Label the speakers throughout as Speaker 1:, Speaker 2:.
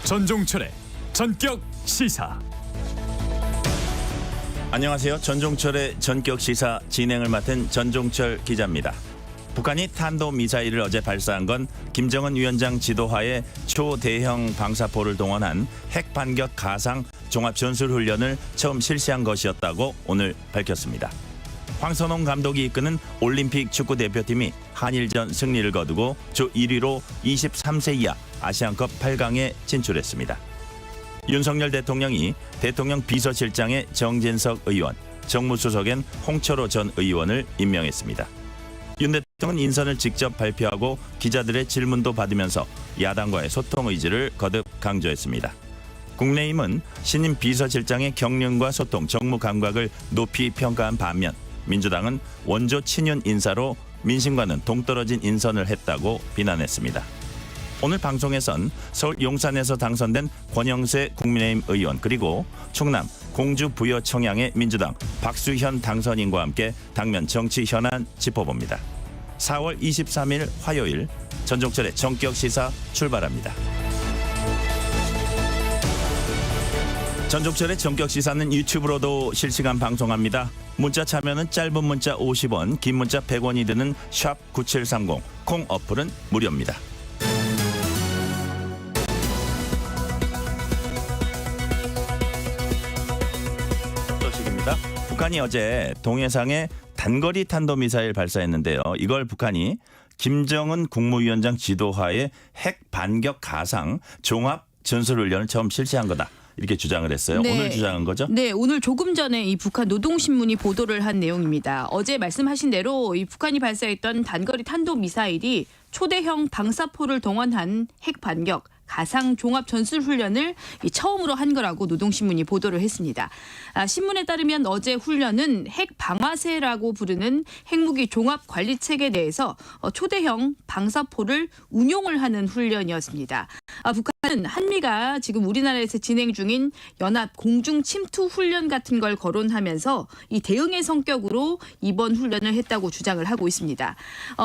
Speaker 1: 전종철의 전격 시사.
Speaker 2: 안녕하세요. 전종철의 전격 시사 진행을 맡은 전종철 기자입니다. 북한이 탄도미사일을 어제 발사한 건 김정은 위원장 지도하에 초대형 방사포를 동원한 핵 반격 가상 종합전술훈련을 처음 실시한 것이었다고 오늘 밝혔습니다. 황선홍 감독이 이끄는 올림픽 축구대표팀이 한일전 승리를 거두고 주 1위로 23세 이하 아시안컵 8강에 진출했습니다. 윤석열 대통령이 대통령 비서실장에 정진석 의원, 정무수석엔 홍철호 전 의원을 임명했습니다. 윤 대통령은 인선을 직접 발표하고 기자들의 질문도 받으면서 야당과의 소통 의지를 거듭 강조했습니다. 국민의힘은 신임 비서실장의 경륜과 소통, 정무 감각을 높이 평가한 반면 민주당은 원조 친윤 인사로 민심과는 동떨어진 인선을 했다고 비난했습니다. 오늘 방송에선 서울 용산에서 당선된 권영세 국민의힘 의원 그리고 충남 공주 부여 청양의 민주당 박수현 당선인과 함께 당면 정치 현안 짚어봅니다. 4월 23일 화요일 전종철의 전격 시사 출발합니다. 전종철의 전격 시사는 유튜브로도 실시간 방송합니다. 문자 참여는 짧은 문자 50원, 긴 문자 100원이 드는 샵 9730, 콩 어플은 무료입니다. 소식입니다. 북한이 어제 동해상에 단거리 탄도미사일 발사했는데요. 이걸 북한이 김정은 국무위원장 지도하에 핵 반격 가상 종합 전술훈련을 처음 실시한 거다. 이렇게 주장을 했어요.
Speaker 3: 네.
Speaker 2: 오늘 주장한 거죠?
Speaker 3: 네, 오늘 조금 전에 이 북한 노동신문이 보도를 한 내용입니다. 어제 말씀하신 대로 이 북한이 발사했던 단거리 탄도미사일이 초대형 방사포를 동원한 핵 반격 가상 종합 전술 훈련을 처음으로 한 거라고 노동신문이 보도를 했습니다. 신문에 따르면 어제 훈련은 핵 방아쇠라고 부르는 핵무기 종합 관리 체계에 대해서 초대형 방사포를 운용을 하는 훈련이었습니다. 북한은 한미가 지금 우리나라에서 진행 중인 연합 공중 침투 훈련 같은 걸 거론하면서 이 대응의 성격으로 이번 훈련을 했다고 주장을 하고 있습니다.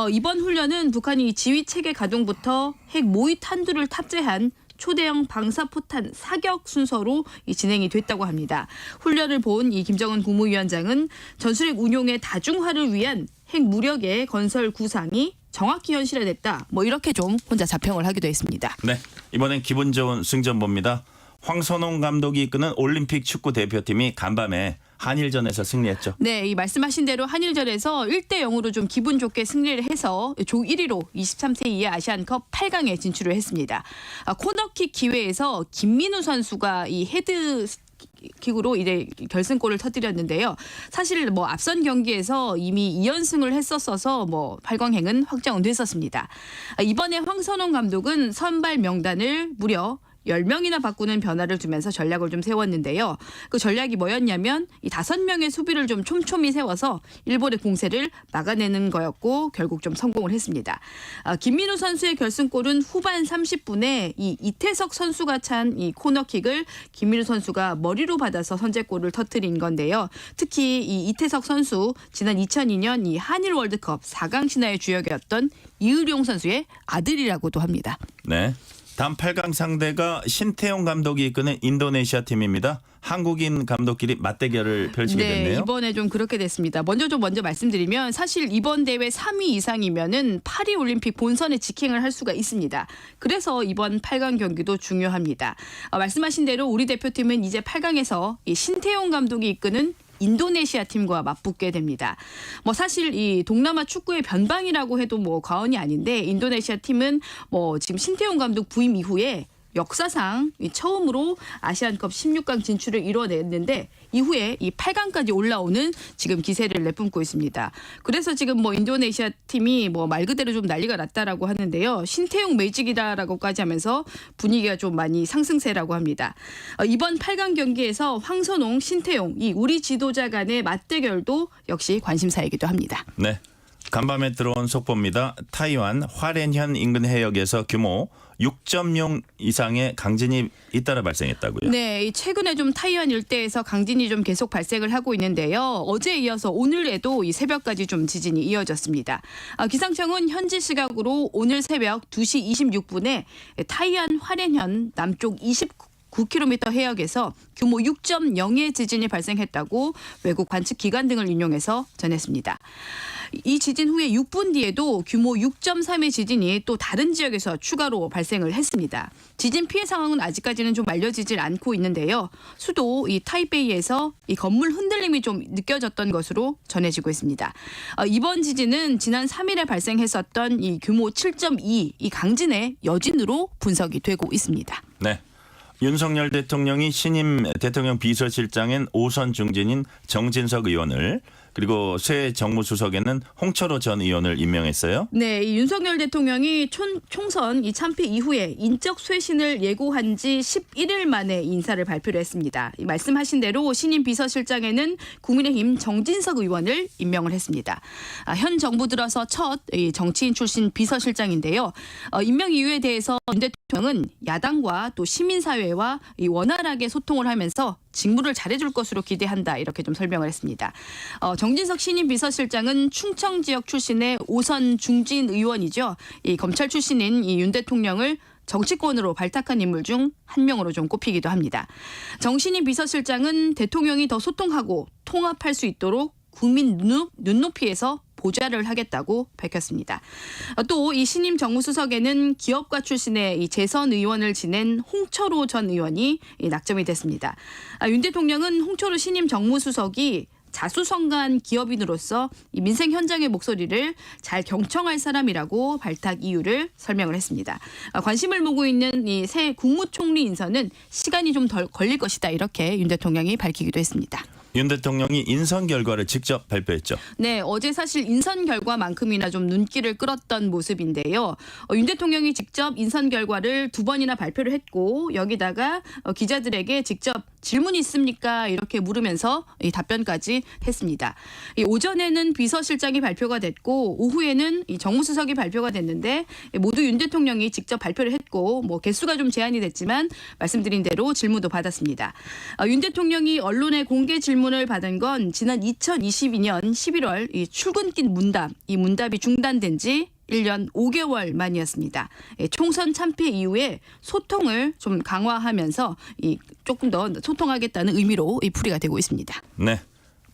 Speaker 3: 이번 훈련은 북한이 지휘 체계 가동부터 핵 모의 탄두를 탑재한 초대형 방사포탄 사격 순서로 진행이 됐다고 합니다. 훈련을 본 이 김정은 국무위원장은 전술핵 운용의 다중화를 위한 핵 무력의 건설 구상이 정확히 현실화됐다. 이렇게 좀 혼자 자평을 하기도 했습니다.
Speaker 2: 네, 이번엔 기분 좋은 승전보입니다. 황선홍 감독이 이끄는 올림픽 축구 대표팀이 간밤에 한일전에서 승리했죠.
Speaker 3: 네, 이 말씀하신 대로 한일전에서 1대0으로 좀 기분 좋게 승리를 해서 조 1위로 23세 이하 아시안컵 8강에 진출을 했습니다. 코너킥 기회에서 김민우 선수가 이 헤드 킥으로 이제 결승골을 터뜨렸는데요. 사실 앞선 경기에서 이미 2연승을 했었어서 8강행은 확정은 됐었습니다. 이번에 황선홍 감독은 선발 명단을 무려 10명이나 바꾸는 변화를 두면서 전략을 좀 세웠는데요. 그 전략이 뭐였냐면 이 5명의 수비를 좀 촘촘히 세워서 일본의 공세를 막아내는 거였고 결국 좀 성공을 했습니다. 김민우 선수의 결승골은 후반 30분에 이 이태석 선수가 찬 이 코너킥을 김민우 선수가 머리로 받아서 선제골을 터뜨린 건데요. 특히 이 이태석 선수 지난 2002년 이 한일 월드컵 4강 신화의 주역이었던 이의룡 선수의 아들이라고도 합니다.
Speaker 2: 네. 다음 8강 상대가 신태용 감독이 이끄는 인도네시아 팀입니다. 한국인 감독끼리 맞대결을 펼치게 됐네요.
Speaker 3: 네, 이번에 좀 그렇게 됐습니다. 먼저 말씀드리면 사실 이번 대회 3위 이상이면은 파리 올림픽 본선에 직행을 할 수가 있습니다. 그래서 이번 8강 경기도 중요합니다. 말씀하신 대로 우리 대표팀은 이제 8강에서 이 신태용 감독이 이끄는 인도네시아 팀과 맞붙게 됩니다. 사실 이 동남아 축구의 변방이라고 해도 과언이 아닌데 인도네시아 팀은 지금 신태용 감독 부임 이후에 역사상 처음으로 아시안컵 16강 진출을 이뤄냈는데 이후에 이 8강까지 올라오는 지금 기세를 내뿜고 있습니다. 그래서 지금 인도네시아 팀이 말 그대로 좀 난리가 났다라고 하는데요. 신태용 매직이다라고까지 하면서 분위기가 좀 많이 상승세라고 합니다. 이번 8강 경기에서 황선홍, 신태용 이 우리 지도자 간의 맞대결도 역시 관심사이기도 합니다.
Speaker 2: 네. 간밤에 들어온 속보입니다. 타이완 화롄현 인근 해역에서 규모 6.0 이상의 강진이 잇따라 발생했다고요.
Speaker 3: 네, 최근에 좀 타이완 일대에서 강진이 좀 계속 발생을 하고 있는데요. 어제에 이어서 오늘에도 이 새벽까지 좀 지진이 이어졌습니다. 기상청은 현지 시각으로 오늘 새벽 2시 26분에 타이완 화롄현 남쪽 29km 해역에서 규모 6.0의 지진이 발생했다고 외국 관측 기관 등을 인용해서 전했습니다. 이 지진 후에 6분 뒤에도 규모 6.3의 지진이 또 다른 지역에서 추가로 발생을 했습니다. 지진 피해 상황은 아직까지는 좀 알려지질 않고 있는데요. 수도 이 타이베이에서 이 건물 흔들림이 좀 느껴졌던 것으로 전해지고 있습니다. 이번 지진은 지난 3일에 발생했었던 이 규모 7.2 이 강진의 여진으로 분석이 되고 있습니다.
Speaker 2: 네. 윤석열 대통령이 신임 대통령 비서실장인 5선 중진인 정진석 의원을 그리고 새 정무수석에는 홍철호 전 의원을 임명했어요.
Speaker 3: 네, 이 윤석열 대통령이 총선 이 참패 이후에 인적 쇄신을 예고한 지 11일 만에 인사를 발표를 했습니다. 말씀하신 대로 신임 비서실장에는 국민의힘 정진석 의원을 임명을 했습니다. 현 정부 들어서 첫 정치인 출신 비서실장인데요. 임명 이유에 대해서 윤 대통령은 야당과 또 시민사회와 원활하게 소통을 하면서 직무를 잘해줄 것으로 기대한다 이렇게 좀 설명을 했습니다. 정진석 신임 비서실장은 충청 지역 출신의 5선 중진 의원이죠. 이 검찰 출신인 이 윤 대통령을 정치권으로 발탁한 인물 중 한 명으로 좀 꼽히기도 합니다. 정 신임 비서실장은 대통령이 더 소통하고 통합할 수 있도록 국민 눈높이에서 보좌를 하겠다고 밝혔습니다. 또 이 신임 정무수석에는 기업가 출신의 이 재선 의원을 지낸 홍철호 전 의원이 낙점이 됐습니다. 윤 대통령은 홍철호 신임 정무수석이 자수성가한 기업인으로서 이 민생 현장의 목소리를 잘 경청할 사람이라고 발탁 이유를 설명을 했습니다. 관심을 모으고 있는 이 새 국무총리 인선은 시간이 좀 덜 걸릴 것이다 이렇게 윤 대통령이 밝히기도 했습니다.
Speaker 2: 윤 대통령이 인선 결과를 직접 발표했죠.
Speaker 3: 네, 어제 사실 인선 결과만큼이나 좀 눈길을 끌었던 모습인데요. 윤 대통령이 직접 인선 결과를 2번이나 발표를 했고 여기다가 기자들에게 직접 질문이 있습니까? 이렇게 물으면서 이 답변까지 했습니다. 이 오전에는 비서실장이 발표가 됐고 오후에는 이 정무수석이 발표가 됐는데 모두 윤 대통령이 직접 발표를 했고 뭐 개수가 좀 제한이 됐지만 말씀드린 대로 질문도 받았습니다. 윤 대통령이 언론의 공개 질문을 받은 건 지난 2022년 11월 이 출근길 문답, 이 문답이 중단된 지 1년 5개월 만이었습니다. 총선 참패 이후에 소통을 좀 강화하면서 조금 더 소통하겠다는 의미로 풀이가 되고 있습니다.
Speaker 2: 네.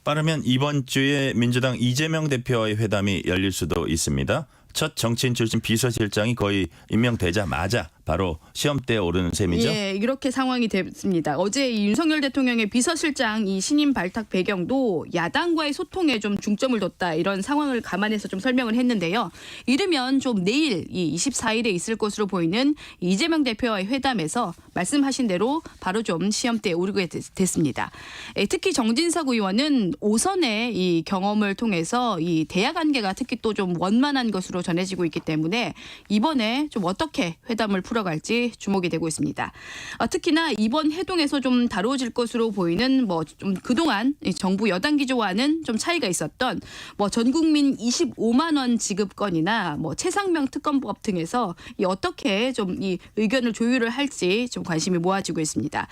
Speaker 2: 빠르면 이번 주에 민주당 이재명 대표와의 회담이 열릴 수도 있습니다. 첫 정치인 출신 비서실장이 거의 임명되자마자 바로 시험대에 오르는 셈이죠.
Speaker 3: 예, 이렇게 상황이 됐습니다. 어제 이 윤석열 대통령의 비서실장 이 신임 발탁 배경도 야당과의 소통에 좀 중점을 뒀다 이런 상황을 감안해서 좀 설명을 했는데요. 이르면 좀 내일 이 24일에 있을 것으로 보이는 이재명 대표와의 회담에서 말씀하신 대로 바로 좀 시험대에 오르게 됐습니다. 특히 정진석 의원은 5선의 이 경험을 통해서 이 대야 관계가 특히 또 좀 원만한 것으로 전해지고 있기 때문에 이번에 좀 어떻게 회담을 풀어갈지 주목이 되고 있습니다. 특히나 이번 회동에서 좀 다뤄질 것으로 보이는 뭐 좀 그동안 정부 여당 기조와는 좀 차이가 있었던 뭐 전국민 25만 원 지급건이나 뭐 최상명 특검법 등에서 어떻게 좀 이 의견을 조율을 할지 좀 관심이 모아지고 있습니다.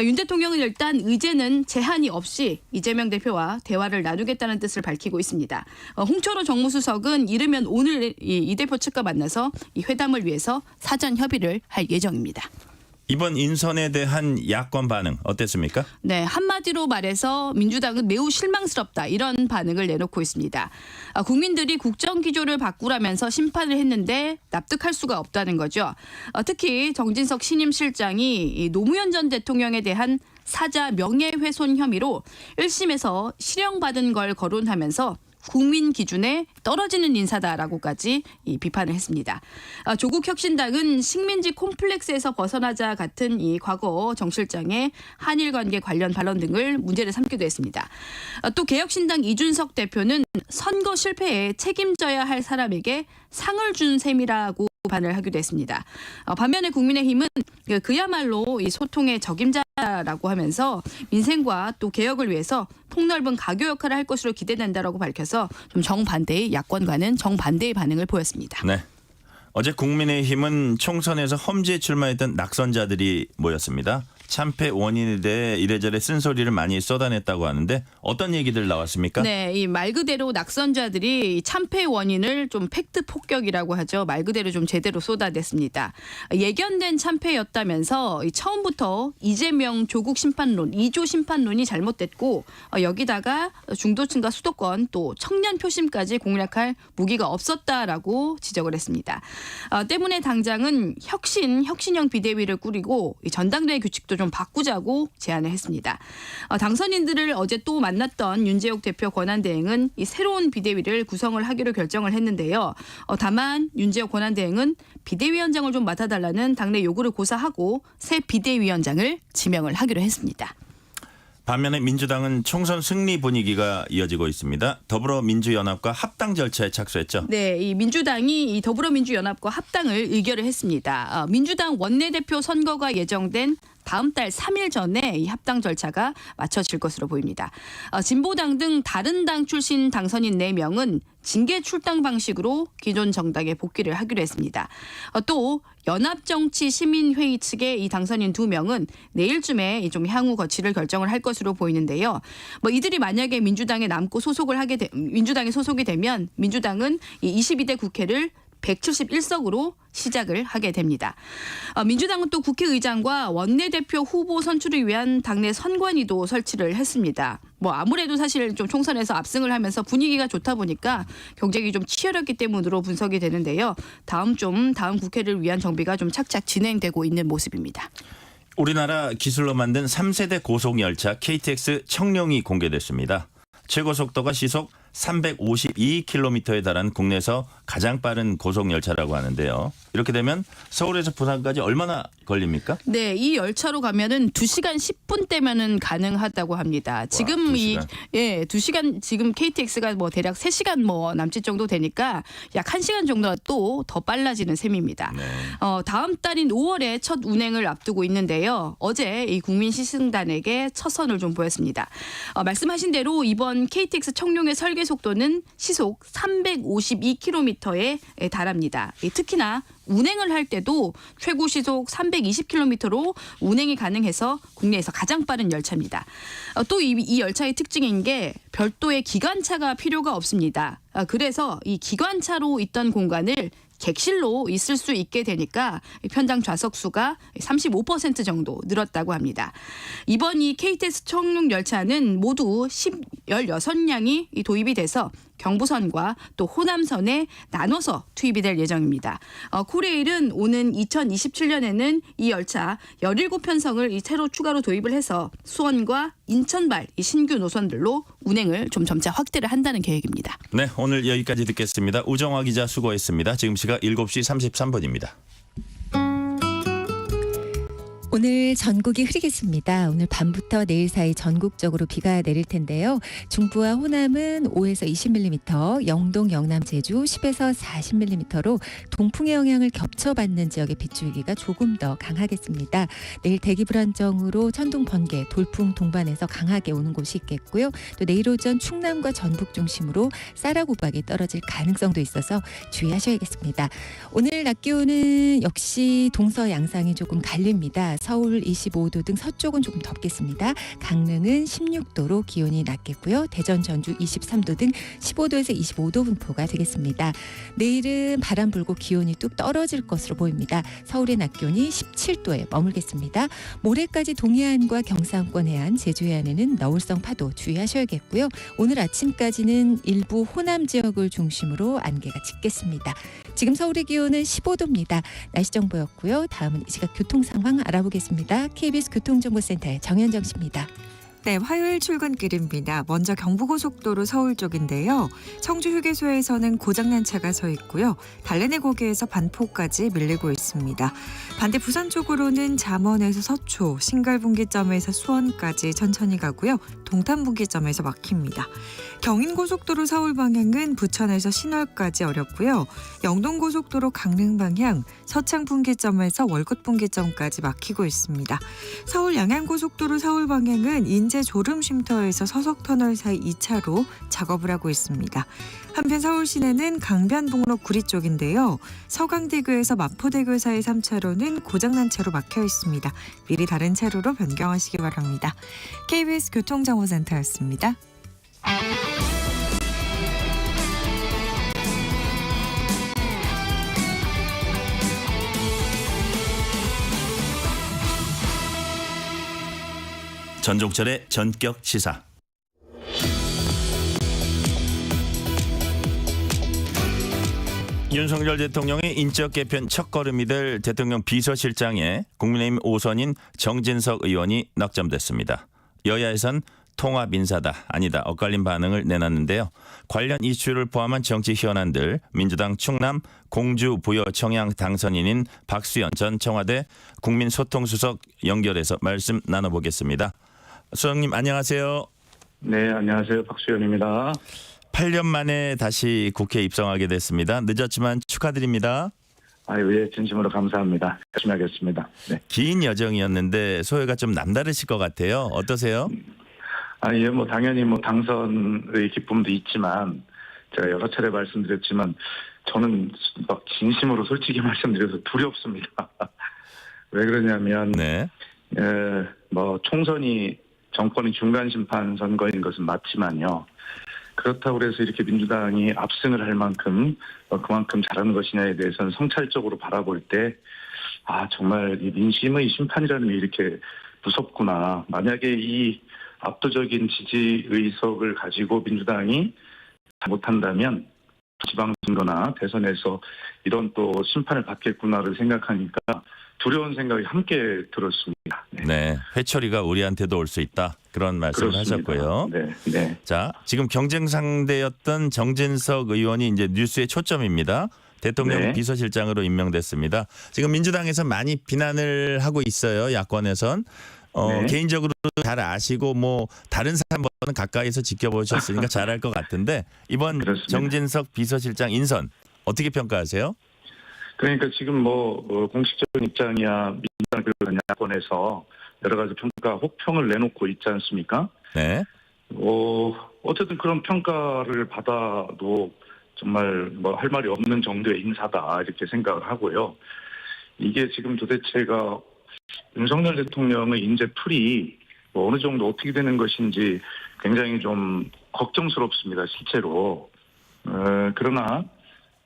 Speaker 3: 윤 대통령은 일단 의제는 제한이 없이 이재명 대표와 대화를 나누겠다는 뜻을 밝히고 있습니다. 홍철호 정무수석은 이르면 오늘 이 대표 측과 만나서 이 회담을 위해서 사전 협의를 할 예정입니다.
Speaker 2: 이번 인선에 대한 야권 반응 어땠습니까?
Speaker 3: 네, 한마디로 말해서 민주당은 매우 실망스럽다 이런 반응을 내놓고 있습니다. 국민들이 국정 기조를 바꾸라면서 심판을 했는데 납득할 수가 없다는 거죠. 특히 정진석 신임 실장이 노무현 전 대통령에 대한 사자 명예훼손 혐의로 1심에서 실형받은 걸 거론하면서 국민 기준에 떨어지는 인사다라고까지 비판을 했습니다. 조국 혁신당은 식민지 콤플렉스에서 벗어나자 같은 이 과거 정 실장의 한일 관계 관련 발언 등을 문제를 삼기도 했습니다. 또 개혁신당 이준석 대표는 선거 실패에 책임져야 할 사람에게 상을 준 셈이라고 비판을 하기도 했습니다. 반면에 국민의힘은 그야말로 이 소통의 적임자라는 하겠다라고 하면서 민생과 또 개혁을 위해서 폭넓은 가교 역할을 할 것으로 기대된다라고 밝혀서 좀 정반대의 야권과는 정반대의 반응을 보였습니다.
Speaker 2: 네. 어제 국민의힘은 총선에서 험지에 출마했던 낙선자들이 모였습니다. 참패 원인에 대해 이래저래 쓴소리를 많이 쏟아냈다고 하는데 어떤 얘기들 나왔습니까?
Speaker 3: 네, 이 말 그대로 낙선자들이 이 참패 원인을 좀 팩트 폭격이라고 하죠. 말 그대로 좀 제대로 쏟아냈습니다. 예견된 참패였다면서 처음부터 이재명 조국 심판론, 2조 심판론이 잘못됐고 여기다가 중도층과 수도권 또 청년 표심까지 공략할 무기가 없었다라고 지적을 했습니다. 때문에 당장은 혁신형 비대위를 꾸리고 이 전당대회 규칙도 좀 바꾸자고 제안을 했습니다. 당선인들을 어제 또 만났던 윤재욱 대표 권한대행은 이 새로운 비대위를 구성을 하기로 결정을 했는데요. 다만 윤재욱 권한대행은 비대위원장을 좀 맡아달라는 당내 요구를 고사하고 새 비대위원장을 지명을 하기로 했습니다.
Speaker 2: 반면에 민주당은 총선 승리 분위기가 이어지고 있습니다. 더불어민주연합과 합당 절차에 착수했죠.
Speaker 3: 네, 이 민주당이 이 더불어민주연합과 합당을 의결을 했습니다. 민주당 원내대표 선거가 예정된 다음 달 3일 전에 이 합당 절차가 마쳐질 것으로 보입니다. 진보당 등 다른 당 출신 당선인 4명은 징계 출당 방식으로 기존 정당에 복귀를 하기로 했습니다. 또 연합정치시민회의 측의 이 당선인 2명은 내일쯤에 좀 향후 거취를 결정을 할 것으로 보이는데요. 이들이 만약에 민주당에 민주당에 소속이 되면 민주당은 이 22대 국회를 171석으로 시작을 하게 됩니다. 민주당은 또 국회의장과 원내대표 후보 선출을 위한 당내 선관위도 설치를 했습니다. 아무래도 사실 좀 총선에서 압승을 하면서 분위기가 좋다 보니까 경쟁이 좀 치열했기 때문으로 분석이 되는데요. 다음 국회를 위한 정비가 좀 착착 진행되고 있는 모습입니다.
Speaker 2: 우리나라 기술로 만든 3세대 고속열차 KTX 청룡이 공개됐습니다. 최고 속도가 시속 352km에 달한 국내에서 가장 빠른 고속열차라고 하는데요. 이렇게 되면 서울에서 부산까지 얼마나 걸립니까?
Speaker 3: 네, 이 열차로 가면은 2시간 10분대면은 가능하다고 합니다. 지금 2시간 지금 KTX가 대략 3시간 남짓 정도 되니까 약 1시간 정도가 또 더 빨라지는 셈입니다.
Speaker 2: 네.
Speaker 3: 다음 달인 5월에 첫 운행을 앞두고 있는데요. 어제 이 국민 시승단에게 첫 선을 좀 보였습니다. 말씀하신 대로 이번 KTX 청룡의 설계 속도는 시속 352km에 달합니다. 특히나 운행을 할 때도 최고 시속 320km로 운행이 가능해서 국내에서 가장 빠른 열차입니다. 또 이 열차의 특징인 게 별도의 기관차가 필요가 없습니다. 그래서 이 기관차로 있던 공간을 객실로 있을 수 있게 되니까 편당 좌석 수가 35% 정도 늘었다고 합니다. 이번 이 KTX 청룡 열차는 모두 16량이 도입이 돼서 경부선과 또 호남선에 나눠서 투입이 될 예정입니다. 코레일은 오는 2027년에는 이 열차 17편성을 새로 추가로 도입을 해서 수원과 인천발 이 신규 노선들로 운행을 좀 점차 확대를 한다는 계획입니다.
Speaker 2: 네, 오늘 여기까지 듣겠습니다. 우정화 기자 수고했습니다. 지금 시각 7시 33분입니다.
Speaker 4: 오늘 전국이 흐리겠습니다. 오늘 밤부터 내일 사이 전국적으로 비가 내릴 텐데요. 중부와 호남은 5에서 20mm, 영동, 영남, 제주 10에서 40mm로 동풍의 영향을 겹쳐받는 지역의 빗줄기가 조금 더 강하겠습니다. 내일 대기 불안정으로 천둥, 번개, 돌풍 동반해서 강하게 오는 곳이 있겠고요. 또 내일 오전 충남과 전북 중심으로 쌀아구박이 떨어질 가능성도 있어서 주의하셔야겠습니다. 오늘 낮 기온은 역시 동서양상이 조금 갈립니다. 서울 25도 등 서쪽은 조금 덥겠습니다. 강릉은 16도로 기온이 낮겠고요. 대전, 전주 23도 등 15도에서 25도 분포가 되겠습니다. 내일은 바람 불고 기온이 뚝 떨어질 것으로 보입니다. 서울의 낮 기온이 17도에 머물겠습니다. 모레까지 동해안과 경상권 해안, 제주 해안에는 너울성 파도 주의하셔야겠고요. 오늘 아침까지는 일부 호남 지역을 중심으로 안개가 짙겠습니다. 지금 서울의 기온은 15도입니다. 날씨 정보였고요. 다음은 이 시각 교통 상황 알아보겠습니다. KBS 교통정보센터의 정현정 씨입니다.
Speaker 5: 네, 화요일 출근길입니다. 먼저 경부고속도로 서울 쪽인데요. 청주 휴게소에서는 고장난 차가 서 있고요. 달래내 거기에서 반포까지 밀리고 있습니다. 반대 부산 쪽으로는 잠원에서 서초, 신갈분기점에서 수원까지 천천히 가고요. 동탄분기점에서 막힙니다. 경인고속도로 서울 방향은 부천에서 신월까지 어렵고요. 영동고속도로 강릉 방향 서창분기점에서 월곶분기점까지 막히고 있습니다. 서울 양양고속도로 서울 방향은 인제 졸음쉼터에서 서석터널 사이 2차로 작업을 하고 있습니다. 한편 서울 시내는 강변북로 구리 쪽인데요. 서강대교에서 마포대교 사이 3차로는 고장난 차로 막혀 있습니다. 미리 다른 차로로 변경하시기 바랍니다. KBS 교통정보센터였습니다.
Speaker 2: 전종철의 전격 시사. 윤석열 대통령의 인적 개편 첫걸음이 될 대통령 비서실장에 국민의힘 5선인 정진석 의원이 낙점됐습니다. 여야에선 통합 인사다 아니다 엇갈린 반응을 내놨는데요. 관련 이슈를 포함한 정치 현안들 민주당 충남 공주 부여 청양 당선인인 박수현 전 청와대 국민소통수석 연결해서 말씀 나눠보겠습니다. 수석님 안녕하세요.
Speaker 6: 네, 안녕하세요. 박수현입니다.
Speaker 2: 8년 만에 다시 국회에 입성하게 됐습니다. 늦었지만 축하드립니다.
Speaker 6: 아유, 예, 진심으로 감사합니다. 열심히 하겠습니다. 네.
Speaker 2: 긴 여정이었는데 소회가 좀 남다르실 것 같아요. 어떠세요?
Speaker 6: 아니, 예, 뭐 당연히 뭐 당선의 기쁨도 있지만 제가 여러 차례 말씀드렸지만 저는 막 진심으로 솔직히 말씀드려서 두렵습니다. 왜 그러냐면
Speaker 2: 네.
Speaker 6: 뭐 총선이 정권의 중간 심판 선거인 것은 맞지만요. 그렇다고 해서 이렇게 민주당이 압승을 할 만큼 그만큼 잘하는 것이냐에 대해서는 성찰적으로 바라볼 때 정말 이 민심의 심판이라는 게 이렇게 무섭구나. 만약에 이 압도적인 지지 의석을 가지고 민주당이 못한다면 지방선거나 대선에서 이런 또 심판을 받겠구나를 생각하니까 두려운 생각이 함께 들었습니다.
Speaker 2: 네, 회초리가 우리한테도 올 수 있다. 그런 말씀을
Speaker 6: 그렇습니다.
Speaker 2: 하셨고요.
Speaker 6: 네.
Speaker 2: 자, 지금 경쟁 상대였던 정진석 의원이 이제 뉴스의 초점입니다. 대통령
Speaker 6: 네.
Speaker 2: 비서실장으로 임명됐습니다. 지금 민주당에서 많이 비난을 하고 있어요. 야권에선.
Speaker 6: 네.
Speaker 2: 개인적으로 잘 아시고 뭐 다른 사람보다는 가까이서 지켜보셨으니까 잘할 것 같은데 이번
Speaker 6: 그렇습니다.
Speaker 2: 정진석 비서실장 인선 어떻게 평가하세요?
Speaker 6: 그러니까 지금 뭐 공식적인 입장이야 민주당 그런 야권에서 여러 가지 평가 혹평을 내놓고 있지 않습니까?
Speaker 2: 네.
Speaker 6: 어쨌든 그런 평가를 받아도 정말 뭐 할 말이 없는 정도의 인사다 이렇게 생각을 하고요. 이게 지금 도대체가 윤석열 대통령의 인재풀이 뭐 어느 정도 어떻게 되는 것인지 굉장히 좀 걱정스럽습니다, 실제로. 그러나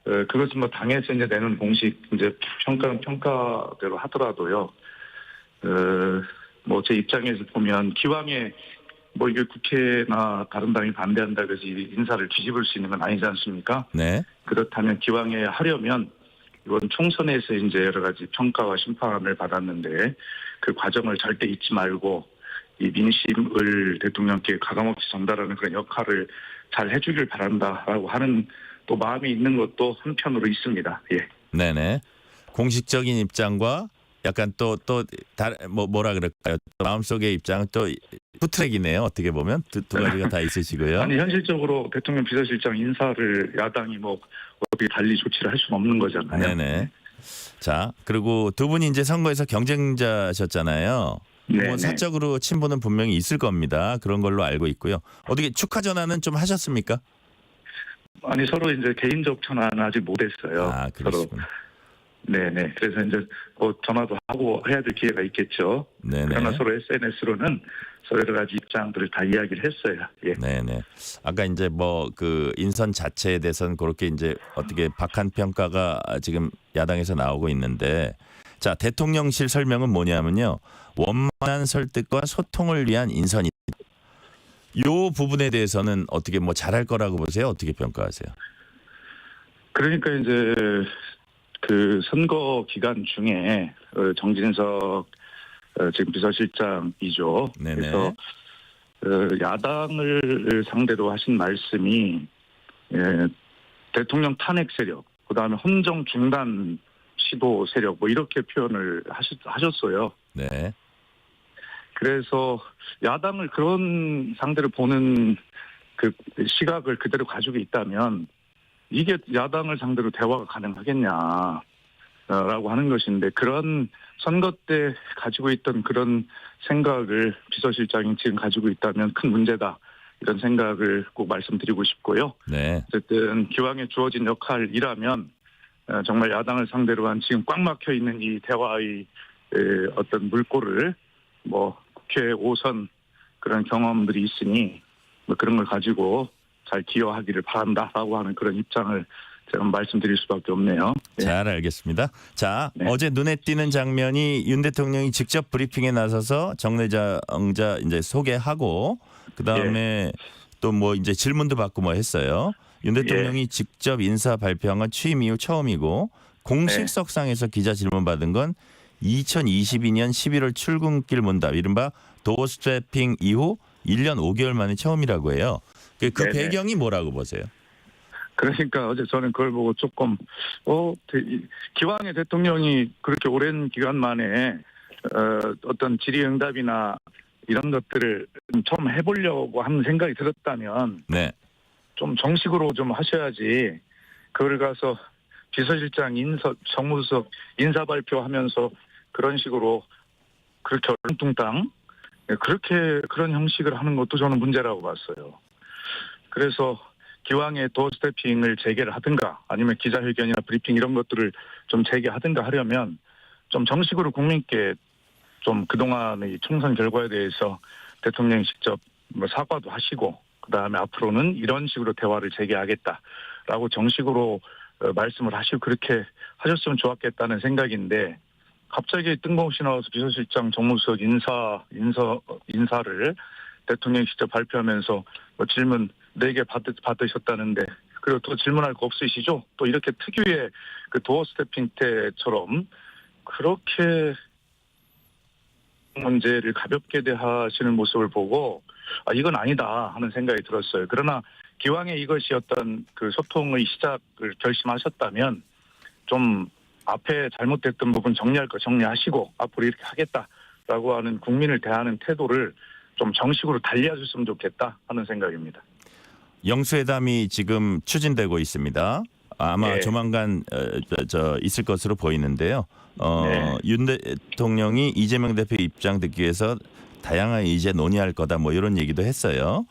Speaker 6: 그것은 뭐 당에서 이제 내는 공식 이제 평가는 평가대로 하더라도요. 뭐 제 입장에서 보면 기왕에 뭐 이게 국회나 다른 당이 반대한다고 해서 이 인사를 뒤집을 수 있는 건 아니지 않습니까?
Speaker 2: 네.
Speaker 6: 그렇다면 기왕에 하려면 이번 총선에서 이제 여러 가지 평가와 심판을 받았는데 그 과정을 절대 잊지 말고 이 민심을 대통령께 가감없이 전달하는 그런 역할을 잘 해주길 바란다라고 하는 또 마음이 있는 것도 한편으로 있습니다. 예.
Speaker 2: 네네. 공식적인 입장과 약간 또 뭐라 그럴까요? 마음속의 입장은 또 투트랙이네요. 어떻게 보면 두 가지가 다 있으시고요.
Speaker 6: 아니 현실적으로 대통령 비서실장 인사를 야당이 뭐 어떻게 달리 조치를 할 수는 없는 거잖아요.
Speaker 2: 네네. 자, 그리고 두 분이 이제 선거에서 경쟁자셨잖아요.
Speaker 6: 네네.
Speaker 2: 뭐 사적으로 친분은 분명히 있을 겁니다. 그런 걸로 알고 있고요. 어떻게 축하 전화는 좀 하셨습니까?
Speaker 6: 아니 서로 이제 개인적 전화는 아직 못했어요.
Speaker 2: 아, 그러시구나.
Speaker 6: 네네. 그래서 이제 전화도 하고 해야 될 기회가 있겠죠.
Speaker 2: 네네.
Speaker 6: 그러나 서로 SNS로는 서로 여러 가지 입장들을 다 이야기를 했어요. 예.
Speaker 2: 네네. 아까 이제 뭐 그 인선 자체에 대해서는 그렇게 이제 어떻게 박한 평가가 지금 야당에서 나오고 있는데, 자 대통령실 설명은 뭐냐면요, 원만한 설득과 소통을 위한 인선이다. 요 부분에 대해서는 어떻게 뭐 잘할 거라고 보세요? 어떻게 평가하세요?
Speaker 6: 그러니까 이제 그 선거 기간 중에 정진석 지금 비서실장이죠.
Speaker 2: 네네.
Speaker 6: 그래서 야당을 상대로 하신 말씀이 대통령 탄핵 세력, 그다음에 헌정 중단 시도 세력 뭐 이렇게 표현을 하셨어요.
Speaker 2: 네.
Speaker 6: 그래서 야당을 그런 상대로 보는 그 시각을 그대로 가지고 있다면 이게 야당을 상대로 대화가 가능하겠냐라고 하는 것인데, 그런 선거 때 가지고 있던 그런 생각을 비서실장이 지금 가지고 있다면 큰 문제다, 이런 생각을 꼭 말씀드리고 싶고요.
Speaker 2: 네.
Speaker 6: 어쨌든 기왕에 주어진 역할이라면 정말 야당을 상대로 한 지금 꽉 막혀 있는 이 대화의 어떤 물꼬를 뭐 국회 5선 그런 경험들이 있으니 뭐 그런 걸 가지고 잘 기여하기를 바란다라고 하는 그런 입장을 제가 말씀드릴 수밖에 없네요. 네.
Speaker 2: 잘 알겠습니다. 자,
Speaker 6: 네.
Speaker 2: 어제 눈에 띄는 장면이 윤 대통령이 직접 브리핑에 나서서 정례자응자 이제 소개하고 그다음에 또 뭐 이제 질문도 받고 뭐 했어요. 윤 대통령이 직접 인사 발표한 건 취임 이후 처음이고 공식석상에서 기자 질문 받은 건 2022년 11월 출근길 문답, 이른바 도어 스트래핑 이후 1년 5개월 만에 처음이라고 해요. 그
Speaker 6: 네네.
Speaker 2: 배경이 뭐라고 보세요?
Speaker 6: 그러니까 어제 저는 그걸 보고 조금 기왕에 대통령이 그렇게 오랜 기간 만에 어떤 질의응답이나 이런 것들을 처음 해보려고 하는 생각이 들었다면
Speaker 2: 네.
Speaker 6: 좀 정식으로 좀 하셔야지, 그걸 가서 비서실장 정무수석 인사 발표하면서 그런 식으로 그렇게 얼렁뚱땅 그렇게 그런 형식을 하는 것도 저는 문제라고 봤어요. 그래서 기왕에 도어 스태핑을 재개를 하든가 아니면 기자회견이나 브리핑 이런 것들을 좀 재개하든가 하려면 좀 정식으로 국민께 좀 그동안의 총선 결과에 대해서 대통령이 직접 뭐 사과도 하시고 그다음에 앞으로는 이런 식으로 대화를 재개하겠다라고 정식으로 말씀을 하시고 그렇게 하셨으면 좋았겠다는 생각인데, 갑자기 뜬금없이 나와서 비서실장 정무수석 인사를 대통령이 직접 발표하면서 뭐 질문 4개 받으셨다는데, 그리고 또 질문할 거 없으시죠? 또 이렇게 특유의 그 도어 스태핑 때처럼 그렇게 문제를 가볍게 대하시는 모습을 보고 이건 아니다 하는 생각이 들었어요. 그러나 기왕에 이것이 어떤 그 소통의 시작을 결심하셨다면 좀 앞에 잘못됐던 부분 정리할 거 정리하시고 앞으로 이렇게 하겠다라고 하는 국민을 대하는 태도를 좀 정식으로 달리하셨으면 좋겠다 하는 생각입니다.
Speaker 2: 영수회담이 지금 추진되고 있습니다. 아마 조만간 있을 것으로 보이는데요. 윤 대통령이 이재명 대표 입장 듣기 위해서 다양하게 이제 논의할 거다 뭐 이런 얘기도 했어요.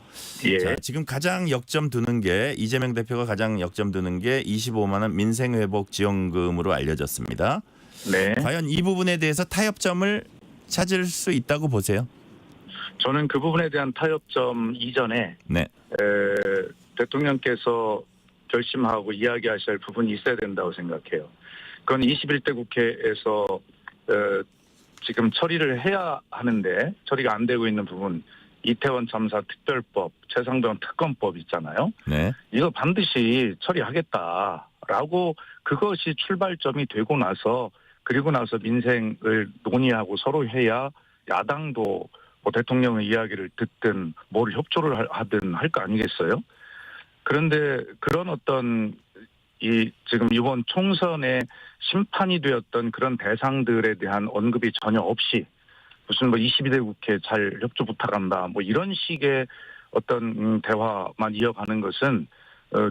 Speaker 2: 자, 지금 가장 역점 두는 게, 이재명 대표가 가장 역점 두는 게 25만 원 민생회복 지원금으로 알려졌습니다.
Speaker 6: 네.
Speaker 2: 과연 이 부분에 대해서 타협점을 찾을 수 있다고 보세요?
Speaker 6: 저는 그 부분에 대한 타협점 이전에
Speaker 2: 네.
Speaker 6: 대통령께서 결심하고 이야기하셔야 할 부분이 있어야 된다고 생각해요. 그건 21대 국회에서 지금 처리를 해야 하는데 처리가 안 되고 있는 부분, 이태원 참사 특별법, 최상병 특검법 있잖아요.
Speaker 2: 네.
Speaker 6: 이거 반드시 처리하겠다라고 그것이 출발점이 되고 나서, 그리고 나서 민생을 논의하고 서로 해야 야당도 뭐 대통령의 이야기를 듣든 뭘 협조를 하든 할 거 아니겠어요? 그런데 그런 어떤 지금 이번 총선에 심판이 되었던 그런 대상들에 대한 언급이 전혀 없이 무슨 뭐 22대 국회 잘 협조 부탁한다 뭐 이런 식의 어떤 대화만 이어가는 것은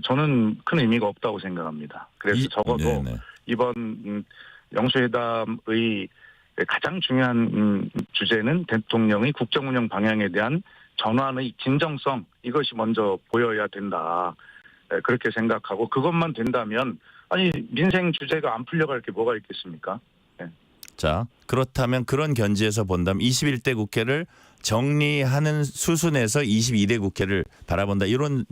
Speaker 6: 저는 큰 의미가 없다고 생각합니다. 그래서 적어도 이번 영수회담의 가장 중요한 주제는 대통령의 국정운영 방향에 대한 전환의 진정성, 이것이 먼저 보여야 된다. 그렇게 생각하고 그것만 된다면 민생 주제가 안 풀려갈 게 뭐가 있겠습니까? 네.
Speaker 2: 자, 그렇다면 그런 견지에서 본다면 21대 국회를 정리하는 수순에서 22대 국회를 바라본다, 이런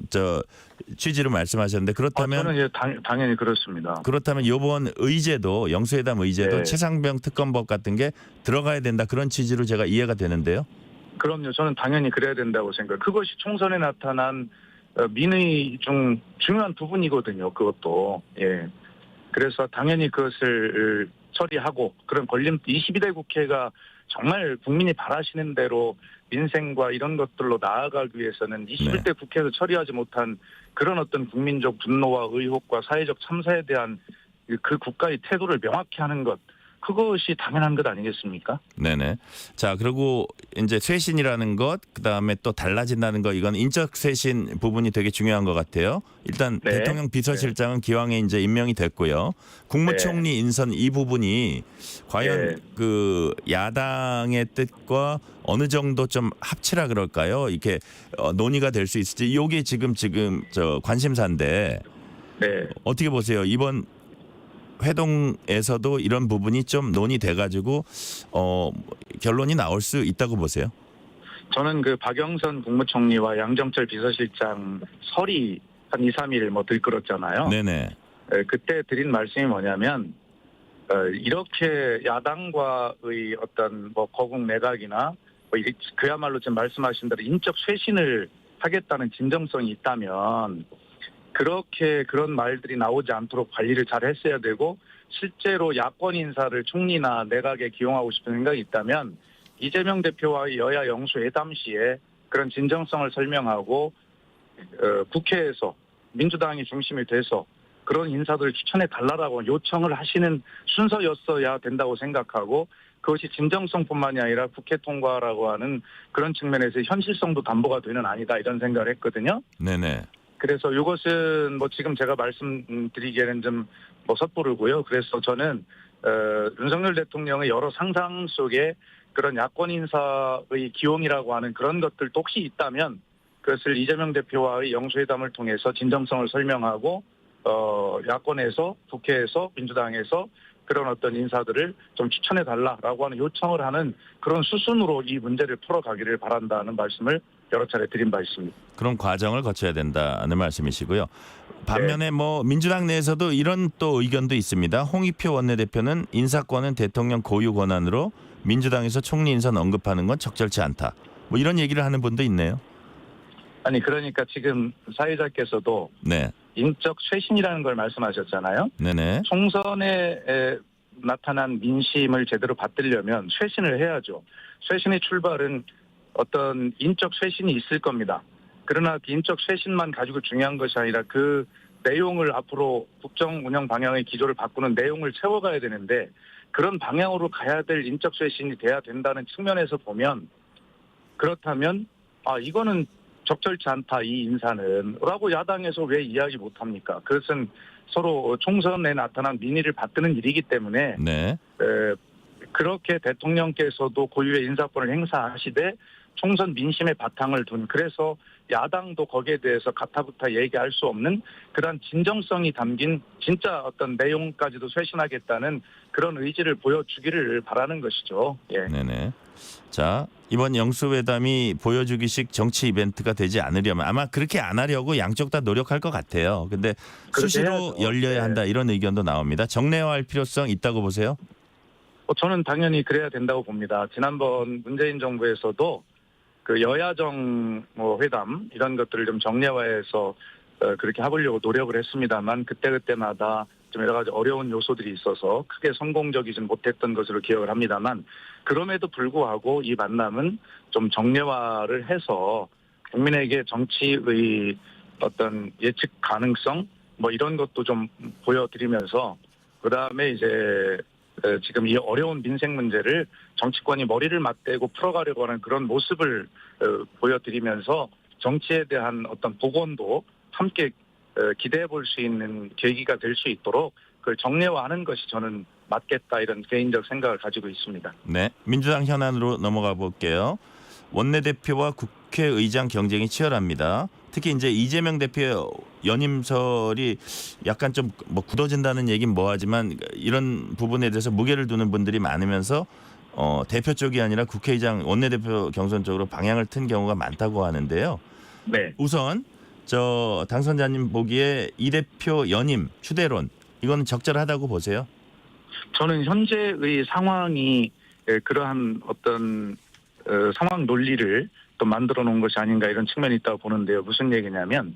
Speaker 2: 취지로 말씀하셨는데, 그렇다면
Speaker 6: 저는 당연히 그렇습니다.
Speaker 2: 그렇다면 이번 의제도, 영수회담 의제도
Speaker 6: 네.
Speaker 2: 최상병 특검법 같은 게 들어가야 된다, 그런 취지로 제가 이해가 되는데요.
Speaker 6: 그럼요. 저는 당연히 그래야 된다고 생각해요. 그것이 총선에 나타난 민의 중 중요한 부분이거든요. 그것도. 예. 그래서 당연히 그것을 처리하고, 그런 22대 국회가 정말 국민이 바라시는 대로 민생과 이런 것들로 나아가기 위해서는 21대 국회에서 처리하지 못한 그런 어떤 국민적 분노와 의혹과 사회적 참사에 대한 그 국가의 태도를 명확히 하는 것, 그것이 당연한 것 아니겠습니까?
Speaker 2: 네네. 자, 그리고 이제 쇄신이라는 것, 그 다음에 또 달라진다는 것, 이건 인적 쇄신 부분이 되게 중요한 것 같아요. 일단
Speaker 6: 네.
Speaker 2: 대통령 비서실장은 기왕에 이제 임명이 됐고요. 국무총리 인선 이 부분이 과연
Speaker 6: 네.
Speaker 2: 그 야당의 뜻과 어느 정도 좀 합치라 그럴까요? 이렇게 논의가 될 수 있을지, 이게 지금 저 관심사인데
Speaker 6: 네.
Speaker 2: 어떻게 보세요? 이번 회동에서도 이런 부분이 좀 논의돼가지고 결론이 나올 수 있다고 보세요?
Speaker 6: 저는 그 박영선 국무총리와 양정철 비서실장 설이 한 2, 3일 뭐 들끓었잖아요.
Speaker 2: 네네.
Speaker 6: 그때 드린 말씀이 뭐냐면 이렇게 야당과의 어떤 뭐 거국 내각이나 뭐 그야말로 지금 말씀하신 대로 인적 쇄신을 하겠다는 진정성이 있다면 그렇게 그런 말들이 나오지 않도록 관리를 잘 했어야 되고, 실제로 야권 인사를 총리나 내각에 기용하고 싶은 생각이 있다면 이재명 대표와의 여야 영수회담 시에 그런 진정성을 설명하고 국회에서 민주당이 중심이 돼서 그런 인사들을 추천해 달라고 요청을 하시는 순서였어야 된다고 생각하고, 그것이 진정성뿐만이 아니라 국회 통과라고 하는 그런 측면에서 현실성도 담보가 되는 아니다, 이런 생각을 했거든요.
Speaker 2: 네네.
Speaker 6: 그래서 이것은 뭐 지금 제가 말씀드리기에는 좀 뭐 섣부르고요. 그래서 저는 윤석열 대통령의 여러 상상 속에 그런 야권 인사의 기용이라고 하는 그런 것들도 혹시 있다면 그것을 이재명 대표와의 영수회담을 통해서 진정성을 설명하고 야권에서, 국회에서, 민주당에서 그런 어떤 인사들을 좀 추천해 달라라고 하는 요청을 하는 그런 수순으로 이 문제를 풀어가기를 바란다는 말씀을 여러 차례 드린 바 있습니다.
Speaker 2: 그런 과정을 거쳐야 된다는 말씀이시고요. 반면에 뭐 민주당 내에서도 이런 또 의견도 있습니다. 홍익표 원내대표는 인사권은 대통령 고유 권한으로 민주당에서 총리 인선 언급하는 건 적절치 않다. 뭐 이런 얘기를 하는 분도 있네요.
Speaker 6: 아니 그러니까 지금 사회자께서도
Speaker 2: 네.
Speaker 6: 인적 쇄신이라는 걸 말씀하셨잖아요.
Speaker 2: 네네.
Speaker 6: 총선에 나타난 민심을 제대로 받들려면 쇄신을 해야죠. 쇄신의 출발은 어떤 인적 쇄신이 있을 겁니다. 그러나 그 인적 쇄신만 가지고 중요한 것이 아니라 그 내용을 앞으로 국정 운영 방향의 기조를 바꾸는 내용을 채워가야 되는데, 그런 방향으로 가야 될 인적 쇄신이 돼야 된다는 측면에서 보면, 그렇다면 이거는 적절치 않다, 이 인사는 라고 야당에서 왜 이야기 못합니까? 그것은 서로 총선에 나타난 민의를 받드는 일이기 때문에
Speaker 2: 네.
Speaker 6: 그렇게 대통령께서도 고유의 인사권을 행사하시되 총선 민심의 바탕을 둔, 그래서 야당도 거기에 대해서 가타부타 얘기할 수 없는 그런 진정성이 담긴 진짜 어떤 내용까지도 쇄신하겠다는 그런 의지를 보여주기를 바라는 것이죠. 예.
Speaker 2: 네네. 자, 이번 영수회담이 보여주기식 정치 이벤트가 되지 않으려면 아마 그렇게 안 하려고 양쪽 다 노력할 것 같아요. 근데 수시로
Speaker 6: 해야죠.
Speaker 2: 열려야 한다, 이런 의견도 나옵니다. 정례화할 필요성 있다고 보세요?
Speaker 6: 저는 당연히 그래야 된다고 봅니다. 지난번 문재인 정부에서도 그 여야정 회담 이런 것들을 좀 정례화해서 그렇게 해보려고 노력을 했습니다만 그때마다 좀 여러 가지 어려운 요소들이 있어서 크게 성공적이진 못했던 것으로 기억을 합니다만, 그럼에도 불구하고 이 만남은 좀 정례화를 해서 국민에게 정치의 어떤 예측 가능성 뭐 이런 것도 좀 보여드리면서, 그다음에 이제 지금 이 어려운 민생 문제를 정치권이 머리를 맞대고 풀어가려고 하는 그런 모습을 보여드리면서 정치에 대한 어떤 복원도 함께 기대해 볼 수 있는 계기가 될 수 있도록 그걸 정례화하는 것이 저는 맞겠다, 이런 개인적 생각을 가지고 있습니다.
Speaker 2: 네. 민주당 현안으로 넘어가 볼게요. 원내대표와 국회의장 경쟁이 치열합니다. 특히 이제 이재명 대표의 연임설이 약간 좀 뭐 굳어진다는 얘기는 뭐하지만 이런 부분에 대해서 무게를 두는 분들이 많으면서 대표 쪽이 아니라 국회의장 원내대표 경선 쪽으로 방향을 튼 경우가 많다고 하는데요.
Speaker 6: 네.
Speaker 2: 우선 저 당선자님 보기에 이 대표 연임 추대론, 이거는 적절하다고 보세요?
Speaker 6: 저는 현재의 상황이 그러한 어떤 상황 논리를 또 만들어 놓은 것이 아닌가, 이런 측면이 있다고 보는데요. 무슨 얘기냐면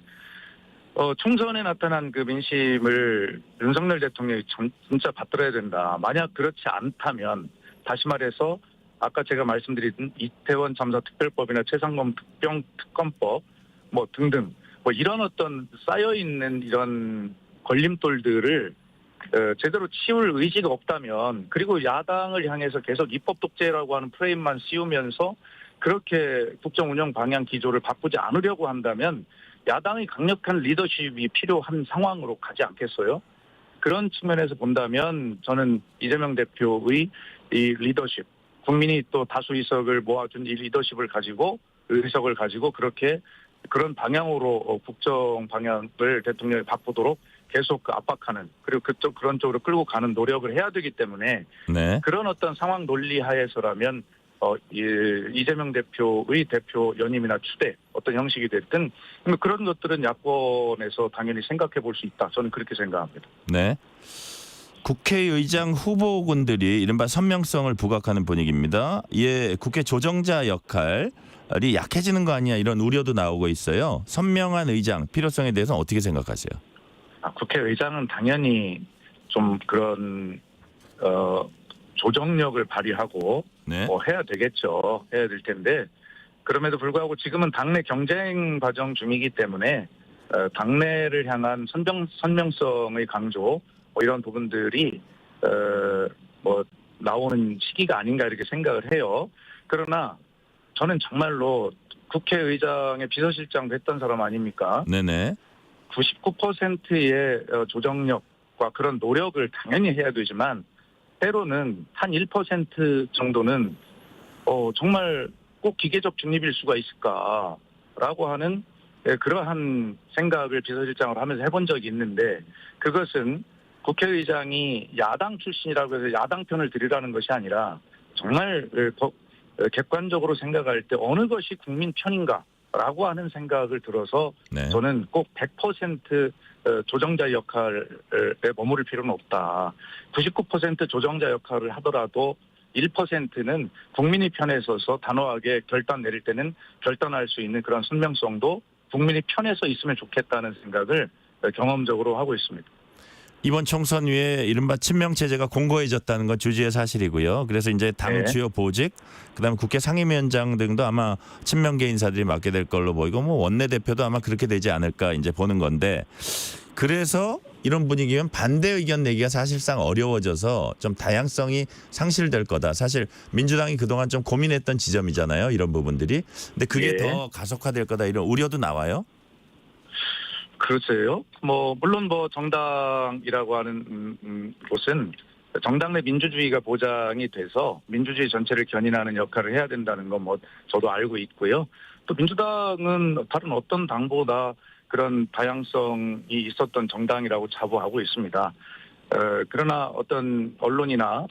Speaker 6: 총선에 나타난 그 민심을 윤석열 대통령이 진짜 받들어야 된다. 만약 그렇지 않다면, 다시 말해서 아까 제가 말씀드린 이태원 참사 특별법이나 최상범 특검법 뭐 등등 뭐 이런 어떤 쌓여 있는 이런 걸림돌들을 제대로 치울 의지가 없다면, 그리고 야당을 향해서 계속 입법 독재라고 하는 프레임만 씌우면서 그렇게 국정 운영 방향 기조를 바꾸지 않으려고 한다면 야당의 강력한 리더십이 필요한 상황으로 가지 않겠어요? 그런 측면에서 본다면 저는 이재명 대표의 이 리더십, 국민이 또 다수 의석을 모아준 이 리더십을 가지고, 의석을 가지고 그렇게 그런 방향으로 국정 방향을 대통령이 바꾸도록 계속 압박하는, 그리고 그런 쪽으로 끌고 가는 노력을 해야 되기 때문에
Speaker 2: 네.
Speaker 6: 그런 어떤 상황 논리 하에서라면 이재명 대표의 대표 연임이나 추대 어떤 형식이 됐든 그런 것들은 야권에서 당연히 생각해 볼 수 있다. 저는 그렇게 생각합니다.
Speaker 2: 네. 국회의장 후보군들이 이른바 선명성을 부각하는 분위기입니다. 예, 국회 조정자 역할이 약해지는 거 아니냐 이런 우려도 나오고 있어요. 선명한 의장 필요성에 대해서는 어떻게 생각하세요?
Speaker 6: 국회의장은 당연히 좀 그런 조정력을 발휘하고
Speaker 2: 네.
Speaker 6: 해야 되겠죠. 해야 될 텐데 그럼에도 불구하고 지금은 당내 경쟁 과정 중이기 때문에 당내를 향한 선명성의 강조 뭐 이런 부분들이 뭐 나오는 시기가 아닌가 이렇게 생각을 해요. 그러나 저는 정말로 국회의장의 비서실장도 했던 사람 아닙니까?
Speaker 2: 네네.
Speaker 6: 99%의 조정력과 그런 노력을 당연히 해야 되지만 때로는 한 1% 정도는 정말 꼭 기계적 중립일 수가 있을까라고 하는 그러한 생각을 비서실장으로 하면서 해본 적이 있는데, 그것은 국회의장이 야당 출신이라고 해서 야당 편을 들으라는 것이 아니라 정말 객관적으로 생각할 때 어느 것이 국민 편인가라고 하는 생각을 들어서
Speaker 2: 네.
Speaker 6: 저는 꼭 100% 조정자 역할에 머무를 필요는 없다. 99% 조정자 역할을 하더라도 1%는 국민의 편에 서서 단호하게 결단 내릴 때는 결단할 수 있는 그런 선명성도 국민의 편에서 있으면 좋겠다는 생각을 경험적으로 하고 있습니다.
Speaker 2: 이번 총선 후에 이른바 친명체제가 공고해졌다는 건 주지의 사실이고요. 그래서 이제 당
Speaker 6: 네.
Speaker 2: 주요 보직, 그다음에 국회 상임위원장 등도 아마 친명계 인사들이 맡게 될 걸로 보이고, 뭐 원내대표도 아마 그렇게 되지 않을까 이제 보는 건데, 그래서 이런 분위기면 반대 의견 내기가 사실상 어려워져서 좀 다양성이 상실될 거다. 사실 민주당이 그동안 좀 고민했던 지점이잖아요. 이런 부분들이. 근데 그게
Speaker 6: 네.
Speaker 2: 더 가속화될 거다 이런 우려도 나와요.
Speaker 6: 글쎄요. 물론 정당이라고 하는 곳은 정당 내 민주주의가 보장이 돼서 민주주의 전체를 견인하는 역할을 해야 된다는 건 저도 알고 있고요. 또 민주당은 다른 어떤 당보다 그런 다양성이 있었던 정당이라고 자부하고 있습니다. 그러나 어떤 언론이나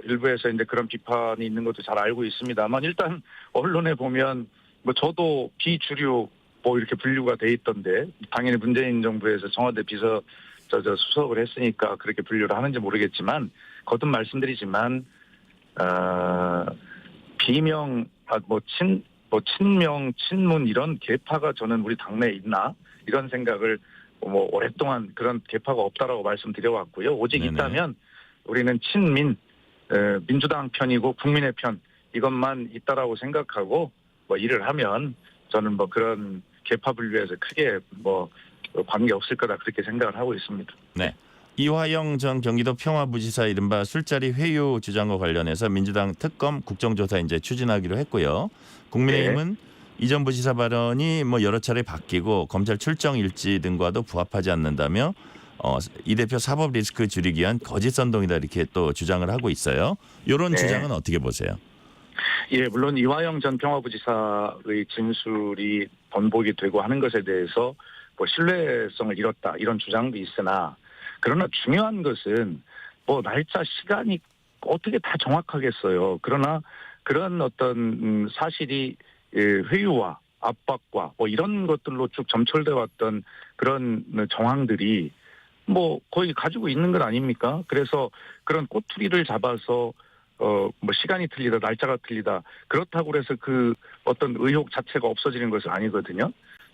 Speaker 6: 일부에서 이제 그런 비판이 있는 것도 잘 알고 있습니다만, 일단 언론에 보면 저도 비주류 이렇게 분류가 돼 있던데, 당연히 문재인 정부에서 청와대 비서 수석을 했으니까 그렇게 분류를 하는지 모르겠지만, 거듭 말씀드리지만 비명 친명 친문 이런 계파가 저는 우리 당내에 있나 이런 생각을 오랫동안 그런 계파가 없다라고 말씀드려왔고요. 오직
Speaker 2: 네네.
Speaker 6: 있다면 우리는 친민 민주당 편이고 국민의 편 이것만 있다라고 생각하고 일을 하면 저는 그런 계파 분류에서 크게 관계 없을 거다 그렇게 생각을 하고 있습니다.
Speaker 2: 네. 이화영 전 경기도 평화부지사 이른바 술자리 회유 주장과 관련해서 민주당 특검 국정조사 이제 추진하기로 했고요. 국민의힘은 이전 부지사 발언이 여러 차례 바뀌고 검찰 출정 일지 등과도 부합하지 않는다며 이 대표 사법 리스크 줄이기 위한 거짓 선동이다 이렇게 또 주장을 하고 있어요. 이런
Speaker 6: 네.
Speaker 2: 주장은 어떻게 보세요?
Speaker 6: 예, 물론 이화영 전 평화부지사의 진술이 번복이 되고 하는 것에 대해서 신뢰성을 잃었다 이런 주장도 있으나, 그러나 중요한 것은 날짜 시간이 어떻게 다 정확하겠어요. 그러나 그런 어떤 사실이 회유와 압박과 이런 것들로 쭉 점철돼 왔던 그런 정황들이 거의 가지고 있는 것 아닙니까? 그래서 그런 꼬투리를 잡아서 시간이 틀리다, 날짜가 틀리다 그렇다고 해서 그 어떤 의혹 자체가 없어지는 것은 아니거든요.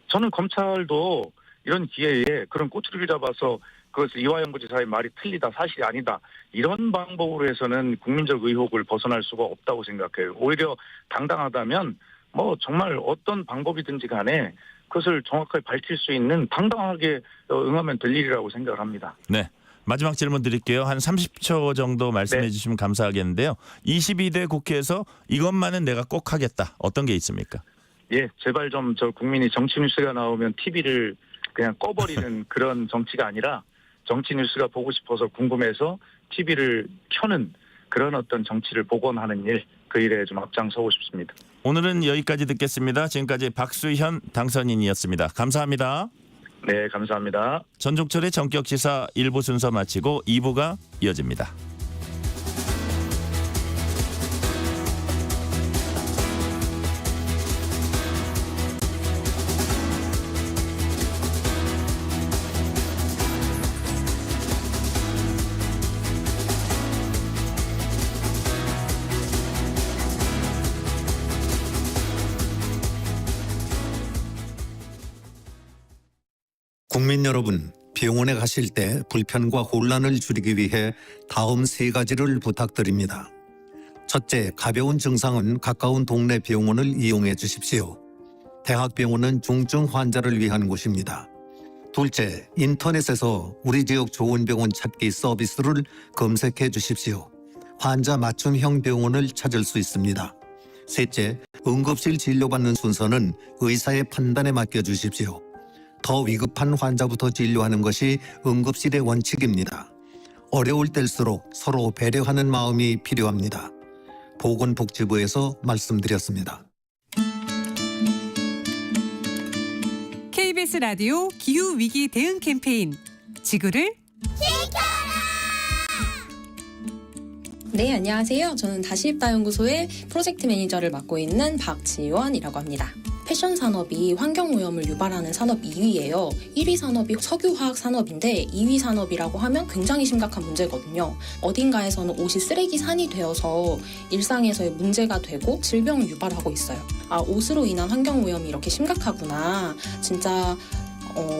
Speaker 6: 저는 검찰도 이런 기회에 그런 꼬투리를 잡아서 그것을 이화영 부지사의 말이 틀리다, 사실이 아니다. 이런 방법으로 해서는 국민적 의혹을 벗어날 수가 없다고 생각해요. 오히려 당당하다면 뭐 정말 어떤 방법이든지 간에 그것을 정확하게 밝힐 수 있는 당당하게 응하면 될 일이라고 생각을 합니다.
Speaker 2: 네. 마지막 질문 드릴게요. 한 30초 정도 말씀해
Speaker 6: 네.
Speaker 2: 주시면 감사하겠는데요. 22대 국회에서 이것만은 내가 꼭 하겠다. 어떤 게 있습니까?
Speaker 6: 예, 제발 좀 저 국민이 정치 뉴스가 나오면 TV를 그냥 꺼버리는 그런 정치가 아니라 정치 뉴스가 보고 싶어서 궁금해서 TV를 켜는 그런 어떤 정치를 복원하는 일, 그 일에 좀 앞장서고 싶습니다.
Speaker 2: 오늘은 여기까지 듣겠습니다. 지금까지 박수현 당선인이었습니다. 감사합니다.
Speaker 6: 네, 감사합니다.
Speaker 2: 전종철의 전격시사 1부 순서 마치고 2부가 이어집니다.
Speaker 7: 국민 여러분, 병원에 가실 때 불편과 혼란을 줄이기 위해 다음 3가지를 부탁드립니다. 첫째, 가벼운 증상은 가까운 동네 병원을 이용해 주십시오. 대학병원은 중증 환자를 위한 곳입니다. 둘째, 인터넷에서 우리 지역 좋은 병원 찾기 서비스를 검색해 주십시오. 환자 맞춤형 병원을 찾을 수 있습니다. 셋째, 응급실 진료받는 순서는 의사의 판단에 맡겨 주십시오. 더 위급한 환자부터 진료하는 것이 응급실의 원칙입니다. 어려울 때일수록 서로 배려하는 마음이 필요합니다. 보건복지부에서 말씀드렸습니다.
Speaker 8: KBS 라디오 기후위기 대응 캠페인 지구를
Speaker 9: 네, 안녕하세요. 저는 다시입다 연구소의 프로젝트 매니저를 맡고 있는 박지원이라고 합니다. 패션 산업이 환경오염을 유발하는 산업 2위예요. 1위 산업이 석유화학 산업인데 2위 산업이라고 하면 굉장히 심각한 문제거든요. 어딘가에서는 옷이 쓰레기 산이 되어서 일상에서의 문제가 되고 질병을 유발하고 있어요. 아, 옷으로 인한 환경오염이 이렇게 심각하구나. 진짜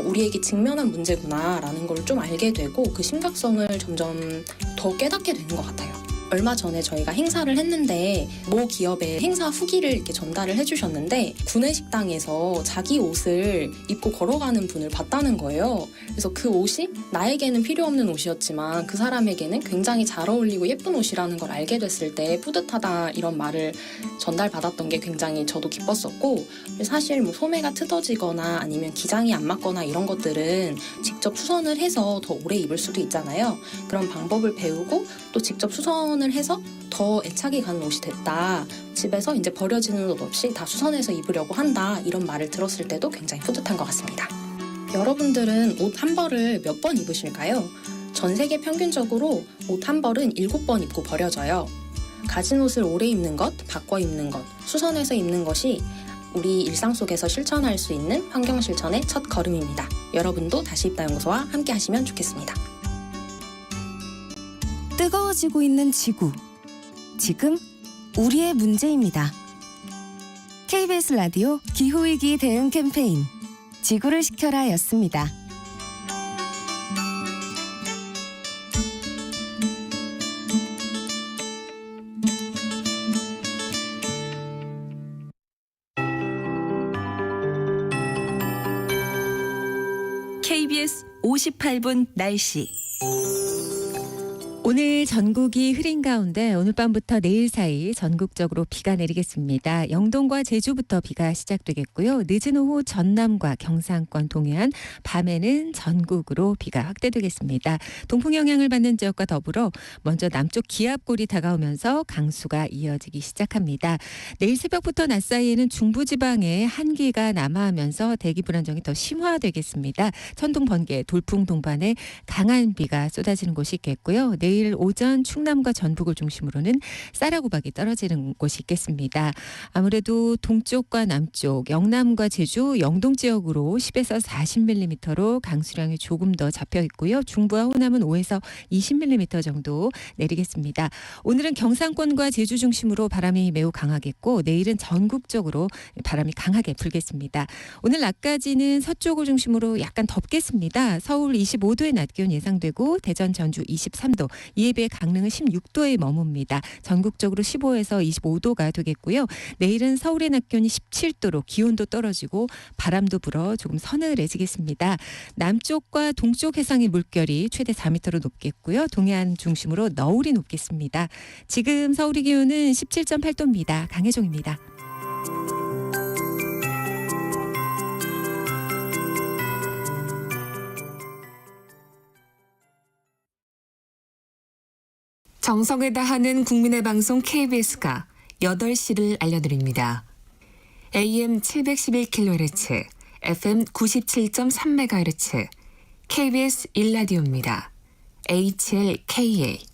Speaker 9: 우리에게 직면한 문제구나라는 걸 좀 알게 되고 그 심각성을 점점 더 깨닫게 되는 것 같아요. 얼마 전에 저희가 행사를 했는데 모 기업의 행사 후기를 이렇게 전달을 해주셨는데 구내식당에서 자기 옷을 입고 걸어가는 분을 봤다는 거예요. 그래서 그 옷이 나에게는 필요 없는 옷이었지만 그 사람에게는 굉장히 잘 어울리고 예쁜 옷이라는 걸 알게 됐을 때 뿌듯하다 이런 말을 전달받았던 게 굉장히 저도 기뻤었고, 사실 뭐 소매가 트어지거나 아니면 기장이 안 맞거나 이런 것들은 직접 수선을 해서 더 오래 입을 수도 있잖아요. 그런 방법을 배우고 또 직접 수선을 해서 더 애착이 가는 옷이 됐다. 집에서 이제 버려지는 옷 없이 다 수선해서 입으려고 한다. 이런 말을 들었을 때도 굉장히 뿌듯한 것 같습니다. 여러분들은 옷 한 벌을 몇 번 입으실까요? 전 세계 평균적으로 옷 한 벌은 7번 입고 버려져요. 가진 옷을 오래 입는 것, 바꿔 입는 것, 수선해서 입는 것이 우리 일상 속에서 실천할 수 있는 환경 실천의 첫 걸음입니다. 여러분도 다시입다 연구소와 함께 하시면 좋겠습니다.
Speaker 8: 뜨거워지고 있는 지구. 지금 우리의 문제입니다. KBS 라디오 기후위기 대응 캠페인 지구를 지켜라 였습니다. KBS 58분 날씨.
Speaker 4: 오늘 전국이 흐린 가운데 오늘 밤부터 내일 사이 전국적으로 비가 내리겠습니다. 영동과 제주부터 비가 시작되겠고요. 늦은 오후 전남과 경상권 동해안, 밤에는 전국으로 비가 확대되겠습니다. 동풍 영향을 받는 지역과 더불어 먼저 남쪽 기압골이 다가오면서 강수가 이어지기 시작합니다. 내일 새벽부터 낮 사이에는 중부지방에 한기가 남하하면서 대기 불안정이 더 심화되겠습니다. 천둥, 번개, 돌풍 동반에 강한 비가 쏟아지는 곳이 있겠고요. 내일 내일 오전 충남과 전북을 중심으로는 쌀아구박이 떨어지는 곳이 있겠습니다. 아무래도 동쪽과 남쪽, 영남과 제주, 영동 지역으로 10에서 40mm로 강수량이 조금 더 잡혀 있고요. 중부와 호남은 5에서 20mm 정도 내리겠습니다. 오늘은 경상권과 제주 중심으로 바람이 매우 강하겠고 내일은 전국적으로 바람이 강하게 불겠습니다. 오늘 낮까지는 서쪽을 중심으로 약간 덥겠습니다. 서울 25도의 낮 기온 예상되고 대전 전주 23도, 이에 비해 강릉은 16도에 머뭅니다. 전국적으로 15에서 25도가 되겠고요. 내일은 서울의 낮 기온이 17도로 기온도 떨어지고 바람도 불어 조금 서늘해지겠습니다. 남쪽과 동쪽 해상의 물결이 최대 4m로 높겠고요. 동해안 중심으로 너울이 높겠습니다. 지금 서울의 기온은 17.8도입니다. 강혜종입니다.
Speaker 10: 정성을 다하는 국민의 방송 KBS가 8시를 알려드립니다. AM 711kHz, FM 97.3MHz, KBS 1라디오입니다. HLKA.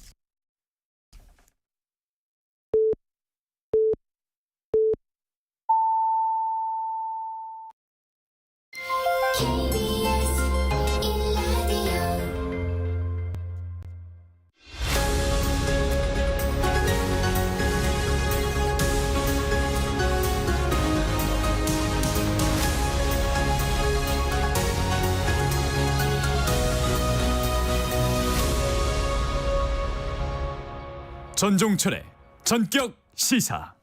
Speaker 1: 전종철의 전격 시사.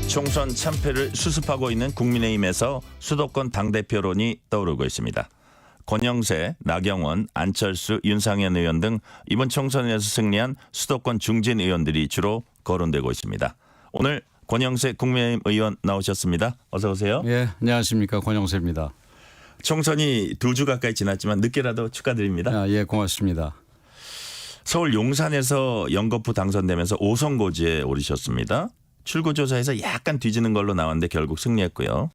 Speaker 2: 총선 참패를 수습하고 있는 국민의힘에서 수도권 당대표론이 떠오르고 있습니다. 권영세, 나경원, 안철수, 윤상현 의원 등 이번 총선에서 승리한 수도권 중진 의원들이 주로 거론되고 있습니다. 오늘 권영세 국민의힘 의원 나오셨습니다. 어서 오세요.
Speaker 11: 예, 안녕하십니까. 권영세입니다.
Speaker 2: 총선이 2주 가까이 지났지만 늦게라도 축하드립니다.
Speaker 11: 예, 고맙습니다.
Speaker 2: 서울 용산에서 연거푸 당선되면서 5선고지에 오르셨습니다. 출구조사에서 약간 뒤지는 걸로 나왔는데 결국 승리했고요.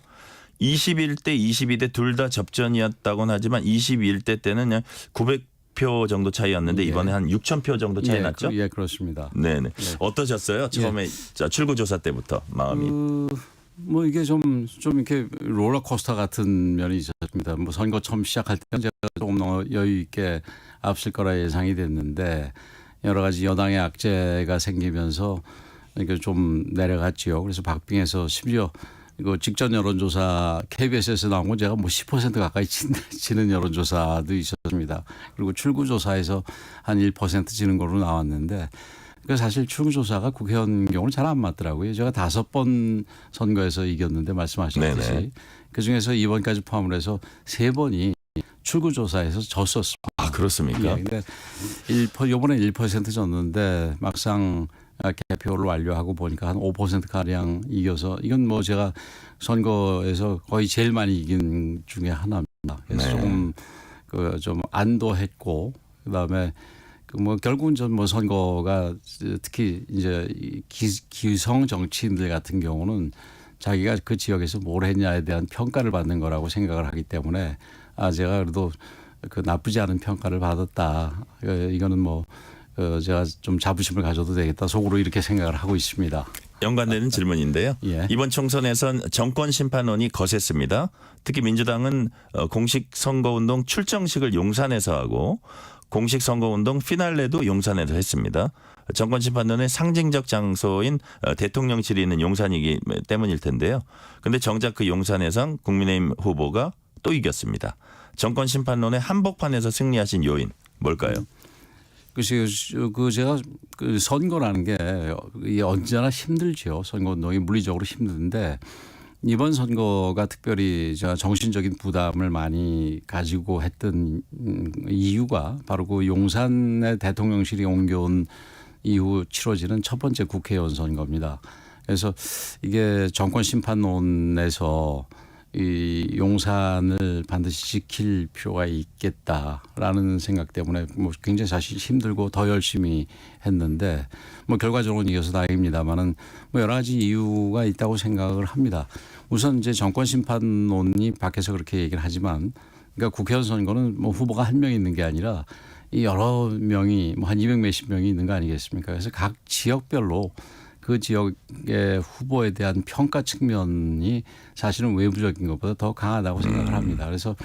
Speaker 2: 21대, 22대 둘 다 접전이었다고는 하지만 21대 때는 그냥 900표 정도 차이였는데 이번에 한 6,000표 정도 차이 났죠?
Speaker 11: 예, 그렇습니다.
Speaker 2: 네네.
Speaker 11: 예.
Speaker 2: 어떠셨어요? 처음에 출구조사 때부터 마음이?
Speaker 11: 뭐 이게 좀 이렇게 롤러코스터 같은 면이 있었습니다. 뭐 선거 처음 시작할 때는 제가 조금 여유 있게 앞설 거라 예상이 됐는데 여러 가지 여당의 악재가 생기면서 이게 좀 내려갔지요. 그래서 박빙해서 심지어 이거 직전 여론조사 KBS에서 나온 건 제가 뭐 10% 가까이 지는 여론조사도 있었습니다. 그리고 출구조사에서 한 1% 지는 걸로 나왔는데 그 사실 출구조사가 국회의원 경우는 잘 안 맞더라고요. 제가 5번 선거에서 이겼는데 말씀하셨듯이
Speaker 2: 네네.
Speaker 11: 그중에서 이번까지 포함을 해서 3번이 출구조사에서 졌었습니다.
Speaker 2: 아, 그렇습니까?
Speaker 11: 예, 근데 이번에 1% 졌는데 막상 개표를 완료하고 보니까 한 5%가량 이겨서 이건 뭐 제가 선거에서 거의 제일 많이 이긴 중에 하나입니다. 그래서 조금 좀 안도했고 그다음에 뭐 결국은 전 뭐 선거가 특히 이제 기성 정치인들 같은 경우는 자기가 그 지역에서 뭘 했냐에 대한 평가를 받는 거라고 생각을 하기 때문에 제가 그래도 그 나쁘지 않은 평가를 받았다. 이거는 뭐 제가 좀 자부심을 가져도 되겠다. 속으로 이렇게 생각을 하고 있습니다.
Speaker 2: 연관되는 질문인데요.
Speaker 11: 예.
Speaker 2: 이번 총선에선 정권 심판론이 거셌습니다. 특히 민주당은 공식 선거운동 출정식을 용산에서 하고 공식 선거운동 피날레도 용산에서 했습니다. 정권 심판론의 상징적 장소인 대통령실이 있는 용산이기 때문일 텐데요. 그런데 정작 그 용산에선 국민의힘 후보가 또 이겼습니다. 정권 심판론의 한복판에서 승리하신 요인 뭘까요?
Speaker 11: 제가 그 선거라는 게 언제나 힘들죠. 선거운동이 물리적으로 힘든데 이번 선거가 특별히 제가 정신적인 부담을 많이 가지고 했던 이유가 바로 그 용산에 대통령실이 옮겨온 이후 치러지는 첫 번째 국회의원 선거입니다. 그래서 이게 정권 심판론에서 이 용산을 반드시 지킬 필요가 있겠다라는 생각 때문에 뭐 굉장히 사실 힘들고 더 열심히 했는데 뭐 결과적으로는 이겨서 다행입니다만은 뭐 여러 가지 이유가 있다고 생각을 합니다. 우선 이제 정권 심판론이 밖에서 그렇게 얘기를 하지만 그러니까 국회의원 선거는 뭐 후보가 한 명 있는 게 아니라 이 여러 명이 뭐 한 200 몇십 명이 있는 거 아니겠습니까? 그래서 각 지역별로 그 지역의 후보에 대한 평가 측면이 사실은 외부적인 것보다 더 강하다고 생각을 합니다. 그래서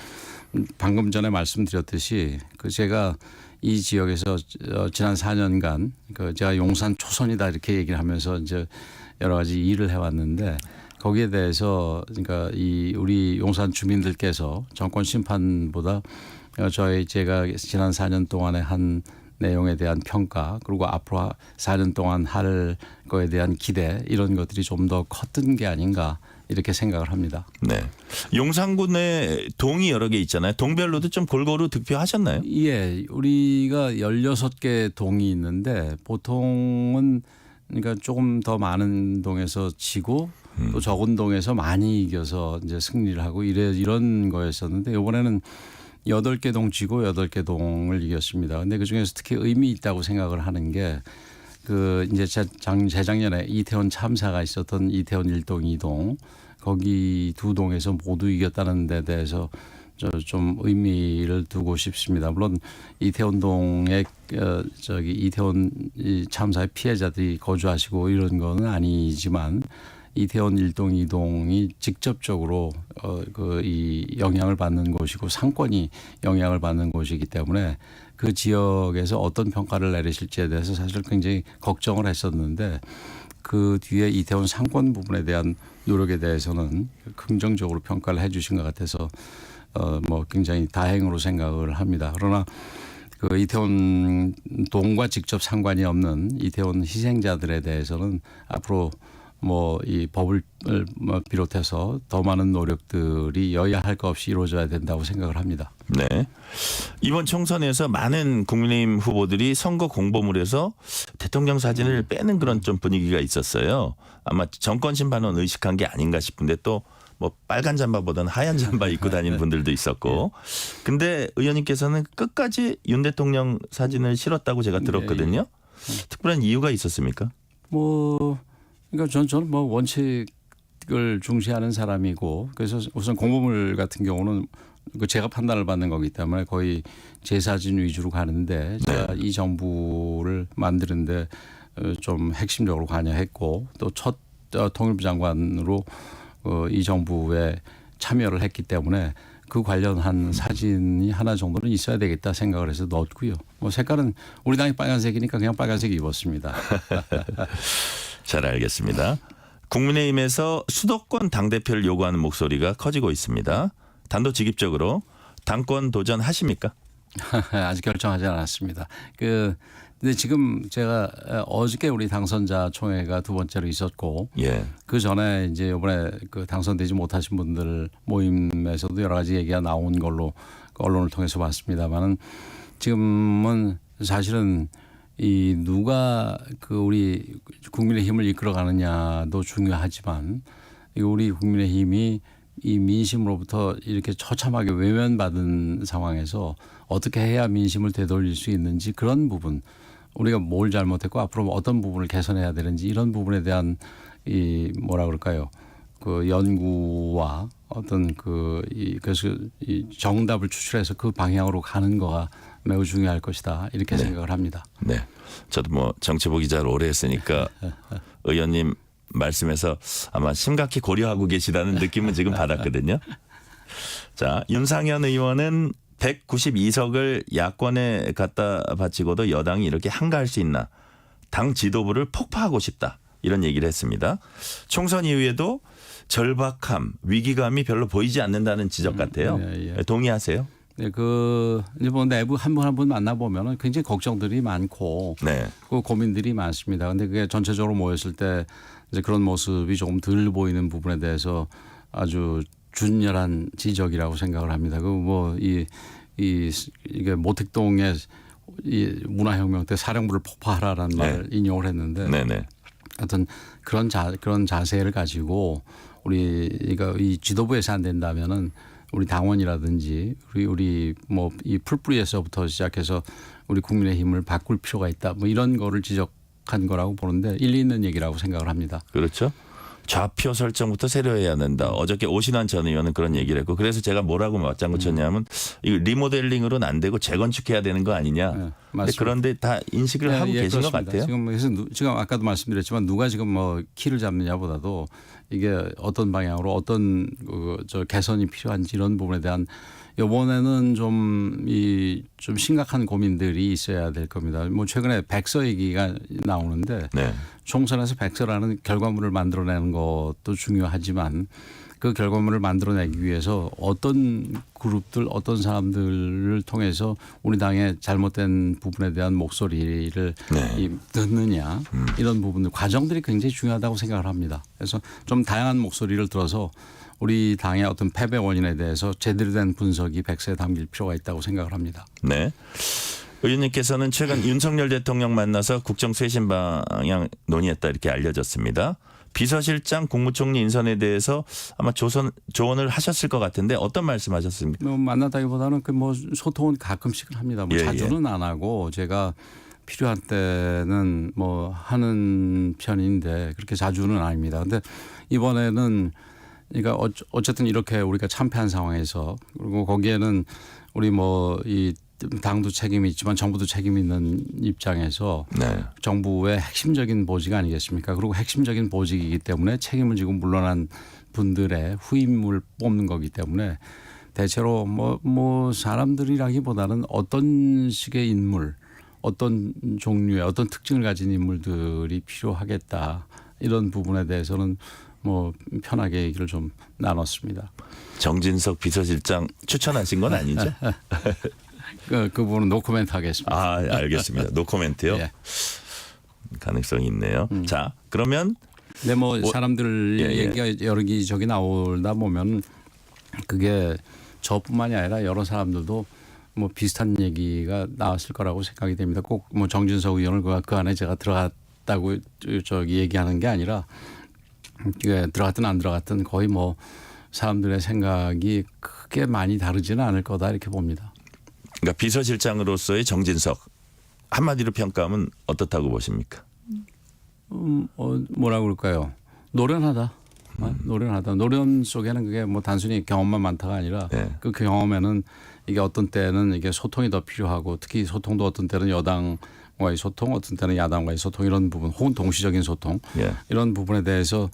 Speaker 11: 방금 전에 말씀드렸듯이 그 제가 이 지역에서 지난 4년간 그 제가 용산 초선이다 이렇게 얘기를 하면서 이제 여러 가지 일을 해왔는데 거기에 대해서 그러니까 이 우리 용산 주민들께서 정권 심판보다 제가 지난 4년 동안에 한 내용에 대한 평가 그리고 앞으로 4년 동안 할 거에 대한 기대 이런 것들이 좀 더 컸던 게 아닌가 이렇게 생각을 합니다.
Speaker 2: 네. 용산군에 동이 여러 개 있잖아요. 동별로도 좀 골고루 득표하셨나요?
Speaker 11: 예. 우리가 16개 동이 있는데 보통은 그러니까 조금 더 많은 동에서 지고 또 적은 동에서 많이 이겨서 이제 승리를 하고 이런 거였었는데 이번에는 8개 동 지고 8개 동을 이겼습니다. 근데 그중에서 특히 의미 있다고 생각을 하는 게 그 이제 재작년에 이태원 참사가 있었던 이태원 1동, 2동 거기 두 동에서 모두 이겼다는 데 대해서 좀 의미를 두고 싶습니다. 물론 이태원동에 이태원 참사의 피해자들이 거주하시고 이런 건 아니지만 이태원 1동, 2동이 직접적으로 이 영향을 받는 곳이고 상권이 영향을 받는 곳이기 때문에 그 지역에서 어떤 평가를 내리실지에 대해서 사실 굉장히 걱정을 했었는데 그 뒤에 이태원 상권 부분에 대한 노력에 대해서는 긍정적으로 평가를 해 주신 것 같아서 뭐 굉장히 다행으로 생각을 합니다. 그러나 그 이태원 동과 직접 상관이 없는 이태원 희생자들에 대해서는 앞으로 뭐 이 법을 비롯해서 더 많은 노력들이 여야 할 것 없이 이루어져야 된다고 생각을 합니다.
Speaker 2: 네. 이번 총선에서 많은 국민의힘 후보들이 선거 공보물에서 대통령 사진을 빼는 그런 좀 분위기가 있었어요. 아마 정권 심판은 의식한 게 아닌가 싶은데 또 뭐 빨간 잠바보다는 하얀 잠바 입고 다니는 분들도 있었고. 근데 의원님께서는 끝까지 윤 대통령 사진을 실었다고 제가 들었거든요. 특별한 이유가 있었습니까?
Speaker 11: 뭐 그러니까 저는 뭐 원칙을 중시하는 사람이고 그래서 우선 공보물 같은 경우는 제가 판단을 받는 거기 때문에 거의 제 사진 위주로 가는데 제가 이 정부를 만드는데 좀 핵심적으로 관여했고 또 첫 통일부 장관으로 이 정부에 참여를 했기 때문에 그 관련한 사진이 하나 정도는 있어야 되겠다 생각을 해서 넣었고요. 뭐 색깔은 우리 당이 빨간색이니까 그냥 빨간색 입었습니다.
Speaker 2: 잘 알겠습니다. 국민의힘에서 수도권 당대표를 요구하는 목소리가 커지고 있습니다. 단도직입적으로 당권 도전하십니까?
Speaker 11: 아직 결정하지 않았습니다. 근데 지금 제가 어저께 우리 당선자 총회가 두 번째로 있었고 그 전에 이제 이번에 그 당선되지 못하신 분들 모임에서도 여러 가지 얘기가 나온 걸로 언론을 통해서 봤습니다만은 지금은 사실은 이 누가 그 우리 국민의힘을 이끌어가느냐도 중요하지만 우리 국민의힘이 이 민심으로부터 이렇게 처참하게 외면받은 상황에서 어떻게 해야 민심을 되돌릴 수 있는지 그런 부분 우리가 뭘 잘못했고 앞으로 어떤 부분을 개선해야 되는지 이런 부분에 대한 이 뭐라 그럴까요? 그 연구와 어떤 그래서 이 정답을 추출해서 그 방향으로 가는 거가 매우 중요할 것이다 이렇게 생각을 합니다.
Speaker 2: 네, 저도 뭐 정치부 기자를 오래 했으니까 의원님 말씀에서 아마 심각히 고려하고 계시다는 느낌은 지금 받았거든요. 자, 윤상현 의원은 192석을 야권에 갖다 바치고도 여당이 이렇게 한가할 수 있나? 당 지도부를 폭파하고 싶다. 이런 얘기를 했습니다. 총선 이후에도 절박함, 위기감이 별로 보이지 않는다는 지적 같아요. 동의하세요?
Speaker 11: 네, 이제 뭐 내부 한 분 한 분 만나보면은 굉장히 걱정들이 많고 그 고민들이 많습니다. 근데 그게 전체적으로 모였을 때 이제 그런 모습이 조금 덜 보이는 부분에 대해서 아주 준열한 지적이라고 생각을 합니다. 이게 모택동의 이 문화혁명 때 사령부를 폭파하라는 말을 인용을 했는데 어떤 그런 자세를 가지고 우리가 이 지도부 예산된다면은 우리 당원이라든지 우리 뭐 이 풀뿌리에서부터 시작해서 우리 국민의힘을 바꿀 필요가 있다. 뭐 이런 거를 지적한 거라고 보는데 일리 있는 얘기라고 생각을 합니다.
Speaker 2: 그렇죠. 좌표 설정부터 새로 해야 된다. 어저께 오신환 전 의원은 그런 얘기를 했고 그래서 제가 뭐라고 맞장구 쳤냐면 이 리모델링으로는 안 되고 재건축해야 되는 거 아니냐.
Speaker 11: 네,
Speaker 2: 근데 그런데 다 인식을 하고 계신 것 같아요.
Speaker 11: 지금 그래서 지금 아까도 말씀드렸지만 누가 지금 뭐 키를 잡느냐보다도 이게 어떤 방향으로 어떤 저 개선이 필요한지 이런 부분에 대한 이번에는 좀 심각한 고민들이 있어야 될 겁니다. 뭐 최근에 백서 얘기가 나오는데
Speaker 2: 네.
Speaker 11: 총선에서 백서라는 결과물을 만들어내는 것도 중요하지만 그 결과물을 만들어내기 위해서 어떤 그룹들 어떤 사람들을 통해서 우리 당의 잘못된 부분에 대한 목소리를
Speaker 2: 네.
Speaker 11: 듣느냐 이런 부분들 과정들이 굉장히 중요하다고 생각을 합니다. 그래서 좀 다양한 목소리를 들어서 우리 당의 어떤 패배 원인에 대해서 제대로 된 분석이 백서에 담길 필요가 있다고 생각을 합니다.
Speaker 2: 네. 의원님께서는 최근 윤석열 대통령 만나서 국정 쇄신 방향 논의했다 이렇게 알려졌습니다. 비서실장 국무총리 인선에 대해서 아마 조언을 하셨을 것 같은데 어떤 말씀하셨습니까?
Speaker 11: 뭐 만났다기보다는 그 뭐 소통은 가끔씩은 합니다. 뭐
Speaker 2: 예,
Speaker 11: 자주는 안 하고 제가 필요한 때는 뭐 하는 편인데 그렇게 자주는 아닙니다. 근데 이번에는 그러니까 어쨌든 이렇게 우리가 참패한 상황에서 그리고 거기에는 우리 뭐 이 당도 책임이 있지만 정부도 책임이 있는 입장에서
Speaker 2: 네.
Speaker 11: 정부의 핵심적인 보직 아니겠습니까? 그리고 핵심적인 보직이기 때문에 책임을 지고 물러난 분들의 후임을 뽑는 거기 때문에 대체로 뭐 사람들이라기보다는 어떤 식의 인물, 어떤 종류의 어떤 특징을 가진 인물들이 필요하겠다 이런 부분에 대해서는 뭐 편하게 얘기를 좀 나눴습니다.
Speaker 2: 정진석 비서실장 추천하신 건 아니죠?
Speaker 11: 그 부분은 노코멘트 하겠습니다.
Speaker 2: 아, 알겠습니다. 노코멘트요?
Speaker 11: 예.
Speaker 2: 가능성이 있네요. 자, 그러면
Speaker 11: 네, 뭐 사람들 얘기가 여기저기 나오다 보면 그게 저뿐만이 아니라 여러 사람들도 뭐 비슷한 얘기가 나왔을 거라고 생각이 됩니다. 꼭 뭐 정진석 의원을 그 안에 제가 들어갔다고 얘기하는 게 아니라 들어갔든 안 들어갔든 거의 뭐 사람들의 생각이 크게 많이 다르지는 않을 거다 이렇게 봅니다.
Speaker 2: 그러니까 비서실장으로서의 정진석 한마디로 평가하면 어떻다고 보십니까?
Speaker 11: 뭐라고 그럴까요? 노련하다. 노련하다. 노련 속에는 그게 뭐 단순히 경험만 많다가 아니라
Speaker 2: 네.
Speaker 11: 그 경험에는 이게 어떤 때는 이게 소통이 더 필요하고 특히 소통도 어떤 때는 여당과의 소통, 어떤 때는 야당과의 소통 이런 부분, 혹은 동시적인 소통
Speaker 2: 예.
Speaker 11: 이런 부분에 대해서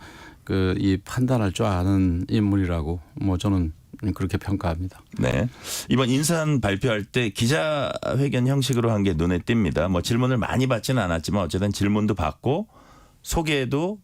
Speaker 11: 이 판단할 줄 아는 인물이라고 뭐 저는 그렇게 평가합니다.
Speaker 2: 네. 이번 인선 발표할 때 기자회견 형식으로 한 게 눈에 띕니다. 뭐 질문을 많이 받지는 않았지만 어쨌든 질문도 받고 소개도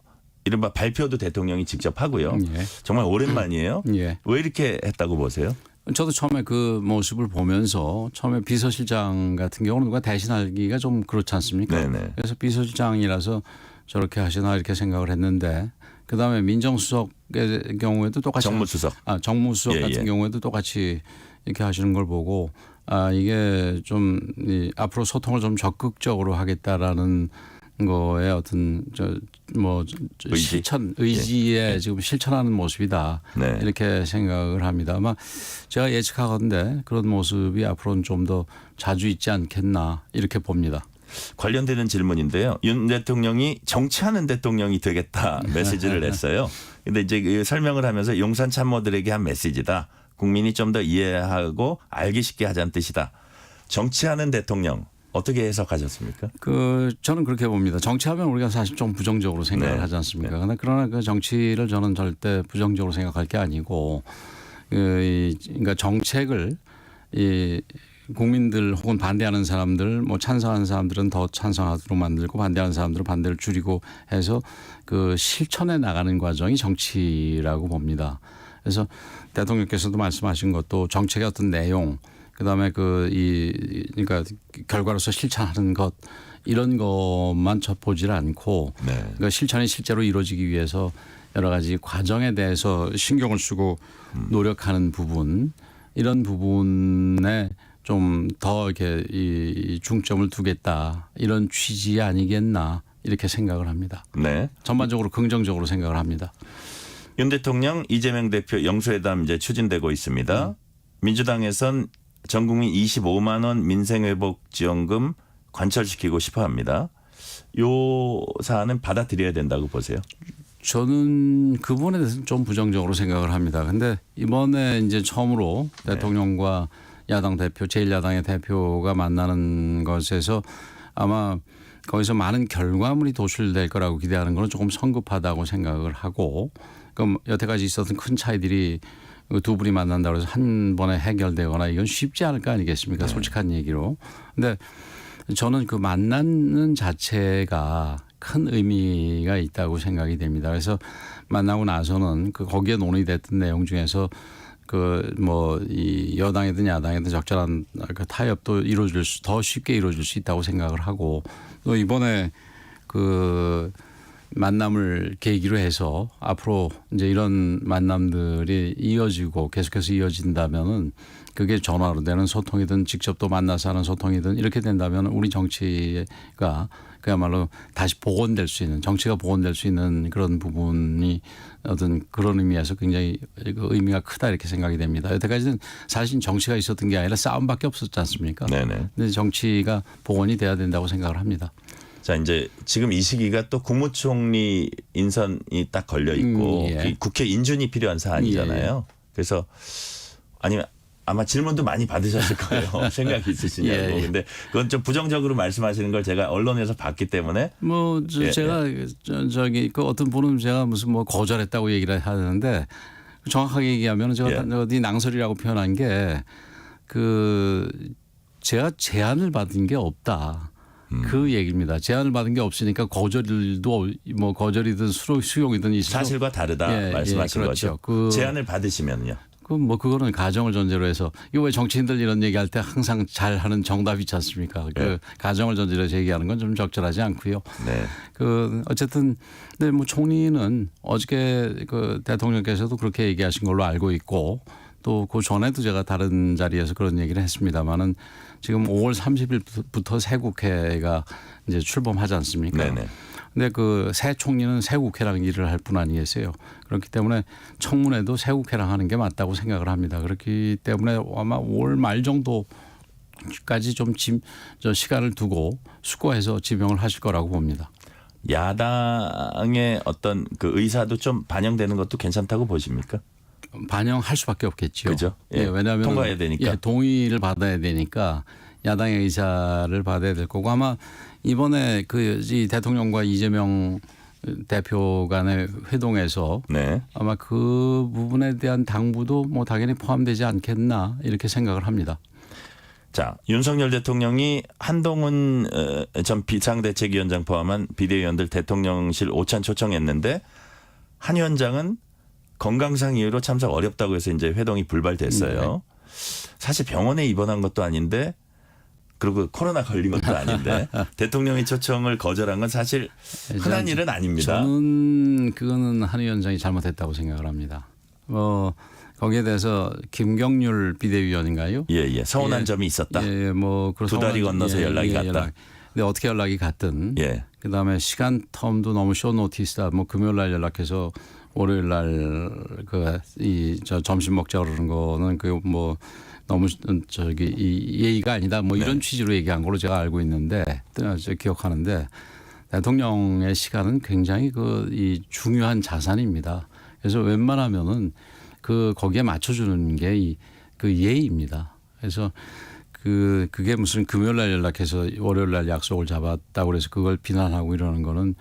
Speaker 2: 이른바 발표도 대통령이 직접 하고요.
Speaker 11: 예.
Speaker 2: 정말 오랜만이에요.
Speaker 11: 예.
Speaker 2: 왜 이렇게 했다고 보세요?
Speaker 11: 저도 처음에 그 모습을 보면서 처음에 비서실장 같은 경우는 누가 대신하기가 좀 그렇지 않습니까?
Speaker 2: 네네.
Speaker 11: 그래서 비서실장이라서 저렇게 하시나 이렇게 생각을 했는데 그다음에 민정수석의 경우에도 똑같이
Speaker 2: 정무수석.
Speaker 11: 정무수석
Speaker 2: 예,
Speaker 11: 같은
Speaker 2: 예.
Speaker 11: 경우에도 똑같이 이렇게 하시는 걸 보고 이게 좀 앞으로 소통을 좀 적극적으로 하겠다라는 거에 어떤
Speaker 2: 의지?
Speaker 11: 의지에 지금 실천하는 모습이다.
Speaker 2: 네.
Speaker 11: 이렇게 생각을 합니다. 아마 제가 예측하건대 그런 모습이 앞으로는 좀 더 자주 있지 않겠나 이렇게 봅니다.
Speaker 2: 관련되는 질문인데요. 윤 대통령이 정치하는 대통령이 되겠다 메시지를 냈어요. 근데 이제 그 설명을 하면서 용산 참모들에게 한 메시지다. 국민이 좀 더 이해하고 알기 쉽게 하자는 뜻이다. 정치하는 대통령 어떻게 해석하셨습니까?
Speaker 11: 저는 그렇게 봅니다. 정치하면 우리가 사실 좀 부정적으로 생각을
Speaker 2: 네.
Speaker 11: 하지 않습니까? 그러나 그 정치를 저는 절대 부정적으로 생각할 게 아니고 그러니까 정책을 국민들 혹은 반대하는 사람들 뭐 찬성하는 사람들은 더 찬성하도록 만들고 반대하는 사람들은 반대를 줄이고 해서 그 실천해 나가는 과정이 정치라고 봅니다. 그래서 대통령께서도 말씀하신 것도 정책의 어떤 내용 그다음에 그러니까 결과로서 실천하는 것 이런 것만 보질 않고
Speaker 2: 네.
Speaker 11: 그러니까 실천이 실제로 이루어지기 위해서 여러 가지 과정에 대해서 신경을 쓰고 노력하는 부분 이런 부분에 좀 더 이렇게 이 중점을 두겠다 이런 취지 아니겠나 이렇게 생각을 합니다.
Speaker 2: 네.
Speaker 11: 전반적으로 긍정적으로 생각을 합니다.
Speaker 2: 윤 대통령, 이재명 대표 영수회담 이제 추진되고 있습니다. 민주당에선 전 국민 25만 원 민생회복지원금 관철시키고 싶어 합니다. 요 사안은 받아들여야 된다고 보세요.
Speaker 11: 저는 그 부분에 대해서는 좀 부정적으로 생각을 합니다. 근데 이번에 이제 처음으로 대통령과 야당 대표, 제1야당의 대표가 만나는 것에서 아마 거기서 많은 결과물이 도출될 거라고 기대하는 것은 조금 성급하다고 생각을 하고, 그럼 여태까지 있었던 큰 차이들이 두 분이 만난다고 해서 한 번에 해결되거나 이건 쉽지 않을 거 아니겠습니까? 솔직한 얘기로. 근데 저는 그 만나는 자체가 큰 의미가 있다고 생각이 됩니다. 그래서 만나고 나서는 그 거기에 논의됐던 내용 중에서 그 뭐 이 여당이든 야당이든 적절한 그 타협도 더 쉽게 이루어질 수 있다고 생각을 하고, 또 이번에 그 만남을 계기로 해서 앞으로 이제 이런 만남들이 이어지고 계속해서 이어진다면은 그게 전화로 되는 소통이든 직접 또 만나서 하는 소통이든 이렇게 된다면 우리 정치가 그야말로 다시 복원될 수 있는, 정치가 복원될 수 있는 그런 부분이 어떤 그런 의미에서 굉장히 의미가 크다 이렇게 생각이 됩니다. 여태까지는 사실 정치가 있었던 게 아니라 싸움밖에 없었지 않습니까?
Speaker 2: 네네.
Speaker 11: 근데 정치가 복원이 돼야 된다고 생각을 합니다.
Speaker 2: 자, 이제 지금 이 시기가 또 국무총리 인선이 딱 걸려 있고
Speaker 11: 예.
Speaker 2: 국회 인준이 필요한 사안이잖아요. 그래서 아니면 아마 질문도 많이 받으셨을 거예요. 생각이 있으시냐고.
Speaker 11: 예.
Speaker 2: 근데 그건 좀 부정적으로 말씀하시는 걸 제가 언론에서 봤기 때문에
Speaker 11: 뭐
Speaker 2: 예,
Speaker 11: 제가 저기 그 어떤 분은 제가 무슨 뭐 거절했다고 얘기를 하는데 정확하게 얘기하면 제가 어디 낭설이라고 표현한 게 그 제가 제안을 받은 게 없다. 그 얘기입니다. 제안을 받은 게 없으니까 거절도 뭐 거절이든 수용이든 있어서
Speaker 2: 사실과 다르다 말씀하신
Speaker 11: 그렇죠.
Speaker 2: 거죠. 제안을 받으시면요.
Speaker 11: 뭐 그거는 가정을 전제로 해서 이거 왜 정치인들 이런 얘기할 때 항상 잘하는 정답이 있지 않습니까? 그 가정을 전제로 해서 얘기하는 건 좀 적절하지 않고요.
Speaker 2: 네.
Speaker 11: 그 어쨌든 근데 뭐 총리는 어저께 그 대통령께서도 그렇게 얘기하신 걸로 알고 있고 또 그 전에도 제가 다른 자리에서 그런 얘기를 했습니다만은 지금 5월 30일부터 새 국회가 이제 출범하지 않습니까?
Speaker 2: 네네.
Speaker 11: 근데 그 새 총리는 새 국회랑 일을 할 뿐 아니겠어요. 그렇기 때문에 청문회도 새 국회랑 하는 게 맞다고 생각을 합니다. 그렇기 때문에 아마 5월 말 정도까지 좀 시간을 두고 숙고해서 지명을 하실 거라고 봅니다.
Speaker 2: 야당의 어떤 그 의사도 좀 반영되는 것도 괜찮다고 보십니까?
Speaker 11: 반영할 수밖에 없겠죠.
Speaker 2: 그죠? 예.
Speaker 11: 왜냐하면
Speaker 2: 통과해야 되니까.
Speaker 11: 동의를 받아야 되니까 야당의 의사를 받아야 될 거고 아마 이번에 그 이 대통령과 이재명 대표 간의 회동에서 아마 그 부분에 대한 당부도 뭐 당연히 포함되지 않겠나 이렇게 생각을 합니다.
Speaker 2: 자, 윤석열 대통령이 한동훈 전 비상대책위원장 포함한 비대위원들 대통령실 오찬 초청했는데 한 위원장은 건강상 이유로 참석 어렵다고 해서 이제 회동이 불발됐어요. 사실 병원에 입원한 것도 아닌데 그리고 코로나 걸린 것도 아닌데 대통령이 초청을 거절한 건 사실 흔한 일은 아닙니다.
Speaker 11: 저는 그거는 한 위원장이 잘못했다고 생각을 합니다. 거기에 대해서 김경률 비대위원인가요?
Speaker 2: 예. 서운한 점이 있었다.
Speaker 11: 뭐
Speaker 2: 두 달이 건너서 연락이 갔다.
Speaker 11: 근데 어떻게 연락이 갔든 그다음에 시간 텀도 너무 쇼 노티스다. 뭐 금요일 날 연락해서 월요일 날 저 점심 먹자 그러는 거는 그 뭐 너무 이 예의가 아니다. 뭐 이런 취지로 얘기한 걸로 제가 알고 있는데 기억하는데 대통령의 시간은 굉장히 이 중요한 자산입니다. 그래서 웬만하면은 거기에 맞춰주는 게 그 예의입니다. 그래서 그게 무슨 금요일 날 연락해서 월요일 날 약속을 잡았다고 그래서 그걸 비난하고 이러는 거는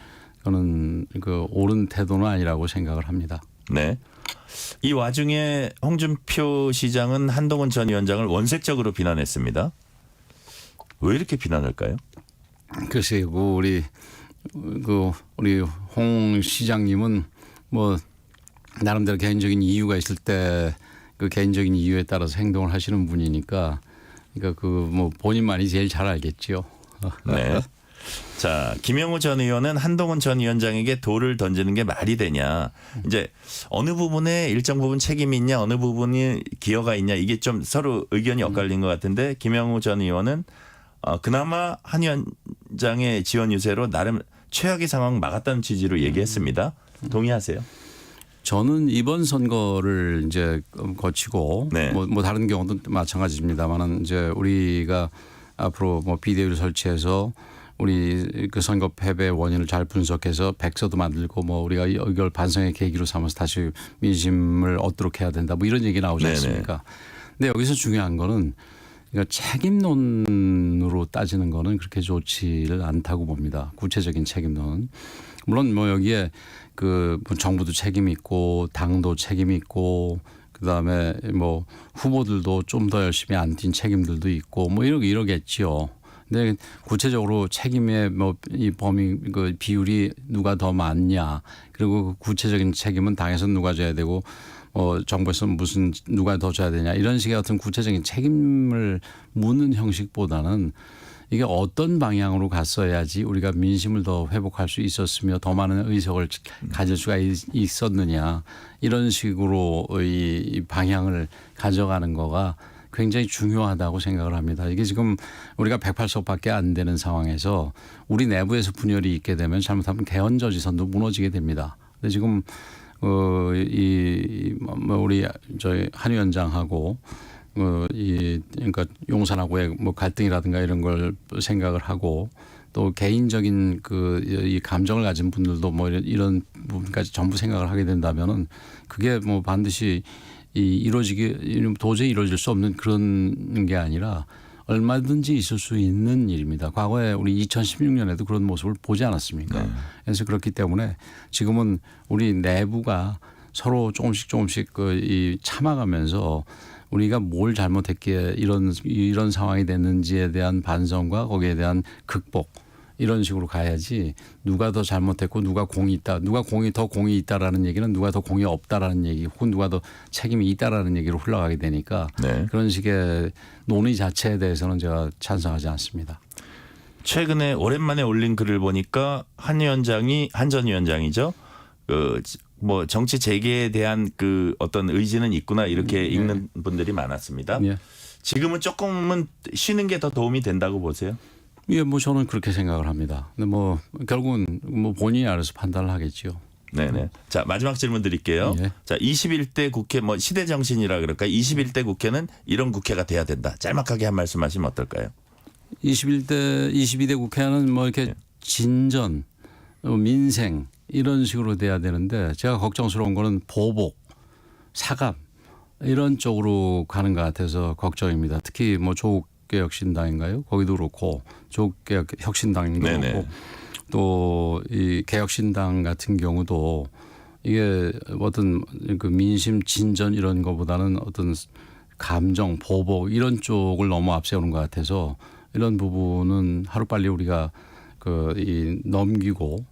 Speaker 11: 저는 그 옳은 태도는 아니라고 생각을 합니다.
Speaker 2: 네. 이 와중에 홍준표 시장은 한동훈 전 위원장을 원색적으로 비난했습니다. 왜 이렇게 비난할까요?
Speaker 11: 글쎄요, 우리 홍 시장님은 뭐 나름대로 개인적인 이유가 있을 때 그 개인적인 이유에 따라서 행동을 하시는 분이니까 그러니까 뭐 본인만이 제일 잘 알겠죠.
Speaker 2: 네. 자, 김영우 전 의원은 한동훈 전 위원장에게 돌을 던지는 게 말이 되냐. 이제 어느 부분에 일정 부분 책임이 있냐, 어느 부분이 기여가 있냐 이게 좀 서로 의견이 엇갈린 것 같은데 김영우 전 의원은 그나마 한 위원장의 지원 유세로 나름 최악의 상황 막았다는 취지로 얘기했습니다. 동의하세요?
Speaker 11: 저는 이번 선거를 이제 거치고
Speaker 2: 네.
Speaker 11: 뭐 다른 경우도 마찬가지입니다만은 이제 우리가 앞으로 뭐 비대위를 설치해서 우리 그 선거 패배 원인을 잘 분석해서 백서도 만들고 뭐 우리가 이걸 반성의 계기로 삼아서 다시 민심을 얻도록 해야 된다. 뭐 이런 얘기 나오지
Speaker 2: 네네.
Speaker 11: 않습니까? 근데 여기서 중요한 거는 그러니까 책임론으로 따지는 거는 그렇게 좋지를 않다고 봅니다. 구체적인 책임론. 물론 뭐 여기에 그 정부도 책임이 있고 당도 책임이 있고 그다음에 뭐 후보들도 좀 더 열심히 안 뛴 책임들도 있고 뭐 이러겠지요. 근데 구체적으로 책임의 뭐 이 범위 그 비율이 누가 더 많냐 그리고 그 구체적인 책임은 당에서 누가 져야 되고 정부에서 무슨 누가 더 져야 되냐 이런 식의 어떤 구체적인 책임을 묻는 형식보다는 이게 어떤 방향으로 갔어야지 우리가 민심을 더 회복할 수 있었으며 더 많은 의석을 가질 수가 있었느냐 이런 식으로 이 방향을 가져가는 거가 굉장히 중요하다고 생각을 합니다. 이게 지금 우리가 108석밖에 안 되는 상황에서 우리 내부에서 분열이 있게 되면 잘못하면 개헌저지선도 무너지게 됩니다. 근데 지금 우리 저희 한 위원장하고 그러니까 용산하고의 뭐 갈등이라든가 이런 걸 생각을 하고 또 개인적인 이 감정을 가진 분들도 뭐 이런 부분까지 전부 생각을 하게 된다면은 그게 뭐 반드시 도저히 이루어질 수 없는 그런 게 아니라 얼마든지 있을 수 있는 일입니다. 과거에 우리 2016년에도 그런 모습을 보지 않았습니까? 네. 그래서 그렇기 때문에 지금은 우리 내부가 서로 조금씩 참아가면서 우리가 뭘 잘못했기에 이런 상황이 됐는지에 대한 반성과 거기에 대한 극복 이런 식으로 가야지 누가 더 잘못했고 누가 공이 있다. 누가 더 공이 있다라는 얘기는 누가 더 공이 없다라는 얘기 혹은 누가 더 책임이 있다라는 얘기로 흘러가게 되니까
Speaker 2: 네.
Speaker 11: 그런 식의 논의 자체에 대해서는 제가 찬성하지 않습니다.
Speaker 2: 최근에 오랜만에 올린 글을 보니까 한 전 위원장이죠. 뭐 정치 재개에 대한 그 어떤 의지는 있구나 이렇게 읽는 분들이 많았습니다.
Speaker 11: 예.
Speaker 2: 지금은 조금은 쉬는 게 더 도움이 된다고 보세요?
Speaker 11: 예, 뭐 저는 그렇게 생각을 합니다. 근데 뭐 결국은 뭐 본인이 알아서 판단을 하겠지요.
Speaker 2: 네네. 자, 마지막 질문 드릴게요.
Speaker 11: 예.
Speaker 2: 자, 21대 국회 뭐 시대 정신이라 그럴까요? 21대 국회는 이런 국회가 돼야 된다. 짤막하게 한 말씀 하시면 어떨까요?
Speaker 11: 22대 국회는 뭐 이렇게 진전, 민생 이런 식으로 돼야 되는데 제가 걱정스러운 거는 보복, 사감 이런 쪽으로 가는 것 같아서 걱정입니다. 특히 뭐 조국개혁신당인가요? 거기도 그렇고 조국개혁혁신당인도 그렇고 또 이 개혁신당 같은 경우도 이게 어떤 그 민심 진전 이런 거보다는 어떤 감정, 보복 이런 쪽을 너무 앞세우는 것 같아서 이런 부분은 하루빨리 우리가 넘기고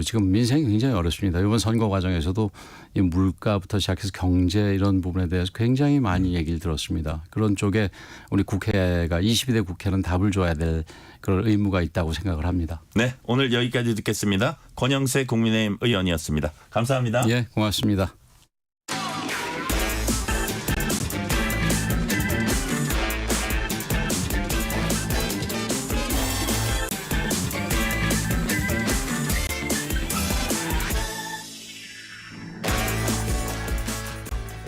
Speaker 11: 지금 민생이 굉장히 어렵습니다. 이번 선거 과정에서도 이 물가부터 시작해서 경제 이런 부분에 대해서 굉장히 많이 얘기를 들었습니다. 그런 쪽에 우리 국회가 22대 국회는 답을 줘야 될 그런 의무가 있다고 생각을 합니다.
Speaker 2: 네, 오늘 여기까지 듣겠습니다. 권영세 국민의힘 의원이었습니다. 감사합니다.
Speaker 11: 예, 고맙습니다.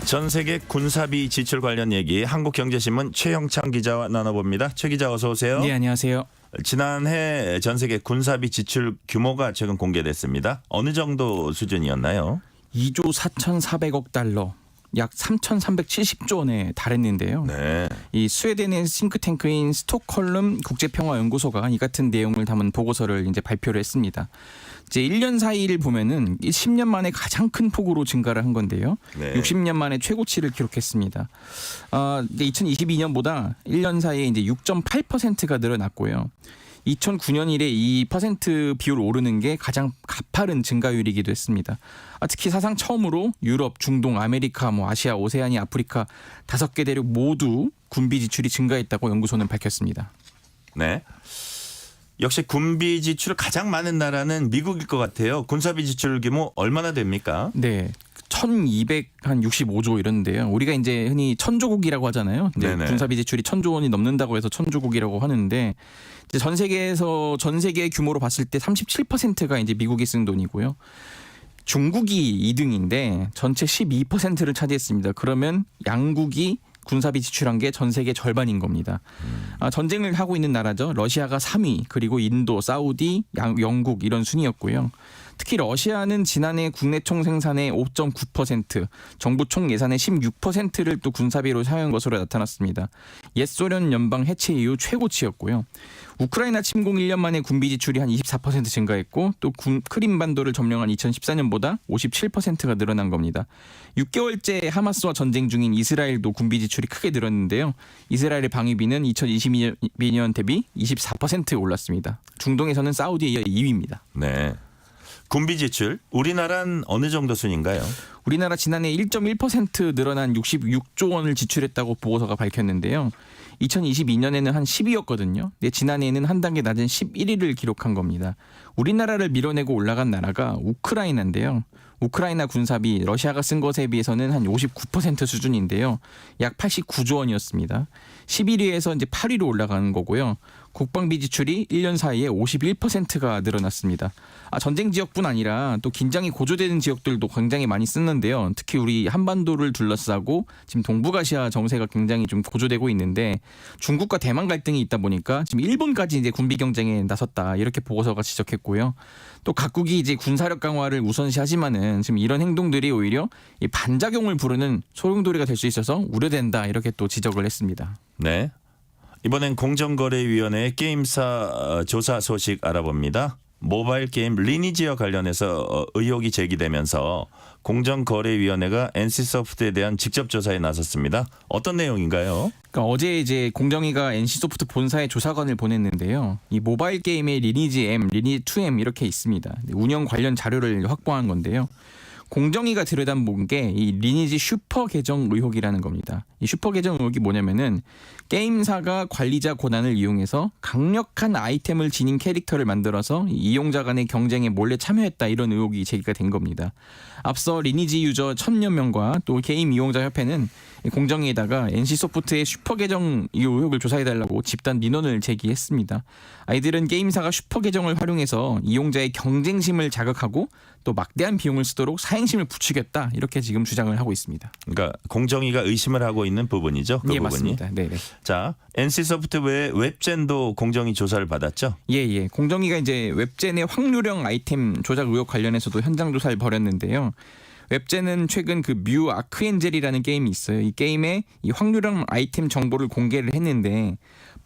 Speaker 2: 전 세계 군사비 지출 관련 얘기 한국경제신문 최영창 기자와 나눠봅니다. 최 기자 어서 오세요.
Speaker 12: 네, 안녕하세요.
Speaker 2: 지난해 전 세계 군사비 지출 규모가 최근 공개됐습니다. 어느 정도 수준이었나요?
Speaker 12: 2조 4,400억 달러, 약 3,370조 원에 달했는데요.
Speaker 2: 네.
Speaker 12: 이 스웨덴의 싱크탱크인 스톡홀름 국제평화연구소가 이 같은 내용을 담은 보고서를 이제 발표를 했습니다. 이제 1년 사이를 보면은 10년 만에 가장 큰 폭으로 증가를 한 건데요.
Speaker 2: 네.
Speaker 12: 60년 만에 최고치를 기록했습니다. 2022년보다 1년 사이에 이제 6.8%가 늘어났고요. 2009년 이래 이 퍼센트 비율 오르는 게 가장 가파른 증가율이기도 했습니다. 특히 사상 처음으로 유럽, 중동, 아메리카, 아시아, 오세아니, 아프리카 5개 대륙 모두 군비 지출이 증가했다고 연구소는 밝혔습니다.
Speaker 2: 네. 역시 군비 지출을 가장 많은 나라는 미국일 것 같아요. 군사비 지출 규모 얼마나 됩니까?
Speaker 12: 네. 1265조 이런데요. 우리가 이제 흔히 천조국이라고 하잖아요. 이제
Speaker 2: 네네.
Speaker 12: 군사비 지출이 1000조 원이 넘는다고 해서 천조국이라고 하는데 이제 전 세계 규모로 봤을 때 37%가 이제 미국이 쓴 돈이고요. 중국이 2등인데 전체 12%를 차지했습니다. 그러면 양국이 군사비 지출한 게 전 세계 절반인 겁니다. 전쟁을 하고 있는 나라죠. 러시아가 3위, 그리고 인도, 사우디, 영국 이런 순이었고요. 특히 러시아는 지난해 국내 총 생산의 5.9%, 정부 총 예산의 16%를 또 군사비로 사용한 것으로 나타났습니다. 옛 소련 연방 해체 이후 최고치였고요. 우크라이나 침공 1년 만에 군비 지출이 한 24% 증가했고 또 크림반도를 점령한 2014년보다 57%가 늘어난 겁니다. 6개월째 하마스와 전쟁 중인 이스라엘도 군비 지출이 크게 늘었는데요. 이스라엘의 방위비는 2022년 대비 24% 올랐습니다. 중동에서는 사우디에 이어 2위입니다.
Speaker 2: 네. 군비 지출 우리나라는 어느 정도 순인가요?
Speaker 12: 우리나라 지난해 1.1% 늘어난 66조 원을 지출했다고 보고서가 밝혔는데요. 2022년에는 한 10위였거든요. 근데 지난해에는 한 단계 낮은 11위를 기록한 겁니다. 우리나라를 밀어내고 올라간 나라가 우크라이나인데요. 우크라이나 군사비 러시아가 쓴 것에 비해서는 한 59% 수준인데요. 약 89조 원이었습니다. 11위에서 이제 8위로 올라가는 거고요. 국방비 지출이 1년 사이에 51%가 늘어났습니다. 전쟁 지역뿐 아니라 또 긴장이 고조되는 지역들도 굉장히 많이 쓰는데요. 특히 우리 한반도를 둘러싸고 지금 동북아시아 정세가 굉장히 좀 고조되고 있는데 중국과 대만 갈등이 있다 보니까 지금 일본까지 이제 군비 경쟁에 나섰다 이렇게 보고서가 지적했고요. 또 각국이 이제 군사력 강화를 우선시하지만은 지금 이런 행동들이 오히려 이 반작용을 부르는 소용돌이가 될 수 있어서 우려된다 이렇게 또 지적을 했습니다.
Speaker 2: 네. 이번엔 공정거래위원회의 게임사 조사 소식 알아봅니다. 모바일 게임 리니지와 관련해서 의혹이 제기되면서 공정거래위원회가 NC소프트에 대한 직접 조사에 나섰습니다. 어떤 내용인가요?
Speaker 12: 그러니까 어제 이제 공정위가 NC소프트 본사에 조사관을 보냈는데요. 이 모바일 게임의 리니지 M, 리니지 2M 이렇게 있습니다. 운영 관련 자료를 확보한 건데요. 공정위가 들여다본 게 이 리니지 슈퍼 계정 의혹이라는 겁니다. 이 슈퍼 계정 의혹이 뭐냐면은 게임사가 관리자 권한을 이용해서 강력한 아이템을 지닌 캐릭터를 만들어서 이용자 간의 경쟁에 몰래 참여했다 이런 의혹이 제기가 된 겁니다. 앞서 리니지 유저 1000여 명과 또 게임 이용자 협회는 공정위에다가 NC소프트의 슈퍼 계정 의혹을 조사해달라고 집단 민원을 제기했습니다. 아이들은 게임사가 슈퍼 계정을 활용해서 이용자의 경쟁심을 자극하고 또 막대한 비용을 쓰도록 사행심을 부추겼다 이렇게 지금 주장을 하고 있습니다.
Speaker 2: 그러니까 공정위가 의심을 하고 있는 부분이죠. 그
Speaker 12: 예,
Speaker 2: 부분이.
Speaker 12: 맞습니다. 네.
Speaker 2: 자, NC소프트 외에 웹젠도 공정위 조사를 받았죠?
Speaker 12: 예. 공정위가 이제 웹젠의 확률형 아이템 조작 의혹 관련해서도 현장 조사를 벌였는데요. 웹젠은 최근 그 뮤 아크엔젤이라는 게임이 있어요. 이 게임에 이 확률형 아이템 정보를 공개를 했는데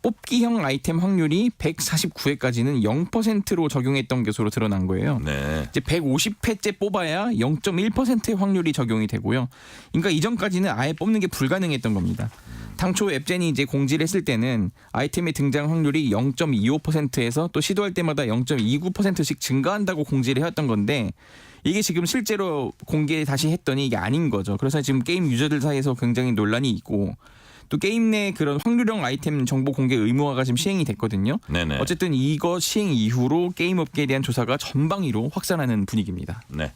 Speaker 12: 뽑기형 아이템 확률이 149회까지는 0%로 적용했던 것으로 드러난 거예요.
Speaker 2: 네.
Speaker 12: 이제 150회째 뽑아야 0.1%의 확률이 적용이 되고요. 그러니까 이전까지는 아예 뽑는 게 불가능했던 겁니다. 당초 웹젠이 이제 공지를 했을 때는 아이템의 등장 확률이 0.25%에서 또 시도할 때마다 0.29%씩 증가한다고 공지를 해왔던 건데 이게 지금 실제로 공개 다시 했더니 이게 아닌 거죠. 그래서 지금 게임 유저들 사이에서 굉장히 논란이 있고 또 게임 내 그런 확률형 아이템 정보 공개 의무화가 지금 시행이 됐거든요.
Speaker 2: 네네.
Speaker 12: 어쨌든 이거 시행 이후로 게임 업계에 대한 조사가 전방위로 확산하는 분위기입니다.
Speaker 2: 네.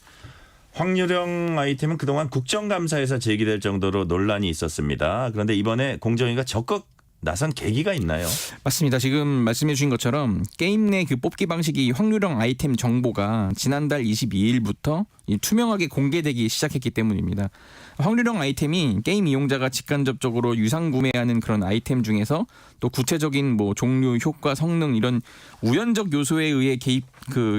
Speaker 2: 확률형 아이템은 그동안 국정감사에서 제기될 정도로 논란이 있었습니다. 그런데 이번에 공정위가 적극 나선 계기가 있나요?
Speaker 12: 맞습니다. 지금 말씀해 주신 것처럼 게임 내 그 뽑기 방식이 확률형 아이템 정보가 지난달 22일부터 투명하게 공개되기 시작했기 때문입니다. 확률형 아이템이 게임 이용자가 직간접적으로 유상 구매하는 그런 아이템 중에서 또 구체적인 뭐 종류, 효과, 성능 이런 우연적 요소에 의해 개입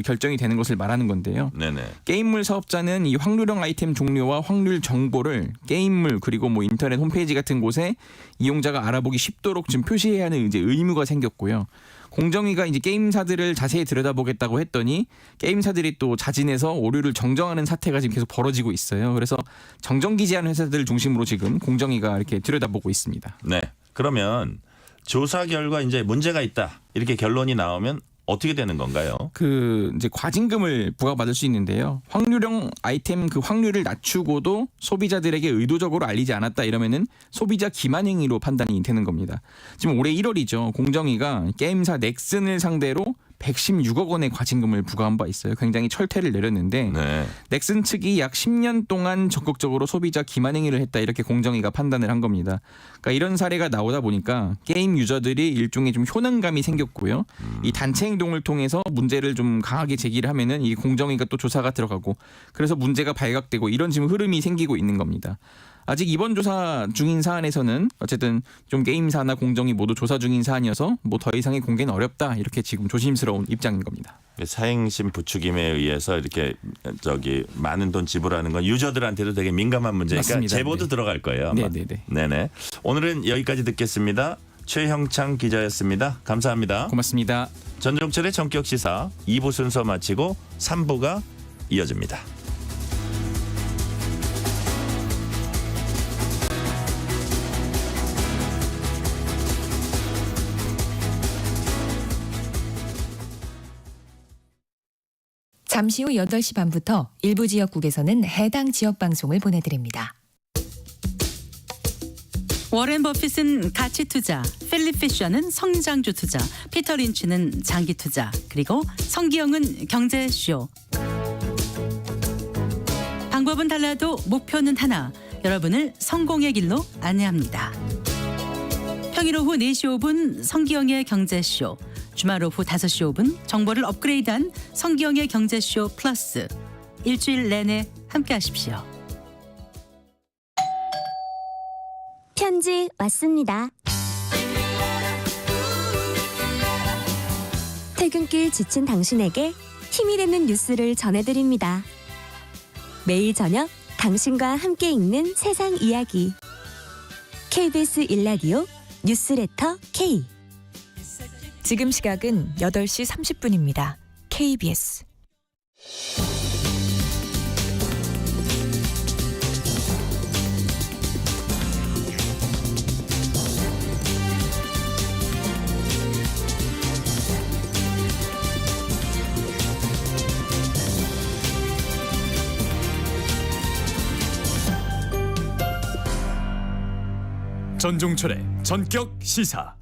Speaker 12: 결정이 되는 것을 말하는 건데요.
Speaker 2: 네네.
Speaker 12: 게임물 사업자는 이 확률형 아이템 종류와 확률 정보를 게임물 그리고 뭐 인터넷 홈페이지 같은 곳에 이용자가 알아보기 쉽도록 지금 표시해야 하는 이제 의무가 생겼고요. 공정위가 이제 게임사들을 자세히 들여다보겠다고 했더니 게임사들이 또 자진해서 오류를 정정하는 사태가 지금 계속 벌어지고 있어요. 그래서 정정기재하는 회사들을 중심으로 지금 공정위가 이렇게 들여다보고 있습니다.
Speaker 2: 네. 그러면 조사 결과 이제 문제가 있다 이렇게 결론이 나오면 어떻게 되는 건가요?
Speaker 12: 이제 과징금을 부과받을 수 있는데요. 확률형 아이템 그 확률을 낮추고도 소비자들에게 의도적으로 알리지 않았다 이러면은 소비자 기만 행위로 판단이 되는 겁니다. 지금 올해 1월이죠. 공정위가 게임사 넥슨을 상대로 116억 원의 과징금을 부과한 바 있어요. 굉장히 철퇴를 내렸는데
Speaker 2: 네.
Speaker 12: 넥슨 측이 약 10년 동안 적극적으로 소비자 기만 행위를 했다 이렇게 공정위가 판단을 한 겁니다. 그러니까 이런 사례가 나오다 보니까 게임 유저들이 일종의 좀 효능감이 생겼고요. 이 단체 행동을 통해서 문제를 좀 강하게 제기를 하면은 이 공정위가 또 조사가 들어가고 그래서 문제가 발각되고 이런 지금 흐름이 생기고 있는 겁니다. 아직 이번 조사 중인 사안에서는 어쨌든 좀 게임사나 공정위 모두 조사 중인 사안이어서 뭐 더 이상의 공개는 어렵다 이렇게 지금 조심스러운 입장인 겁니다.
Speaker 2: 사행심 부추김에 의해서 이렇게 많은 돈 지불하는 건 유저들한테도 되게 민감한 문제니까
Speaker 12: 맞습니다.
Speaker 2: 제보도
Speaker 12: 네.
Speaker 2: 들어갈 거예요. 아마. 네네. 오늘은 여기까지 듣겠습니다. 최형창 기자였습니다. 감사합니다.
Speaker 12: 고맙습니다.
Speaker 2: 전종철의 전격 시사 2부 순서 마치고 3부가 이어집니다.
Speaker 4: 잠시 후 8시 반부터 일부 지역국에서는 해당 지역 방송을 보내드립니다.
Speaker 8: 워렌 버핏은 가치 투자, 필립 피셔는 성장주 투자, 피터 린치는 장기 투자, 그리고 성기영은 경제쇼. 방법은 달라도 목표는 하나. 여러분을 성공의 길로 안내합니다. 평일 오후 4시 5분 성기영의 경제쇼. 주말 오후 5시 5분 정보를 업그레이드한 성기영의 경제쇼 플러스. 일주일 내내 함께 하십시오.
Speaker 13: 편지 왔습니다. 퇴근길 지친 당신에게 힘이 되는 뉴스를 전해드립니다. 매일 저녁 당신과 함께 읽는 세상 이야기. KBS 1라디오 뉴스레터 K.
Speaker 4: 지금 시각은 8시 30분입니다. KBS.
Speaker 1: 전종철의 전격 시사.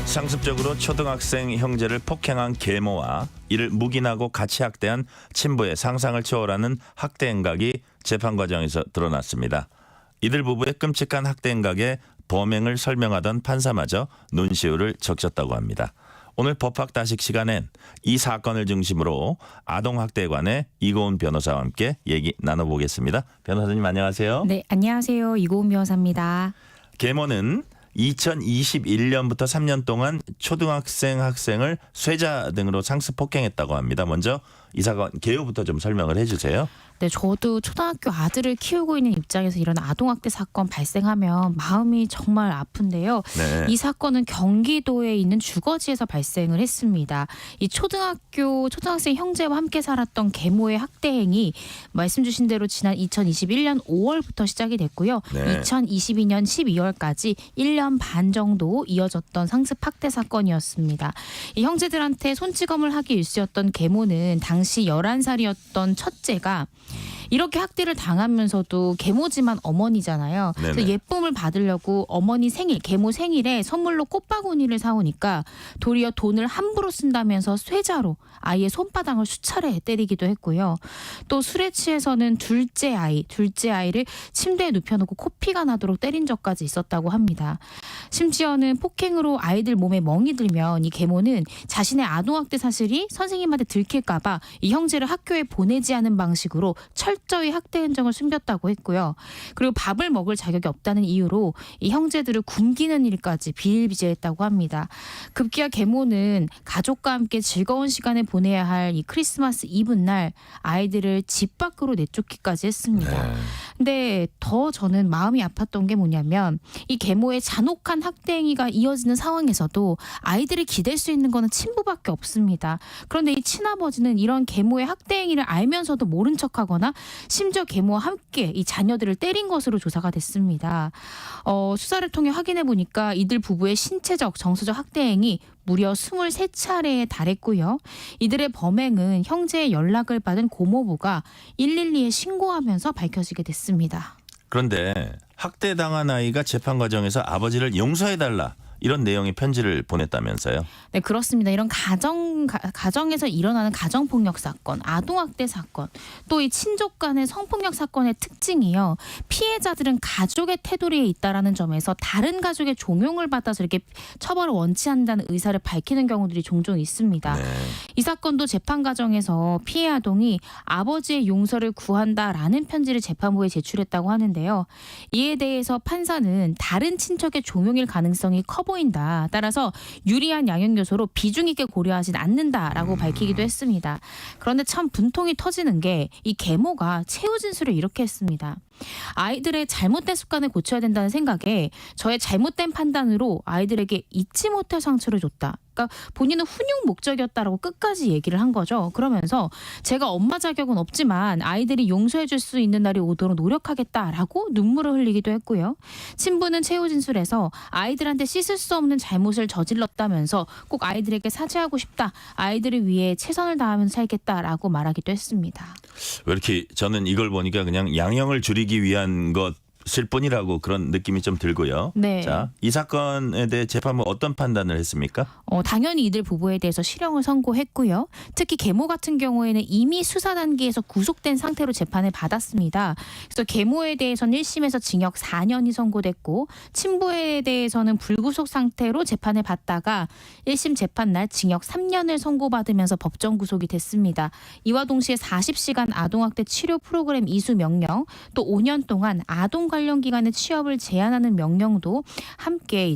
Speaker 2: 상습적으로 초등학생 형제를 폭행한 계모와 이를 묵인하고 같이 학대한 친부의 상상을 초월하는 학대 행각이 재판 과정에서 드러났습니다. 이들 부부의 끔찍한 학대 행각에 범행을 설명하던 판사마저 눈시울을 적셨다고 합니다. 오늘 법학다식 시간엔 이 사건을 중심으로 아동학대에 관해 이고은 변호사와 함께 얘기 나눠보겠습니다. 변호사님 안녕하세요.
Speaker 14: 네, 안녕하세요. 이고은 변호사입니다.
Speaker 2: 계모는 2021년부터 3년 동안 초등학생 학생을 쇠자 등으로 상습 폭행했다고 합니다. 먼저 이 사건 개요부터 좀 설명을 해주세요.
Speaker 14: 네, 저도 초등학교 아들을 키우고 있는 입장에서 이런 아동학대 사건 발생하면 마음이 정말 아픈데요.
Speaker 2: 네.
Speaker 14: 이 사건은 경기도에 있는 주거지에서 발생을 했습니다. 이 초등학생 형제와 함께 살았던 계모의 학대 행위 말씀 주신 대로 지난 2021년 5월부터 시작이 됐고요.
Speaker 2: 네.
Speaker 14: 2022년 12월까지 1년 반 정도 이어졌던 상습 학대 사건이었습니다. 이 형제들한테 손찌검을 하기 일쑤였던 계모는 당시 11살이었던 첫째가 이렇게 학대를 당하면서도 계모지만 어머니잖아요. 그래서 예쁨을 받으려고 어머니 생일, 계모 생일에 선물로 꽃바구니를 사오니까 도리어 돈을 함부로 쓴다면서 쇠자로 아이의 손바닥을 수차례 때리기도 했고요. 또 술에 취해서는 둘째 아이를 침대에 눕혀놓고 코피가 나도록 때린 적까지 있었다고 합니다. 심지어는 폭행으로 아이들 몸에 멍이 들면 이 계모는 자신의 아동학대 사실이 선생님한테 들킬까 봐 이 형제를 학교에 보내지 않은 방식으로 철저히 학대 흔적을 숨겼다고 했고요. 그리고 밥을 먹을 자격이 없다는 이유로 이 형제들을 굶기는 일까지 비일비재했다고 합니다. 급기야 계모는 가족과 함께 즐거운 시간을 보내야 할 이 크리스마스 이브 날 아이들을 집 밖으로 내쫓기까지 했습니다. 근데 더 저는 마음이 아팠던 게 뭐냐면 이 계모의 잔혹한 학대 행위가 이어지는 상황에서도 아이들을 기댈 수 있는 거는 친부밖에 없습니다. 그런데 이 친아버지는 이런 계모의 학대 행위를 알면서도 모른 척하거나 심지어 계모와 함께 이 자녀들을 때린 것으로 조사가 됐습니다. 수사를 통해 확인해 보니까 이들 부부의 신체적, 정서적 학대 행위 무려 23차례에 달했고요. 이들의 범행은 형제의 연락을 받은 고모부가 112에 신고하면서 밝혀지게 됐습니다.
Speaker 2: 그런데 학대당한 아이가 재판 과정에서 아버지를 용서해달라 이런 내용의 편지를 보냈다면서요?
Speaker 14: 네, 그렇습니다. 이런 가정에서 일어나는 가정폭력 사건, 아동학대 사건, 또 이 친족 간의 성폭력 사건의 특징이요. 피해자들은 가족의 테두리에 있다라는 점에서 다른 가족의 종용을 받아서 이렇게 처벌을 원치 않는다는 의사를 밝히는 경우들이 종종 있습니다.
Speaker 2: 네.
Speaker 14: 이 사건도 재판 과정에서 피해 아동이 아버지의 용서를 구한다라는 편지를 재판부에 제출했다고 하는데요. 이에 대해서 판사는 다른 친척의 종용일 가능성이 커 보인다. 따라서 유리한 양형 요소로 비중 있게 고려하진 않는다라고 밝히기도 했습니다. 그런데 참 분통이 터지는 게 이 계모가 최후 진술을 이렇게 했습니다. 아이들의 잘못된 습관을 고쳐야 된다는 생각에 저의 잘못된 판단으로 아이들에게 잊지 못할 상처를 줬다. 그러니까 본인은 훈육 목적이었다라고 끝까지 얘기를 한 거죠. 그러면서 제가 엄마 자격은 없지만 아이들이 용서해 줄 수 있는 날이 오도록 노력하겠다라고 눈물을 흘리기도 했고요. 친부는 최후 진술에서 아이들한테 씻을 수 없는 잘못을 저질렀다면서 꼭 아이들에게 사죄하고 싶다. 아이들을 위해 최선을 다하면서 살겠다라고 말하기도 했습니다.
Speaker 2: 왜 이렇게 저는 이걸 보니까 그냥 양형을 줄이기 위한 것일 뿐이라고 그런 느낌이 좀 들고요.
Speaker 14: 네.
Speaker 2: 자, 이 사건에 대해 재판부 어떤 판단을 했습니까?
Speaker 14: 당연히 이들 부부에 대해서 실형을 선고했고요. 특히 계모 같은 경우에는 이미 수사 단계에서 구속된 상태로 재판을 받았습니다. 그래서 계모에 대해서는 1심에서 징역 4년이 선고됐고 친부에 대해서는 불구속 상태로 재판을 받다가 1심 재판 날 징역 3년을 선고받으면서 법정 구속이 됐습니다. 이와 동시에 40시간 아동학대 치료 프로그램 이수 명령, 또 5년 동안 아동 관련 기관의 취업을 제한하는 명령도 함께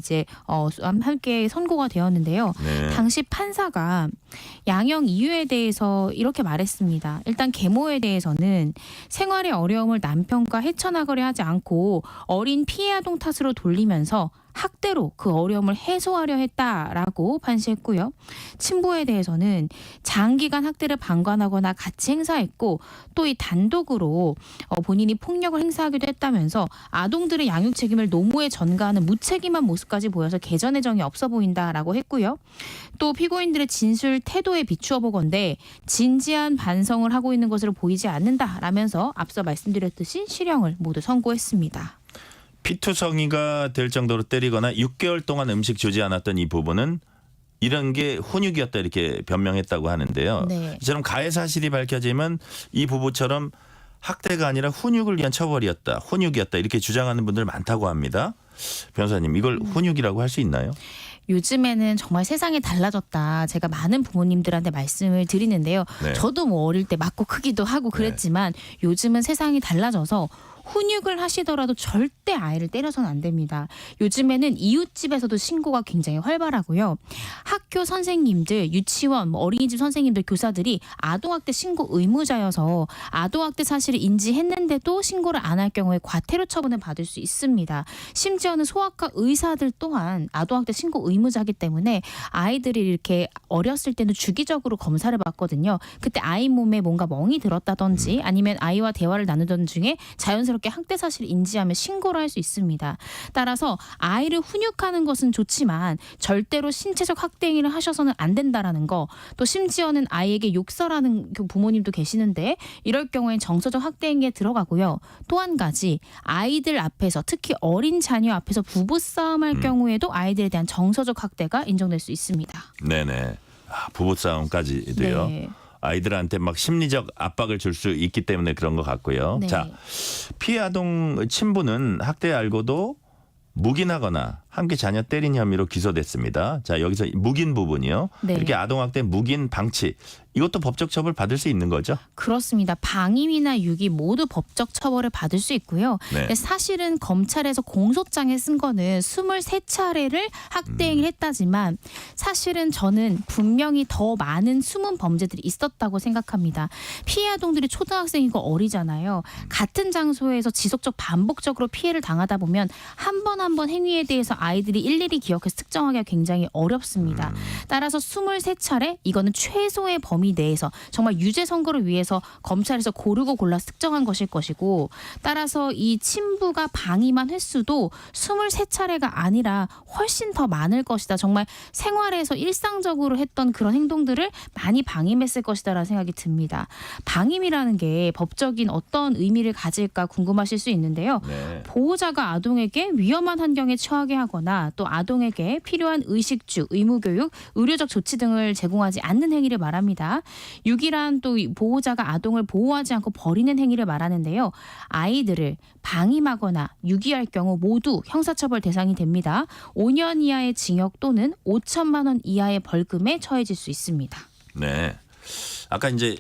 Speaker 14: 함께 선고가 되었는데요.
Speaker 2: 네.
Speaker 14: 당시 판사가 양형 이유에 대해서 이렇게 말했습니다. 일단 계모에 대해서는 생활의 어려움을 남편과 헤쳐나가려 하지 않고 어린 피해 아동 탓으로 돌리면서 학대로 그 어려움을 해소하려 했다라고 판시했고요. 친부에 대해서는 장기간 학대를 방관하거나 같이 행사했고 또 이 단독으로 본인이 폭력을 행사하기도 했다면서 아동들의 양육 책임을 노무에 전가하는 무책임한 모습까지 보여서 개전의 정이 없어 보인다라고 했고요. 또 피고인들의 진술 태도에 비추어 보건대 진지한 반성을 하고 있는 것으로 보이지 않는다라면서 앞서 말씀드렸듯이 실형을 모두 선고했습니다.
Speaker 2: 피투성이가 될 정도로 때리거나 6개월 동안 음식 주지 않았던 이 부부는 이런 게 훈육이었다 이렇게 변명했다고 하는데요.
Speaker 14: 네.
Speaker 2: 이처럼 가해 사실이 밝혀지면 이 부부처럼 학대가 아니라 훈육을 위한 처벌이었다. 훈육이었다 이렇게 주장하는 분들 많다고 합니다. 변호사님 이걸 훈육이라고 할 수 있나요?
Speaker 14: 요즘에는 정말 세상이 달라졌다. 제가 많은 부모님들한테 말씀을 드리는데요.
Speaker 2: 네.
Speaker 14: 저도 뭐 어릴 때 맞고 크기도 하고 그랬지만 요즘은 세상이 달라져서 훈육을 하시더라도 절대 아이를 때려서는 안 됩니다. 요즘에는 이웃집에서도 신고가 굉장히 활발하고요. 학교 선생님들, 유치원, 어린이집 선생님들, 교사들이 아동학대 신고 의무자여서 아동학대 사실을 인지했는데도 신고를 안 할 경우에 과태료 처분을 받을 수 있습니다. 심지어는 소아과 의사들 또한 아동학대 신고 의무자이기 때문에 아이들이 이렇게 어렸을 때는 주기적으로 검사를 받거든요. 그때 아이 몸에 뭔가 멍이 들었다든지 아니면 아이와 대화를 나누던 중에 자연스럽게 학대 사실을 인지하면 신고를 할 수 있습니다. 따라서 아이를 훈육하는 것은 좋지만 절대로 신체적 학대 행위를 하셔서는 안 된다라는 거, 또 심지어는 아이에게 욕설하는 부모님도 계시는데 이럴 경우엔 정서적 학대 행위에 들어가고요. 또 한 가지 아이들 앞에서 특히 어린 자녀 앞에서 부부싸움할 경우에도 아이들에 대한 정서적 학대가 인정될 수 있습니다.
Speaker 2: 네네. 부부싸움까지도요.
Speaker 14: 네.
Speaker 2: 아이들한테 막 심리적 압박을 줄 수 있기 때문에 그런 것 같고요.
Speaker 14: 네.
Speaker 2: 자, 피해 아동 친부는 학대 알고도 묵인하거나 함께 자녀 때린 혐의로 기소됐습니다. 자, 여기서 묵인 부분이요.
Speaker 14: 네.
Speaker 2: 이렇게 아동학대 묵인 방치 이것도 법적 처벌 받을 수 있는 거죠?
Speaker 14: 그렇습니다. 방임이나 유기 모두 법적 처벌을 받을 수 있고요.
Speaker 2: 네.
Speaker 14: 근데 사실은 검찰에서 공소장에 쓴 거는 23차례를 학대 행위를 했다지만 사실은 저는 분명히 더 많은 숨은 범죄들이 있었다고 생각합니다. 피해 아동들이 초등학생이고 어리잖아요. 같은 장소에서 지속적 반복적으로 피해를 당하다 보면 한 번 한 번 행위에 대해서 아이들이 일일이 기억해서 특정하기가 굉장히 어렵습니다. 따라서 23차례 이거는 최소의 범위 내에서 정말 유죄 선고를 위해서 검찰에서 고르고 골라서 특정한 것일 것이고 따라서 이 친부가 방임한 횟수도 23차례가 아니라 훨씬 더 많을 것이다. 정말 생활에서 일상적으로 했던 그런 행동들을 많이 방임했을 것이다라는 생각이 듭니다. 방임이라는 게 법적인 어떤 의미를 가질까 궁금하실 수 있는데요.
Speaker 2: 네.
Speaker 14: 보호자가 아동에게 위험한 환경에 처하게 하거나 또 아동에게 필요한 의식주, 의무교육, 의료적 조치 등을 제공하지 않는 행위를 말합니다. 유기란 또 보호자가 아동을 보호하지 않고 버리는 행위를 말하는데요. 아이들을 방임하거나 유기할 경우 모두 형사처벌 대상이 됩니다. 5년 이하의 징역 또는 5천만 원 이하의 벌금에 처해질 수 있습니다.
Speaker 2: 네. 아까 이제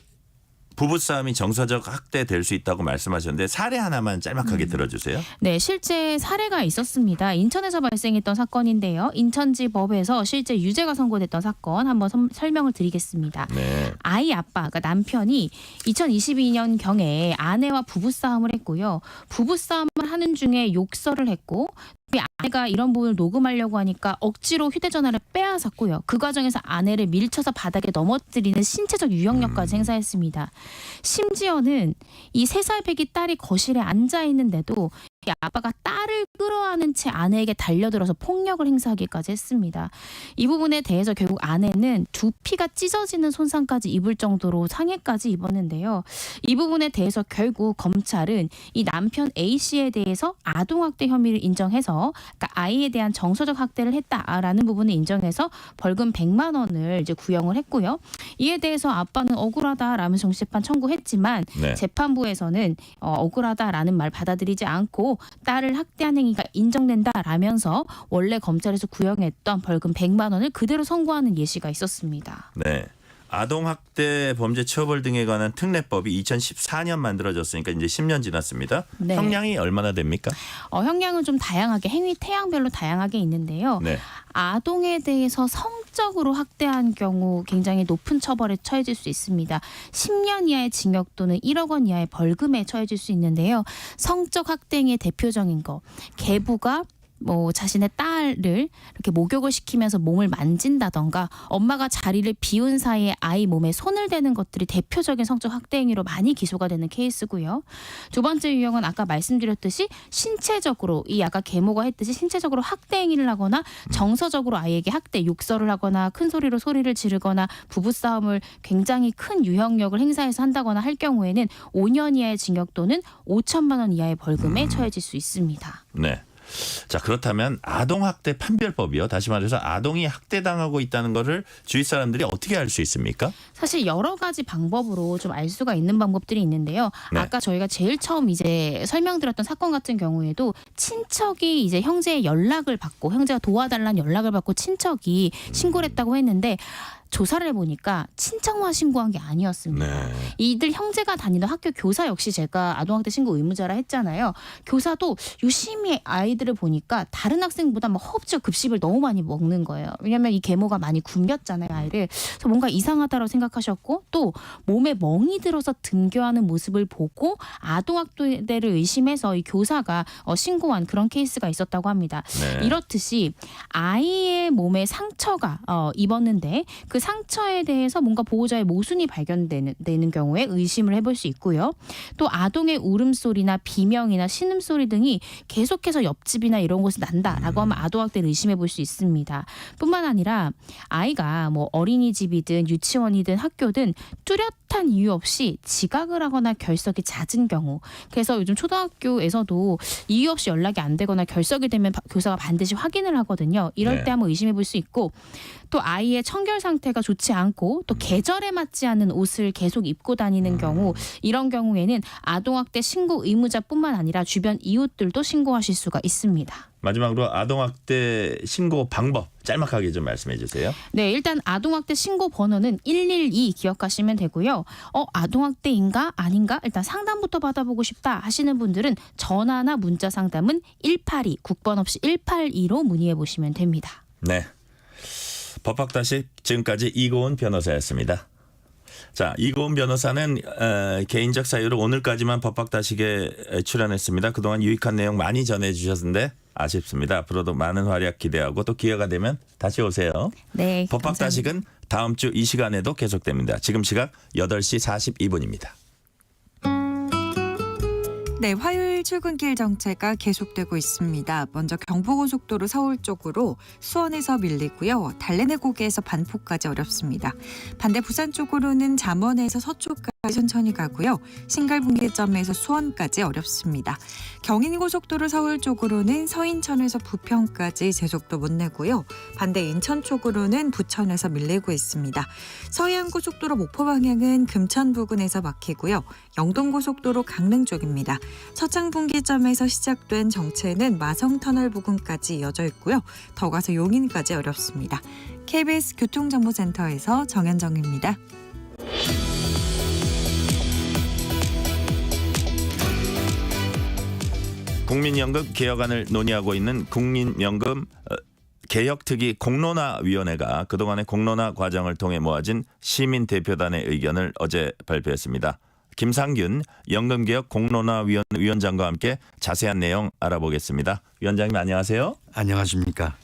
Speaker 2: 부부싸움이 정서적 학대 될 수 있다고 말씀하셨는데 사례 하나만 짤막하게 들어주세요.
Speaker 14: 네, 실제 사례가 있었습니다. 인천에서 발생했던 사건인데요. 인천지법에서 실제 유죄가 선고됐던 사건 한번 설명을 드리겠습니다.
Speaker 2: 네.
Speaker 14: 아이 아빠, 그러니까 남편이 2022년경에 아내와 부부싸움을 했고요. 부부싸움을 하는 중에 욕설을 했고 아내가 이런 부분을 녹음하려고 하니까 억지로 휴대전화를 빼앗았고요. 그 과정에서 아내를 밀쳐서 바닥에 넘어뜨리는 신체적 유형력까지 행사했습니다. 심지어는 이 3살 배기 딸이 거실에 앉아 있는데도 이 아빠가 딸을 끌어안은 채 아내에게 달려들어서 폭력을 행사하기까지 했습니다. 이 부분에 대해서 결국 아내는 두피가 찢어지는 손상까지 입을 정도로 상해까지 입었는데요. 이 부분에 대해서 결국 검찰은 이 남편 A씨에 대해서 아동학대 혐의를 인정해서 그러니까 아이에 대한 정서적 학대를 했다라는 부분을 인정해서 벌금 100만 원을 이제 구형을 했고요. 이에 대해서 아빠는 억울하다라면서 정치재판 청구했지만
Speaker 2: 네.
Speaker 14: 재판부에서는 억울하다라는 말 받아들이지 않고 딸을 학대한 행위가 인정된다라면서 원래 검찰에서 구형했던 벌금 100만 원을 그대로 선고하는 예시가 있었습니다.
Speaker 2: 네. 아동학대 범죄 처벌 등에 관한 특례법이 2014년 만들어졌으니까 이제 10년 지났습니다.
Speaker 14: 네.
Speaker 2: 형량이 얼마나 됩니까?
Speaker 14: 형량은 좀 다양하게 행위 태양별로 다양하게 있는데요.
Speaker 2: 네.
Speaker 14: 아동에 대해서 성적으로 학대한 경우 굉장히 높은 처벌에 처해질 수 있습니다. 10년 이하의 징역 또는 1억 원 이하의 벌금에 처해질 수 있는데요. 성적 학대 행위의 대표적인 거 계부가 자신의 딸을 이렇게 목욕을 시키면서 몸을 만진다던가 엄마가 자리를 비운 사이에 아이 몸에 손을 대는 것들이 대표적인 성적 학대 행위로 많이 기소가 되는 케이스고요. 두 번째 유형은 아까 말씀드렸듯이 신체적으로 이 아까 계모가 했듯이 신체적으로 학대 행위를 하거나 정서적으로 아이에게 학대 욕설을 하거나 큰 소리로 소리를 지르거나 부부싸움을 굉장히 큰 유형력을 행사해서 한다거나 할 경우에는 5년 이하의 징역 또는 5천만 원 이하의 벌금에 처해질 수 있습니다.
Speaker 2: 네. 자, 그렇다면 아동학대 판별법이요. 다시 말해서 아동이 학대당하고 있다는 것을 주위 사람들이 어떻게 알 수 있습니까?
Speaker 14: 사실 여러 가지 방법으로 좀 알 수가 있는 방법들이 있는데요.
Speaker 2: 네.
Speaker 14: 아까 저희가 제일 처음 이제 설명드렸던 사건 같은 경우에도 친척이 이제 형제의 연락을 받고 형제가 도와달라는 연락을 받고 친척이 신고를 했다고 했는데 조사를 해보니까 친척만 신고한 게 아니었습니다.
Speaker 2: 네.
Speaker 14: 이들 형제가 다니던 학교 교사 역시 제가 아동학대 신고 의무자라 했잖아요. 교사도 유심히 아이들을 보니까 다른 학생보다 막 허겁지겁 급식을 너무 많이 먹는 거예요. 왜냐하면 이 계모가 많이 굶겼잖아요, 아이를. 그래서 뭔가 이상하다고 생각하셨고 또 몸에 멍이 들어서 등교하는 모습을 보고 아동학대를 의심해서 이 교사가 신고한 그런 케이스가 있었다고 합니다.
Speaker 2: 네.
Speaker 14: 이렇듯이 아이의 몸에 상처가 입었는데 그 상처에 대해서 뭔가 보호자의 모순이 발견되는 경우에 의심을 해볼 수 있고요. 또 아동의 울음소리나 비명이나 신음소리 등이 계속해서 옆집이나 이런 곳에 난다라고 하면 아동학대를 의심해 볼 수 있습니다. 뿐만 아니라 아이가 어린이집이든 유치원이든 학교든 뚜렷한 이유 없이 지각을 하거나 결석이 잦은 경우 그래서 요즘 초등학교에서도 이유 없이 연락이 안 되거나 결석이 되면 교사가 반드시 확인을 하거든요. 이럴
Speaker 2: 네.
Speaker 14: 때 한번 의심해 볼 수 있고 또 아이의 청결 상태가 좋지 않고 또 계절에 맞지 않는 옷을 계속 입고 다니는 경우 이런 경우에는 아동학대 신고 의무자뿐만 아니라 주변 이웃들도 신고하실 수가 있습니다.
Speaker 2: 마지막으로 아동학대 신고 방법 짤막하게 좀 말씀해 주세요.
Speaker 14: 네, 일단 아동학대 신고 번호는 112 기억하시면 되고요. 아동학대인가 아닌가 일단 상담부터 받아보고 싶다 하시는 분들은 전화나 문자 상담은 182 국번 없이 182로 문의해 보시면 됩니다.
Speaker 2: 네. 법학다식 지금까지 이고은 변호사였습니다. 자, 이고은 변호사는 개인적 사유로 오늘까지만 법학다식에 출연했습니다. 그동안 유익한 내용 많이 전해주셨는데 아쉽습니다. 앞으로도 많은 활약 기대하고 또 기회가 되면 다시 오세요.
Speaker 14: 네.
Speaker 2: 법학다식은 다음 주 이 시간에도 계속됩니다. 지금 시각 8시 42분입니다.
Speaker 5: 네, 화요일 출근길 정체가 계속되고 있습니다. 먼저 경부고속도로 서울 쪽으로 수원에서 밀리고요. 달래내 고개에서 반포까지 어렵습니다. 반대 부산 쪽으로는 잠원에서 서초까지 천천히 가고요. 신갈분기점에서 수원까지 어렵습니다. 경인고속도로 서울 쪽으로는 서인천에서 부평까지 제속도 못 내고요. 반대 인천 쪽으로는 부천에서 밀리고 있습니다. 서해안고속도로 목포 방향은 금천 부근에서 막히고요. 영동고속도로 강릉 쪽입니다. 서창분기점에서 시작된 정체는 마성터널 부근까지 이어져 있고요. 더 가서 용인까지 어렵습니다. KBS 교통정보센터에서 정현정입니다.
Speaker 2: 국민연금 개혁안을 논의하고 있는 국민연금 개혁특위 공론화위원회가 그동안의 공론화 과정을 통해 모아진 시민대표단의 의견을 어제 발표했습니다. 김상균 연금개혁 공론화위원장과 함께 자세한 내용 알아보겠습니다. 위원장님 안녕하세요.
Speaker 15: 안녕하십니까.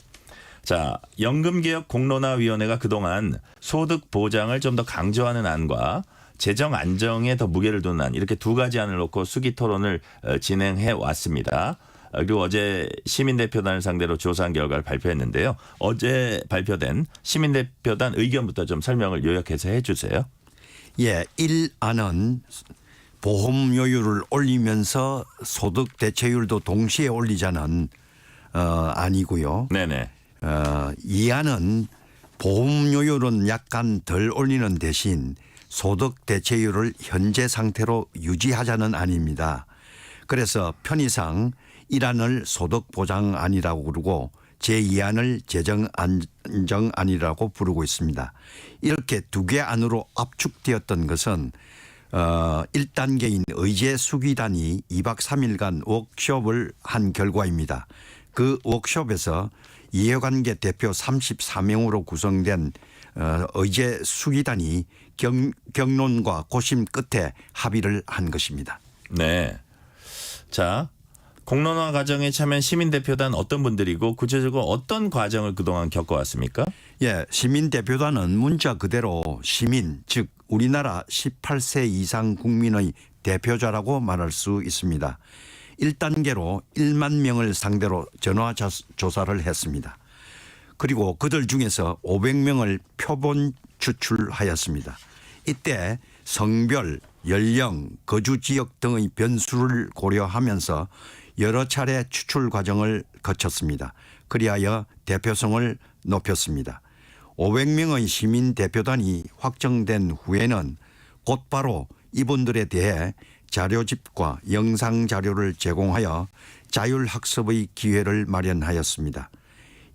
Speaker 2: 자, 연금개혁 공론화위원회가 그동안 소득 보장을 좀 더 강조하는 안과 재정 안정에 더 무게를 두는 안 이렇게 두 가지 안을 놓고 수기 토론을 진행해 왔습니다. 그리고 어제 시민대표단을 상대로 조사한 결과를 발표했는데요. 어제 발표된 시민대표단 의견부터 좀 설명을 요약해서 해 주세요.
Speaker 15: 예, 1안은 보험료율을 올리면서 소득 대체율도 동시에 올리자는 안이고요.
Speaker 2: 네네.
Speaker 15: 2안은 보험료율은 약간 덜 올리는 대신 소득 대체율을 현재 상태로 유지하자는 안입니다. 그래서 편의상 1안을 소득보장안이라고 부르고 제2안을 재정안정안이라고 부르고 있습니다. 이렇게 두 개 안으로 압축되었던 것은 1단계인 의제수기단이 2박 3일간 워크숍을 한 결과입니다. 그 워크숍에서 이해관계 대표 34명으로 구성된 의제수기단이 경론과 고심 끝에 합의를 한 것입니다.
Speaker 2: 네. 자, 공론화 과정에 참여한 시민대표단 어떤 분들이고 구체적으로 어떤 과정을 그동안 겪어왔습니까?
Speaker 15: 예, 시민대표단은 문자 그대로 시민, 즉 우리나라 18세 이상 국민의 대표자라고 말할 수 있습니다. 1단계로 1만 명을 상대로 전화 조사를 했습니다. 그리고 그들 중에서 500명을 표본 추출하였습니다. 이때 성별, 연령, 거주 지역 등의 변수를 고려하면서 여러 차례 추출 과정을 거쳤습니다. 그리하여 대표성을 높였습니다. 500명의 시민 대표단이 확정된 후에는 곧바로 이분들에 대해 자료집과 영상 자료를 제공하여 자율학습의 기회를 마련하였습니다.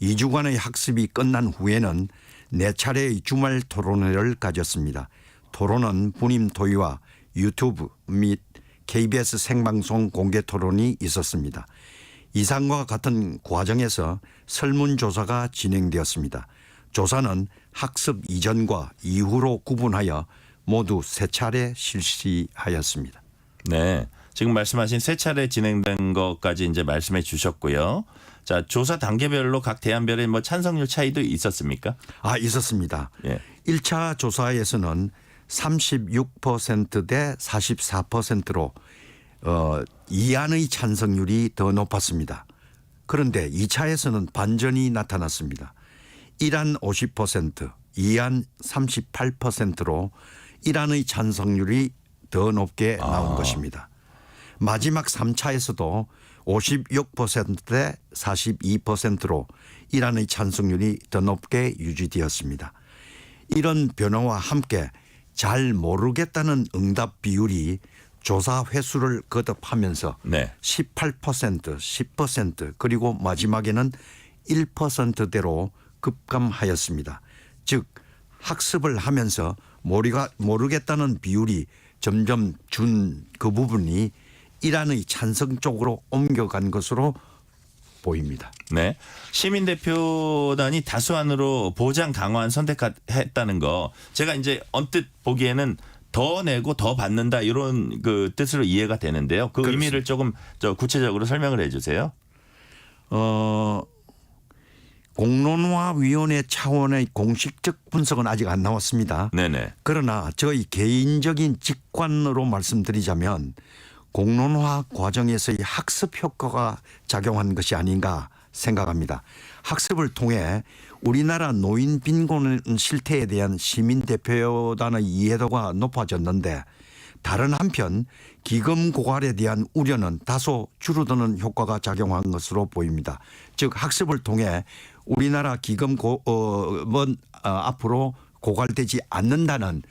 Speaker 15: 2주간의 학습이 끝난 후에는 4차례의 주말 토론회를 가졌습니다. 토론은 분임 토의와 유튜브 및 KBS 생방송 공개 토론이 있었습니다. 이상과 같은 과정에서 설문조사가 진행되었습니다. 조사는 학습 이전과 이후로 구분하여 모두 3차례 실시하였습니다.
Speaker 2: 네. 지금 말씀하신 3차례 진행된 것까지 이제 말씀해 주셨고요. 자, 조사 단계별로 각 대안별의 뭐 찬성률 차이도 있었습니까?
Speaker 15: 있었습니다.
Speaker 2: 예.
Speaker 15: 1차 조사에서는 36%대 44%로 2안의 찬성률이 더 높았습니다. 그런데 2차에서는 반전이 나타났습니다. 1안 50%, 2안 38%로 1안의 찬성률이 더 높게 나온 것입니다. 마지막 3차에서도 56%대 42%로 1안의 찬성률이 더 높게 유지되었습니다. 이런 변화와 함께 잘 모르겠다는 응답 비율이 조사 횟수를 거듭하면서 18%, 10% 그리고 마지막에는 1%대로 급감하였습니다. 즉 학습을 하면서 모르겠다는 비율이 점점 준 그 부분이 1안의 찬성 쪽으로 옮겨간 것으로 보입니다.
Speaker 2: 네. 시민대표단이 다수안으로 보장 강화안 선택했다는 거 제가 이제 언뜻 보기에는 더 내고 더 받는다 이런 그 뜻으로 이해가 되는데요. 그
Speaker 15: 그렇습니다.
Speaker 2: 의미를 조금 구체적으로 설명을 해 주세요.
Speaker 15: 공론화위원회 차원의 공식적 분석은 아직 안 나왔습니다.
Speaker 2: 네네.
Speaker 15: 그러나 저희 개인적인 직관으로 말씀드리자면 공론화 과정에서의 학습 효과가 작용한 것이 아닌가 생각합니다. 학습을 통해 우리나라 노인 빈곤 실태에 대한 시민 대표단의 이해도가 높아졌는데 다른 한편 기금 고갈에 대한 우려는 다소 줄어드는 효과가 작용한 것으로 보입니다. 즉 학습을 통해 우리나라 기금은 앞으로 고갈되지 않는다는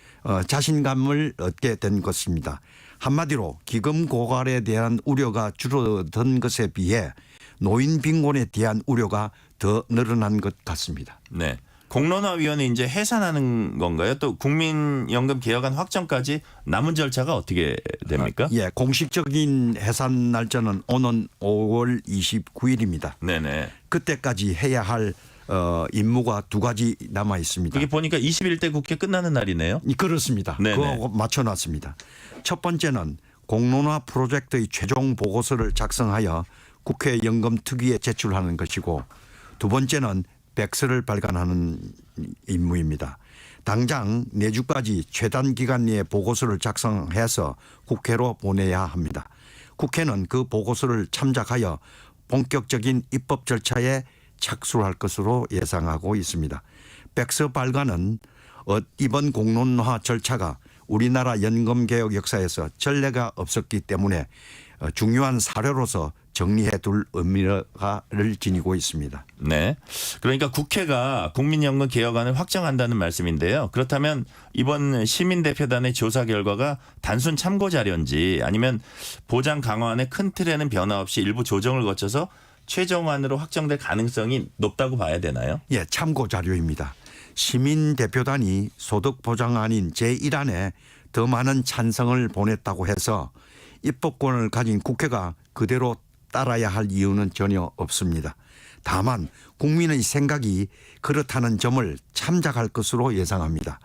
Speaker 15: 자신감을 얻게 된 것입니다. 한마디로 기금 고갈에 대한 우려가 줄어든 것에 비해 노인 빈곤에 대한 우려가 더 늘어난 것 같습니다.
Speaker 2: 네. 공론화위원회 이제 해산하는 건가요? 또 국민연금 개혁안 확정까지 남은 절차가 어떻게 됩니까?
Speaker 15: 예, 공식적인 해산 날짜는 오는 5월 29일입니다.
Speaker 2: 네네.
Speaker 15: 그때까지 해야 할 임무가 두 가지 남아 있습니다.
Speaker 2: 그게 보니까 21대 국회 끝나는 날이네요.
Speaker 15: 그렇습니다.
Speaker 2: 네네.
Speaker 15: 그거 맞춰놨습니다. 첫 번째는 공론화 프로젝트의 최종 보고서를 작성하여 국회 연금특위에 제출하는 것이고 두 번째는 백서를 발간하는 임무입니다. 당장 내주까지 최단 기간 내에 보고서를 작성해서 국회로 보내야 합니다. 국회는 그 보고서를 참작하여 본격적인 입법 절차에 착수할 것으로 예상하고 있습니다. 백서 발간은 이번 공론화 절차가 우리나라 연금개혁 역사에서 전례가 없었기 때문에 중요한 사례로서 정리해둘 의미를 지니고 있습니다.
Speaker 2: 네. 그러니까 국회가 국민연금 개혁안을 확정한다는 말씀인데요. 그렇다면 이번 시민대표단의 조사 결과가 단순 참고 자료인지 아니면 보장 강화안의 큰 틀에는 변화 없이 일부 조정을 거쳐서 최종안으로 확정될 가능성이 높다고 봐야 되나요?
Speaker 15: 예, 참고 자료입니다. 시민대표단이 소득보장안인 제1안에 더 많은 찬성을 보냈다고 해서 입법권을 가진 국회가 그대로 따라야 할 이유는 전혀 없습니다. 다만 국민의 생각이 그렇다는 점을 참작할 것으로 예상합니다.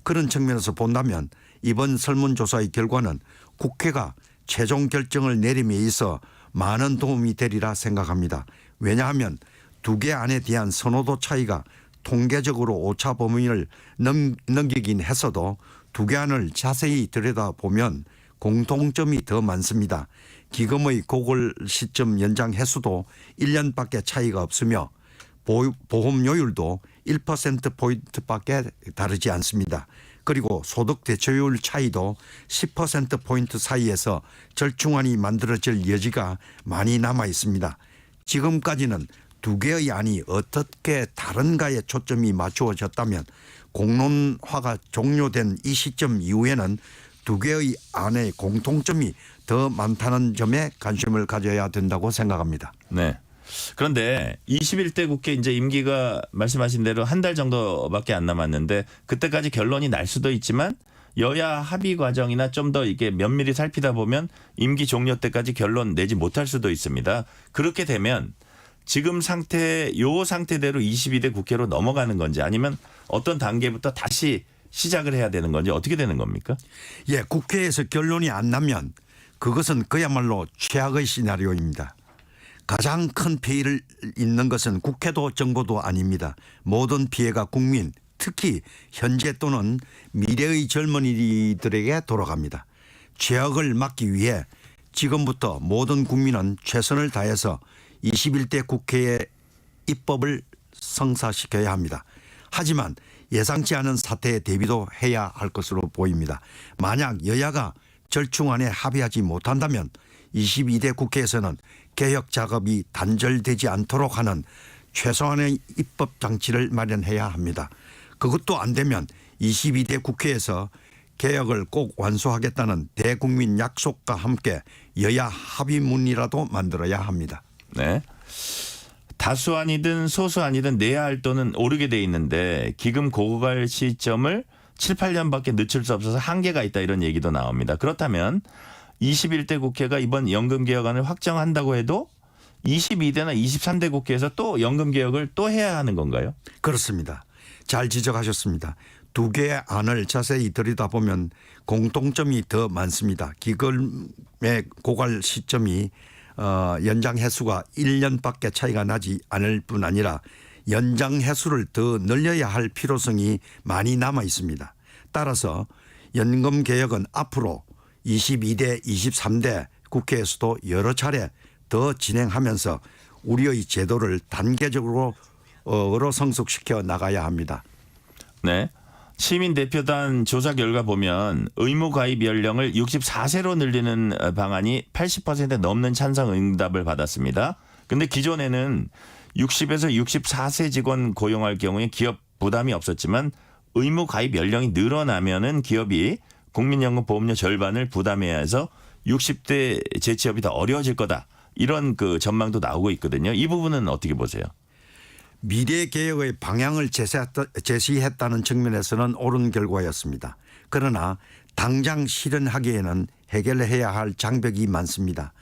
Speaker 15: 그런 측면에서 본다면 이번 설문조사의 결과는 국회가 최종 결정을 내림에 있어 많은 도움이 되리라 생각합니다. 왜냐하면 두 개 안에 대한 선호도 차이가 통계적으로 오차 범위를 넘기긴 했어도 두 개 안을 자세히 들여다보면 공통점이 더 많습니다. 기금의 고갈 시점 연장 횟수도 1년밖에 차이가 없으며 보험료율도 1%포인트밖에 다르지 않습니다. 그리고 소득 대체율 차이도 10%포인트 사이에서 절충안이 만들어질 여지가 많이 남아 있습니다. 지금까지는 두 개의 안이 어떻게 다른가에 초점이 맞추어졌다면 공론화가 종료된 이 시점 이후에는 두 개의 안의 공통점이 더 많다는 점에 관심을 가져야 된다고 생각합니다.
Speaker 2: 네. 그런데 21대 국회 이제 임기가 말씀하신 대로 한 달 정도밖에 안 남았는데 그때까지 결론이 날 수도 있지만 여야 합의 과정이나 좀 더 이게 면밀히 살피다 보면 임기 종료 때까지 결론 내지 못할 수도 있습니다. 그렇게 되면 지금 요 상태대로 22대 국회로 넘어가는 건지 아니면 어떤 단계부터 다시 시작을 해야 되는 건지 어떻게 되는 겁니까?
Speaker 15: 예, 국회에서 결론이 안 나면 그것은 그야말로 최악의 시나리오입니다. 가장 큰 피해를 입는 것은 국회도 정부도 아닙니다. 모든 피해가 국민, 특히 현재 또는 미래의 젊은이들에게 돌아갑니다. 최악을 막기 위해 지금부터 모든 국민은 최선을 다해서 21대 국회의 입법을 성사시켜야 합니다. 하지만 예상치 않은 사태에 대비도 해야 할 것으로 보입니다. 만약 여야가 절충안에 합의하지 못한다면 22대 국회에서는 개혁 작업이 단절되지 않도록 하는 최소한의 입법 장치를 마련해야 합니다. 그것도 안 되면 22대 국회에서 개혁을 꼭 완수하겠다는 대국민 약속과 함께 여야 합의문이라도 만들어야 합니다.
Speaker 2: 네. 다수안이든 소수안이든 내야 할 돈은 오르게 돼 있는데 기금 고갈 시점을 7, 8년밖에 늦출 수 없어서 한계가 있다 이런 얘기도 나옵니다. 그렇다면 21대 국회가 이번 연금개혁안을 확정한다고 해도 22대나 23대 국회에서 또 연금개혁을 또 해야 하는 건가요?
Speaker 15: 그렇습니다. 잘 지적하셨습니다. 두 개의 안을 자세히 들여다보면 공통점이 더 많습니다. 기금의 고갈 시점이 연장 횟수가 1년밖에 차이가 나지 않을 뿐 아니라 연장 횟수를 더 늘려야 할 필요성이 많이 남아 있습니다. 따라서 연금 개혁은 앞으로 22대, 23대 국회에서도 여러 차례 더 진행하면서 우리의 제도를 단계적으로 성숙시켜 나가야 합니다.
Speaker 2: 네. 시민대표단 조사 결과 보면 의무 가입 연령을 64세로 늘리는 방안이 80% 넘는 찬성 응답을 받았습니다. 근데 기존에는 60에서 64세 직원 고용할 경우에 기업 부담이 없었지만 의무 가입 연령이 늘어나면은 기업이 국민연금 보험료 절반을 부담해야 해서 60대 재취업이 더 어려워질 거다. 이런 그 전망도 나오고 있거든요. 이 부분은 어떻게 보세요?
Speaker 15: 미래 개혁의 방향을 제시했다는 측면에서는 옳은 결과였습니다. 그러나 당장 실현하기에는 해결해야 할 장벽이 많습니다.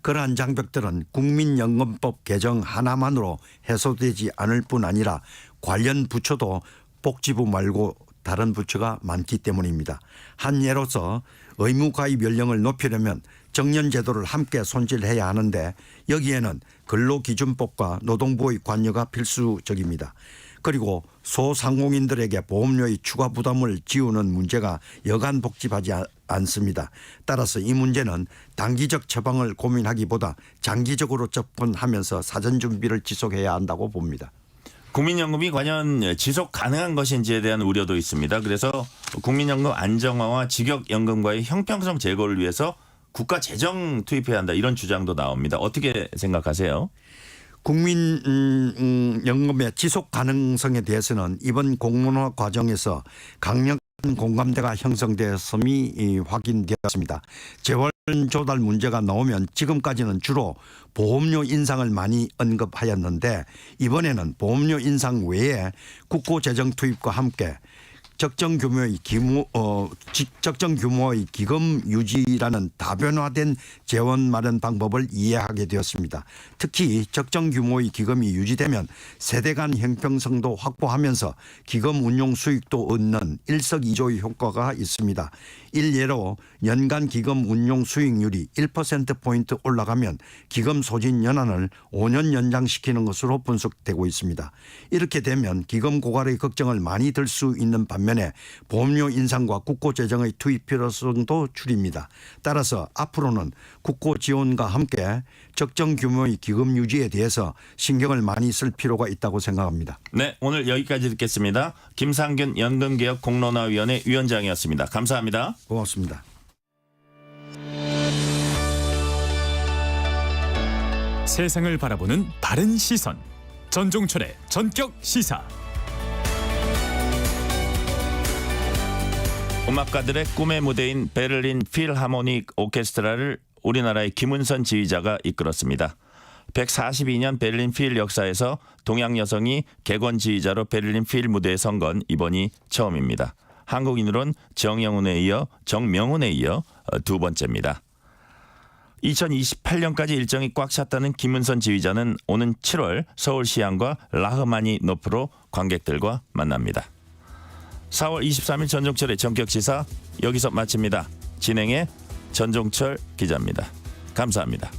Speaker 15: 그러한 장벽들은 국민연금법 개정 하나만으로 해소되지 않을 뿐 아니라 관련 부처도 복지부 말고 다른 부처가 많기 때문입니다. 한 예로서 의무가입 연령을 높이려면 정년제도를 함께 손질해야 하는데 여기에는 근로기준법과 노동부의 관여가 필수적입니다. 그리고 소상공인들에게 보험료의 추가 부담을 지우는 문제가 여간 복잡하지 않습니다. 따라서 이 문제는 단기적 처방을 고민하기보다 장기적으로 접근하면서 사전 준비를 지속해야 한다고 봅니다.
Speaker 2: 국민연금이 과연 지속 가능한 것인지에 대한 우려도 있습니다. 그래서 국민연금 안정화와 직역연금과의 형평성 제고를 위해서 국가 재정 투입해야 한다 이런 주장도 나옵니다. 어떻게 생각하세요?
Speaker 15: 국민연금의 지속 가능성에 대해서는 이번 공론화 과정에서 강력한 공감대가 형성되었음이 확인되었습니다. 재원 조달 문제가 나오면 지금까지는 주로 보험료 인상을 많이 언급하였는데 이번에는 보험료 인상 외에 국고재정 투입과 함께 적정 규모의 기금 유지라는 다변화된 재원 마련 방법을 이해하게 되었습니다. 특히 적정 규모의 기금이 유지되면 세대 간 형평성도 확보하면서 기금 운용 수익도 얻는 일석이조의 효과가 있습니다. 일례로 연간 기금 운용 수익률이 1%포인트 올라가면 기금 소진 연한을 5년 연장시키는 것으로 분석되고 있습니다. 이렇게 되면 기금 고갈의 걱정을 많이 들 수 있는 반면에 보험료 인상과 국고 재정의 투입 필요성도 줄입니다. 따라서 앞으로는 국고 지원과 함께 적정 규모의 기금 유지에 대해서 신경을 많이 쓸 필요가 있다고 생각합니다.
Speaker 2: 네, 오늘 여기까지 듣겠습니다. 김상균 연금개혁 공론화위원회 위원장이었습니다. 감사합니다.
Speaker 15: 고맙습니다.
Speaker 1: 세상을 바라보는 바른 시선. 전종철의 전격 시사.
Speaker 2: 음악가들의 꿈의 무대인 베를린 필하모닉 오케스트라를 우리나라의 김은선 지휘자가 이끌었습니다. 142년 베를린 필 역사에서 동양 여성이 객원 지휘자로 베를린 필 무대에 선 건 이번이 처음입니다. 한국인으론 정명훈에 이어 두 번째입니다. 2028년까지 일정이 꽉 찼다는 김은선 지휘자는 오는 7월 서울시향과 라흐마니노프로 관객들과 만납니다. 4월 23일 전종철의 전격시사 여기서 마칩니다. 진행의 전종철 기자입니다. 감사합니다.